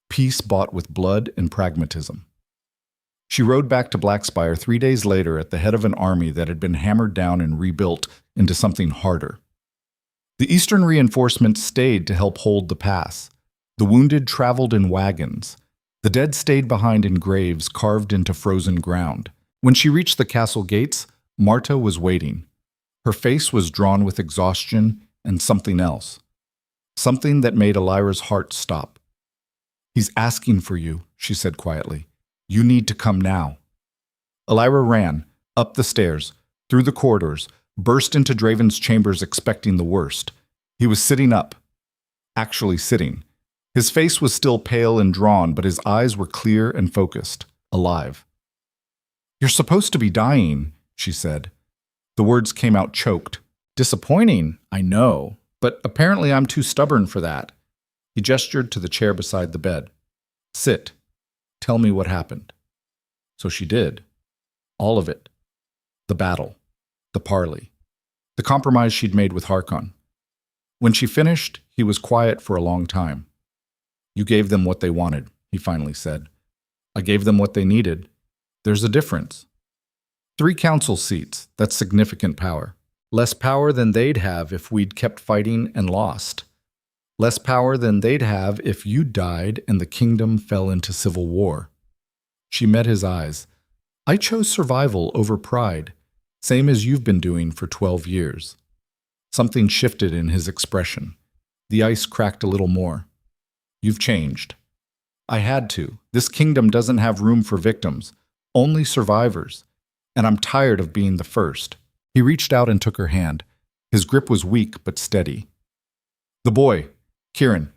peace bought with blood and pragmatism. She rode back to Blackspire 3 days later at the head of an army that had been hammered down and rebuilt into something harder. The eastern reinforcements stayed to help hold the pass. The wounded traveled in wagons. The dead stayed behind in graves carved into frozen ground. When she reached the castle gates, Marta was waiting. Her face was drawn with exhaustion and something else. Something that made Elyra's heart stop. "He's asking for you," she said quietly. "You need to come now." Elyra ran, up the stairs, through the corridors, burst into Draven's chambers expecting the worst. He was sitting up. Actually sitting. His face was still pale and drawn, but his eyes were clear and focused, alive. "You're supposed to be dying," she said. The words came out choked. "Disappointing, I know, but apparently I'm too stubborn for that." He gestured to the chair beside the bed. "Sit." Tell me what happened." So she did. All of it. The battle. The parley. The compromise she'd made with Harkon. When she finished, he was quiet for a long time. "You gave them what they wanted," he finally said. "I gave them what they needed. There's a difference. 3 council seats, that's significant power. Less power than they'd have if we'd kept fighting and lost. Less power than they'd have if you died and the kingdom fell into civil war." She met his eyes. "I chose survival over pride, same as you've been doing for 12 years. Something shifted in his expression. The ice cracked a little more. "You've changed." "I had to. This kingdom doesn't have room for victims, only survivors. And I'm tired of being the first." He reached out and took her hand. His grip was weak but steady. "The boy, Kieran,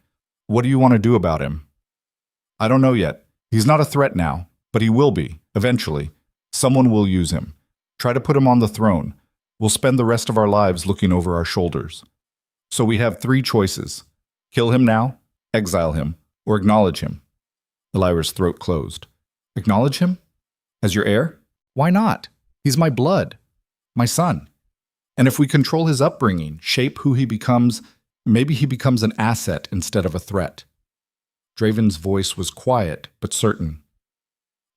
what do you want to do about him?" "I don't know yet. He's not a threat now, but he will be, eventually. Someone will use him. Try to put him on the throne. We'll spend the rest of our lives looking over our shoulders. So we have 3 choices. Kill him now, exile him, or acknowledge him." Elyra's throat closed. "Acknowledge him? As your heir? Why not? He's my blood. My son. And if we control his upbringing, shape who he becomes, maybe he becomes an asset instead of a threat." Draven's voice was quiet but certain.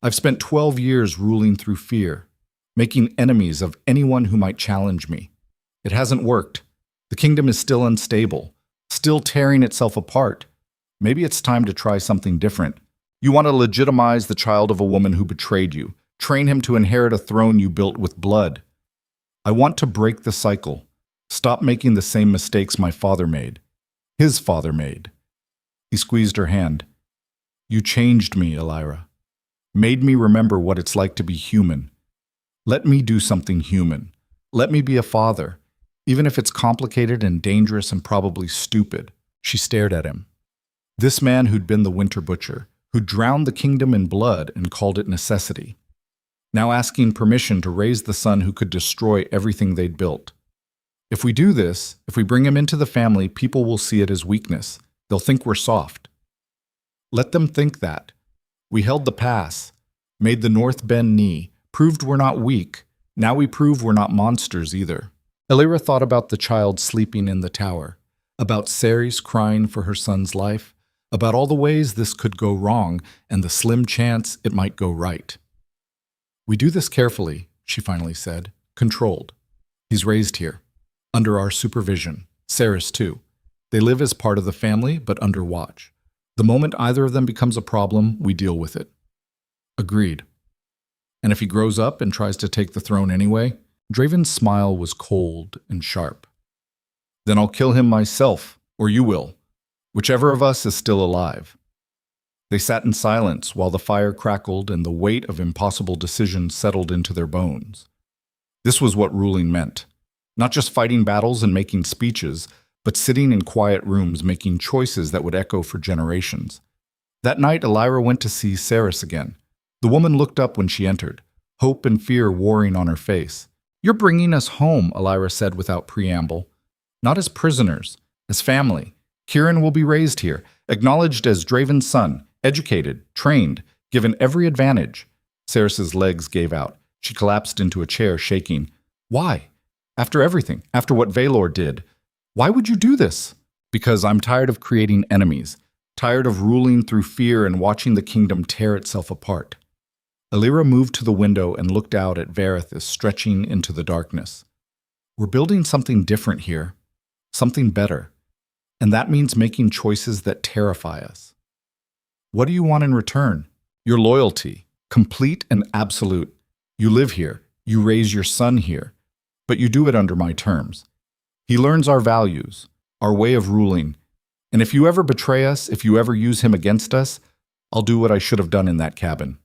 "I've spent 12 years ruling through fear, making enemies of anyone who might challenge me. It hasn't worked. The kingdom is still unstable, still tearing itself apart. Maybe it's time to try something different. You want to legitimize the child of a woman who betrayed you, train him to inherit a throne you built with blood. I want to break the cycle, stop making the same mistakes my father made, his father made." He squeezed her hand. "You changed me, Elyra. Made me remember what it's like to be human. Let me do something human. Let me be a father, even if it's complicated and dangerous and probably stupid." She stared at him. This man who'd been the Winter Butcher, who drowned the kingdom in blood and called it necessity, now asking permission to raise the son who could destroy everything they'd built. "If we do this, if we bring him into the family, people will see it as weakness. They'll think we're soft. Let them think that. We held the pass, made the North bend knee, proved we're not weak. Now we prove we're not monsters either." Elyra thought about the child sleeping in the tower, about Ceres crying for her son's life, about all the ways this could go wrong and the slim chance it might go right. "We do this carefully," she finally said, "controlled. He's raised here, under our supervision. Ceres too. They live as part of the family, but under watch. The moment either of them becomes a problem, we deal with it." "Agreed." "And if he grows up and tries to take the throne anyway?" Draven's smile was cold and sharp. "Then I'll kill him myself, or you will. Whichever of us is still alive." They sat in silence while the fire crackled and the weight of impossible decisions settled into their bones. This was what ruling meant. Not just fighting battles and making speeches, but sitting in quiet rooms making choices that would echo for generations. That night, Elyra went to see Ceres again. The woman looked up when she entered, hope and fear warring on her face. "You're bringing us home," Elyra said without preamble. "Not as prisoners, as family. Kieran will be raised here, acknowledged as Draven's son, educated, trained, given every advantage." Ceres's legs gave out. She collapsed into a chair, shaking. "Why? After everything, after what Kaelor did. Why would you do this?" "Because I'm tired of creating enemies, tired of ruling through fear and watching the kingdom tear itself apart." Elyra moved to the window and looked out at Varithus stretching into the darkness. "We're building something different here, something better. And that means making choices that terrify us. What do you want in return? Your loyalty, complete and absolute. You live here, you raise your son here, but you do it under my terms. He learns our values, our way of ruling, and if you ever betray us, if you ever use him against us, I'll do what I should have done in that cabin.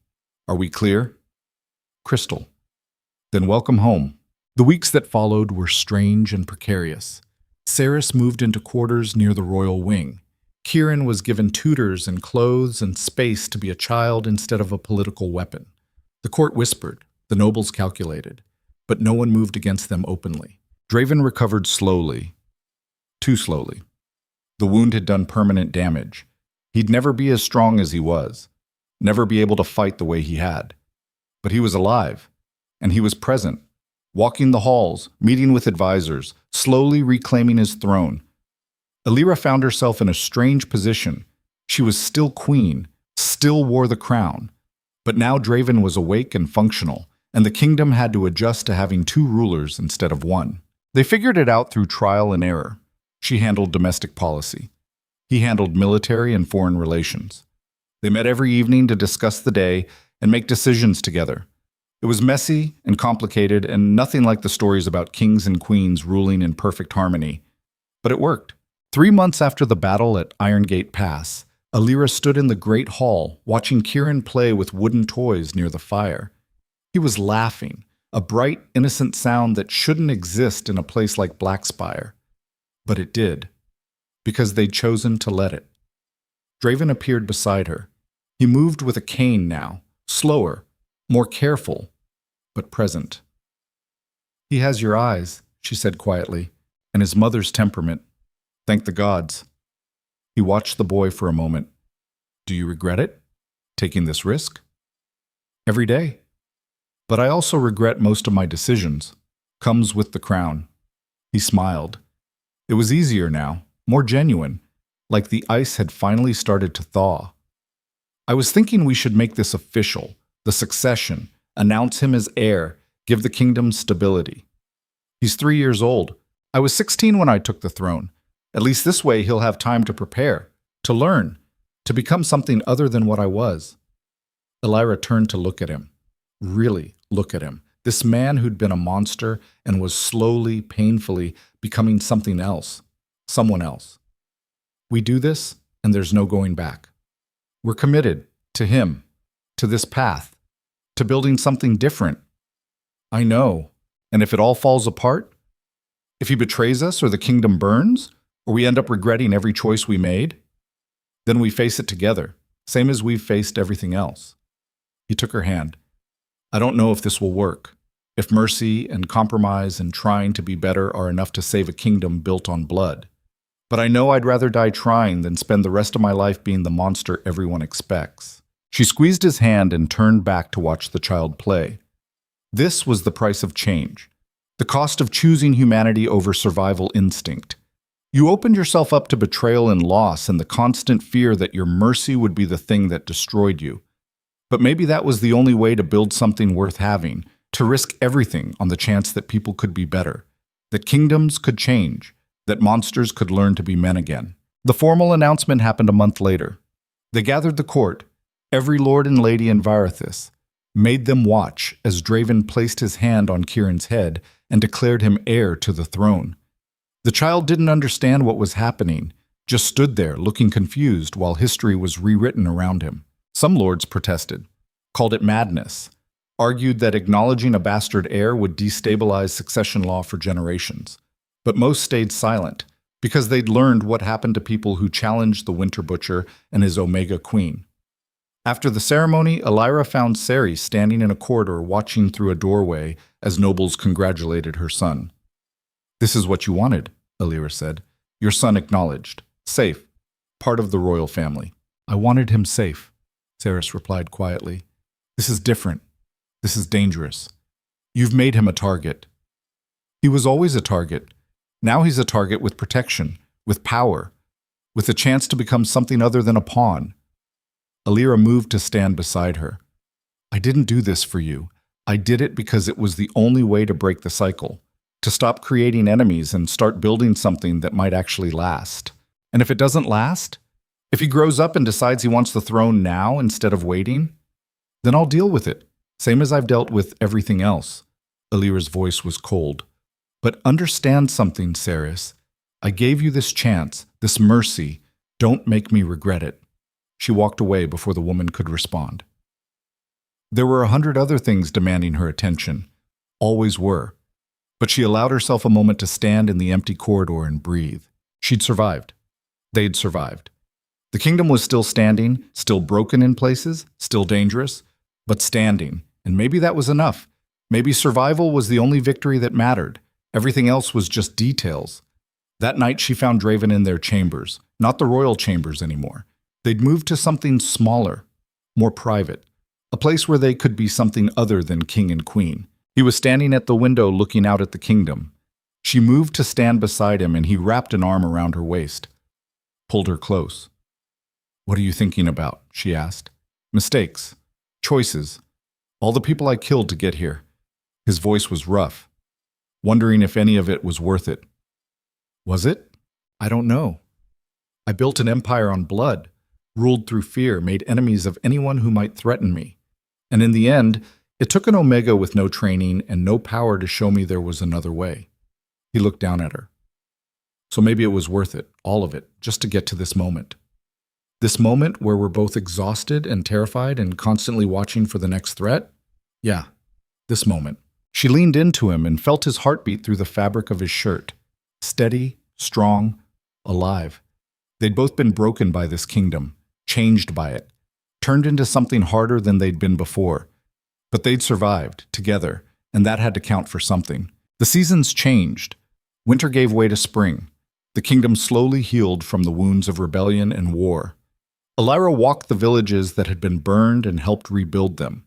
Are we clear?" "Crystal." "Then welcome home." The weeks that followed were strange and precarious. Ceres moved into quarters near the royal wing. Kieran was given tutors and clothes and space to be a child instead of a political weapon. The court whispered, the nobles calculated, but no one moved against them openly. Draven recovered slowly, too slowly. The wound had done permanent damage. He'd never be as strong as he was. never be able to fight the way he had. But he was alive, and he was present, walking the halls, meeting with advisors, slowly reclaiming his throne. Elyra found herself in a strange position. She was still queen, still wore the crown. But now Draven was awake and functional, and the kingdom had to adjust to having two rulers instead of one. They figured it out through trial and error. She handled domestic policy. He handled military and foreign relations. They met every evening to discuss the day and make decisions together. It was messy and complicated and nothing like the stories about kings and queens ruling in perfect harmony. But it worked. 3 months after the battle at Iron Gate Pass, Elyra stood in the Great Hall watching Kieran play with wooden toys near the fire. He was laughing, a bright, innocent sound that shouldn't exist in a place like Blackspire. But it did, because they'd chosen to let it. Draven appeared beside her. He moved with a cane now, slower, more careful, but present. "He has your eyes," she said quietly, "and his mother's temperament. Thank the gods." He watched the boy for a moment. "Do you regret it? Taking this risk?" "Every day. But I also regret most of my decisions. Comes with the crown." He smiled. It was easier now, more genuine, like the ice had finally started to thaw. "I was thinking we should make this official, the succession, announce him as heir, give the kingdom stability. He's 3 years old. I was 16 when I took the throne. At least this way he'll have time to prepare, to learn, to become something other than what I was." Elyra turned to look at him. Really look at him. This man who'd been a monster and was slowly, painfully becoming something else, someone else. "We do this, and there's no going back. We're committed to him, to this path, to building something different." "I know. And if it all falls apart? If he betrays us or the kingdom burns? Or we end up regretting every choice we made? Then we face it together, same as we've faced everything else." He took her hand. "I don't know if this will work, if mercy and compromise and trying to be better are enough to save a kingdom built on blood. But I know I'd rather die trying than spend the rest of my life being the monster everyone expects." She squeezed his hand and turned back to watch the child play. This was the price of change, the cost of choosing humanity over survival instinct. You opened yourself up to betrayal and loss and the constant fear that your mercy would be the thing that destroyed you. But maybe that was the only way to build something worth having, to risk everything on the chance that people could be better, that kingdoms could change, that monsters could learn to be men again. The formal announcement happened a month later. They gathered the court, every lord and lady in Varathis, made them watch as Draven placed his hand on Kieran's head and declared him heir to the throne. The child didn't understand what was happening, just stood there looking confused while history was rewritten around him. Some lords protested, called it madness, argued that acknowledging a bastard heir would destabilize succession law for generations. But most stayed silent, because they'd learned what happened to people who challenged the Winter Butcher and his Omega Queen. After the ceremony, Elyra found Ceri standing in a corridor watching through a doorway as nobles congratulated her son. "This is what you wanted," Elyra said. "Your son acknowledged. Safe. Part of the royal family." "I wanted him safe," Cerys replied quietly. "This is different. This is dangerous. You've made him a target." "He was always a target. Now he's a target with protection, with power, with a chance to become something other than a pawn." Elyra moved to stand beside her. "I didn't do this for you. I did it because it was the only way to break the cycle, to stop creating enemies and start building something that might actually last. And if it doesn't last, if he grows up and decides he wants the throne now instead of waiting, then I'll deal with it, same as I've dealt with everything else." Elyra's voice was cold. "But understand something, Cerys. I gave you this chance, this mercy. Don't make me regret it." She walked away before the woman could respond. There were 100 other things demanding her attention. Always were. But she allowed herself a moment to stand in the empty corridor and breathe. She'd survived. They'd survived. The kingdom was still standing, still broken in places, still dangerous, but standing. And maybe that was enough. Maybe survival was the only victory that mattered. Everything else was just details. That night she found Draven in their chambers, not the royal chambers anymore. They'd moved to something smaller, more private, a place where they could be something other than king and queen. He was standing at the window looking out at the kingdom. She moved to stand beside him, and he wrapped an arm around her waist, pulled her close. "What are you thinking about?" she asked. "Mistakes, choices, all the people I killed to get here." His voice was rough, wondering if any of it was worth it. Was it? I don't know. I built an empire on blood, ruled through fear, made enemies of anyone who might threaten me. And in the end, it took an Omega with no training and no power to show me there was another way. He looked down at her. So maybe it was worth it, all of it, just to get to this moment. This moment where we're both exhausted and terrified and constantly watching for the next threat? Yeah, this moment. She leaned into him and felt his heartbeat through the fabric of his shirt. Steady, strong, alive. They'd both been broken by this kingdom, changed by it, turned into something harder than they'd been before. But they'd survived, together, and that had to count for something. The seasons changed. Winter gave way to spring. The kingdom slowly healed from the wounds of rebellion and war. Elyra walked the villages that had been burned and helped rebuild them.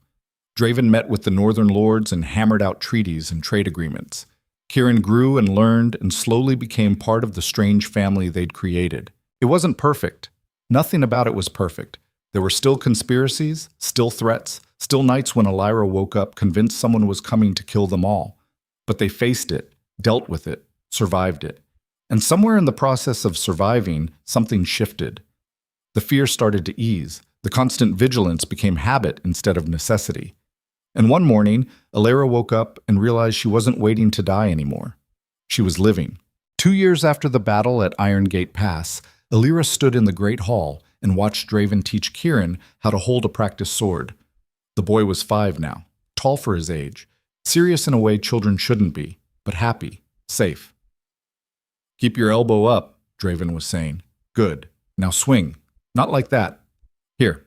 Draven met with the northern lords and hammered out treaties and trade agreements. Kieran grew and learned and slowly became part of the strange family they'd created. It wasn't perfect. Nothing about it was perfect. There were still conspiracies, still threats, still nights when Elyra woke up convinced someone was coming to kill them all. But they faced it, dealt with it, survived it. And somewhere in the process of surviving, something shifted. The fear started to ease. The constant vigilance became habit instead of necessity. And one morning, Elyra woke up and realized she wasn't waiting to die anymore. She was living. 2 years after the battle at Iron Gate Pass, Elyra stood in the Great Hall and watched Draven teach Kieran how to hold a practice sword. The boy was 5 now, tall for his age, serious in a way children shouldn't be, but happy, safe. "Keep your elbow up," Draven was saying. "Good. Now swing. Not like that. Here,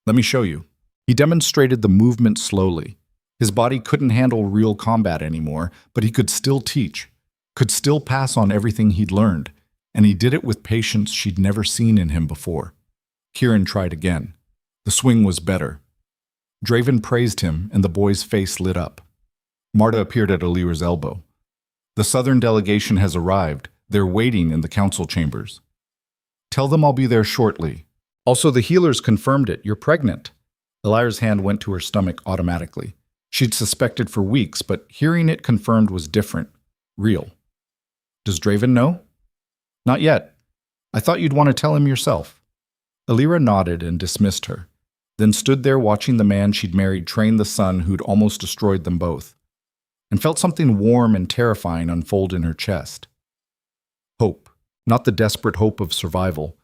let me show you." He demonstrated the movement slowly. His body couldn't handle real combat anymore, but he could still teach, could still pass on everything he'd learned, and he did it with patience she'd never seen in him before. Kieran tried again. The swing was better. Draven praised him, and the boy's face lit up. Marta appeared at Elyra's elbow. "The southern delegation has arrived. They're waiting in the council chambers. Tell them I'll be there shortly. Also, the healers confirmed it. You're pregnant." Elyra's hand went to her stomach automatically. She'd suspected for weeks, but hearing it confirmed was different, real. "Does Draven know?" "Not yet. I thought you'd want to tell him yourself." Elyra nodded and dismissed her, then stood there watching the man she'd married train the son who'd almost destroyed them both, and felt something warm and terrifying unfold in her chest. Hope, not the desperate hope of survival,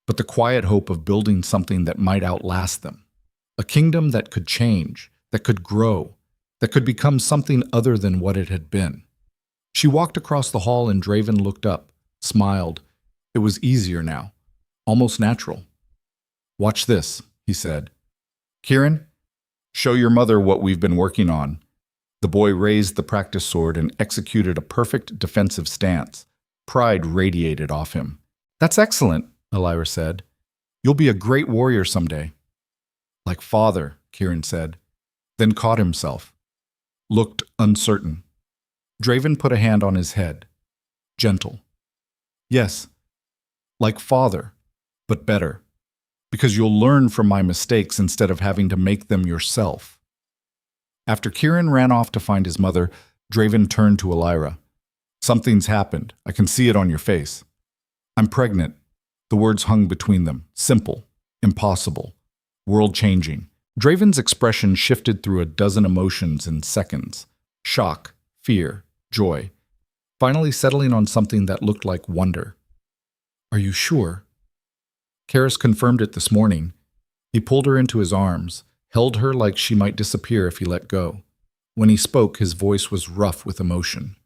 but the quiet hope of building something that might outlast them. A kingdom that could change, that could grow, that could become something other than what it had been. She walked across the hall and Draven looked up, smiled. It was easier now, almost natural. "Watch this," he said. "Kieran, show your mother what we've been working on." The boy raised the practice sword and executed a perfect defensive stance. Pride radiated off him. "That's excellent," Elyra said. "You'll be a great warrior someday." "Like father," Kieran said, then caught himself. Looked uncertain. Draven put a hand on his head. Gentle. "Yes, like father, but better. Because you'll learn from my mistakes instead of having to make them yourself." After Kieran ran off to find his mother, Draven turned to Elyra. "Something's happened. I can see it on your face." "I'm pregnant." The words hung between them. Simple. Impossible. World-changing. Draven's expression shifted through a dozen emotions in seconds. Shock, fear, joy. Finally settling on something that looked like wonder. "Are you sure?" Karis confirmed it this morning. He pulled her into his arms, held her like she might disappear if he let go. When he spoke, his voice was rough with emotion.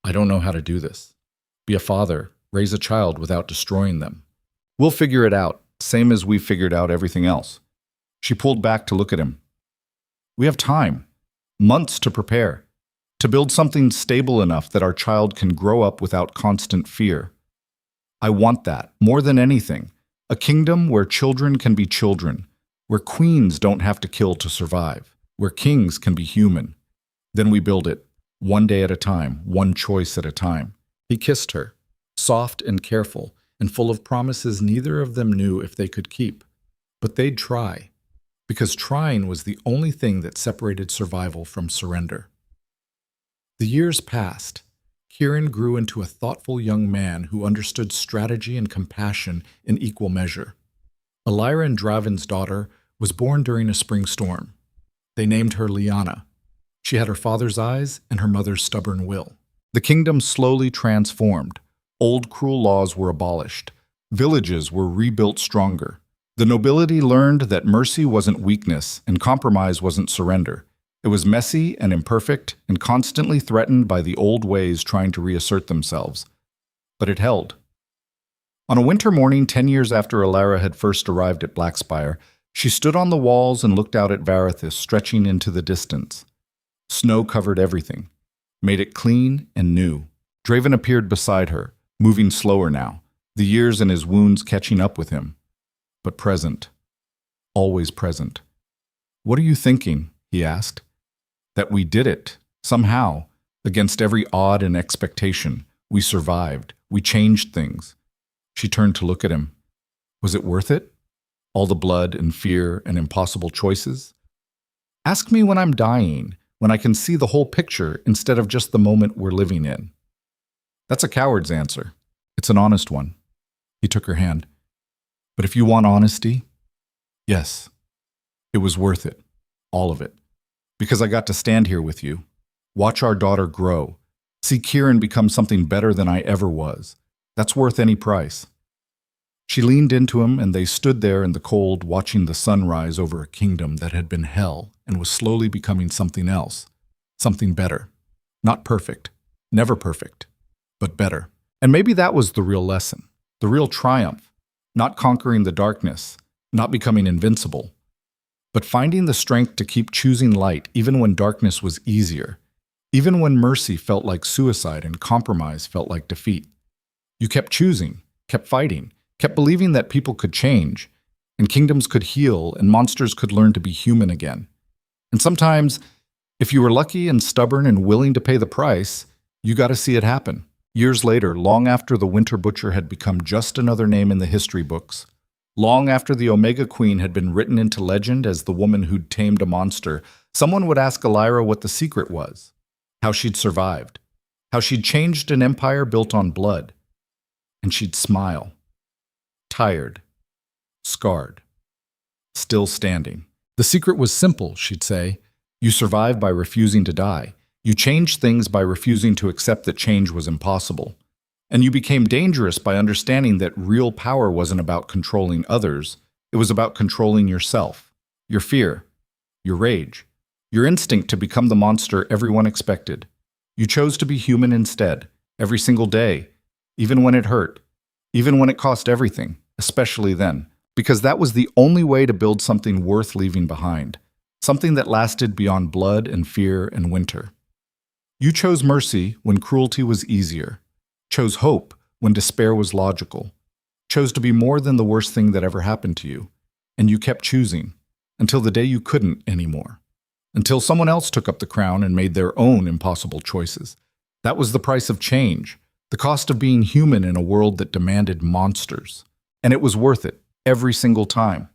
"I don't know how to do this. Be a father, raise a child without destroying them. We'll figure it out, same as we figured out everything else." She pulled back to look at him. "We have time, months to prepare, to build something stable enough that our child can grow up without constant fear. I want that, more than anything, a kingdom where children can be children, where queens don't have to kill to survive, where kings can be human. Then we build it, one day at a time, one choice at a time. He kissed her, soft and careful, and full of promises neither of them knew if they could keep. But they'd try, because trying was the only thing that separated survival from surrender. The years passed. Kieran grew into a thoughtful young man who understood strategy and compassion in equal measure. Elyra and Draven's daughter was born during a spring storm. They named her Lyanna. She had her father's eyes and her mother's stubborn will. The kingdom slowly transformed. Old cruel laws were abolished. Villages were rebuilt stronger. The nobility learned that mercy wasn't weakness and compromise wasn't surrender. It was messy and imperfect and constantly threatened by the old ways trying to reassert themselves. But it held. On a winter morning 10 years after Elyra had first arrived at Blackspire, she stood on the walls and looked out at Varithus stretching into the distance. Snow covered everything, made it clean and new. Draven appeared beside her, moving slower now, the years and his wounds catching up with him. But present. Always present. "What are you thinking?" he asked. "That we did it. Somehow. Against every odd and expectation. We survived. We changed things." She turned to look at him. Was it worth it? All the blood and fear and impossible choices? "Ask me when I'm dying, when I can see the whole picture instead of just the moment we're living in." That's a coward's answer. It's an honest one. He took her hand. "But if you want honesty, yes, it was worth it. All of it. Because I got to stand here with you, watch our daughter grow, see Kieran become something better than I ever was. That's worth any price." She leaned into him, and they stood there in the cold, watching the sun rise over a kingdom that had been hell and was slowly becoming something else, something better. Not perfect, never perfect, but better. And maybe that was the real lesson, the real triumph, not conquering the darkness, not becoming invincible, but finding the strength to keep choosing light even when darkness was easier, even when mercy felt like suicide and compromise felt like defeat. You kept choosing, kept fighting, kept believing that people could change, and kingdoms could heal, and monsters could learn to be human again. And sometimes, if you were lucky and stubborn and willing to pay the price, you got to see it happen. Years later, long after the Winter Butcher had become just another name in the history books, long after the Omega Queen had been written into legend as the woman who'd tamed a monster, someone would ask Elyra what the secret was, how she'd survived, how she'd changed an empire built on blood. And she'd smile. Tired. Scarred. Still standing. The secret was simple, she'd say. You survived by refusing to die. You changed things by refusing to accept that change was impossible. And you became dangerous by understanding that real power wasn't about controlling others. It was about controlling yourself, your fear, your rage, your instinct to become the monster everyone expected. You chose to be human instead, every single day, even when it hurt, even when it cost everything, especially then, because that was the only way to build something worth leaving behind, something that lasted beyond blood and fear and winter. You chose mercy when cruelty was easier, chose hope when despair was logical, chose to be more than the worst thing that ever happened to you, and you kept choosing, until the day you couldn't anymore, until someone else took up the crown and made their own impossible choices. That was the price of change, the cost of being human in a world that demanded monsters. And it was worth it, every single time,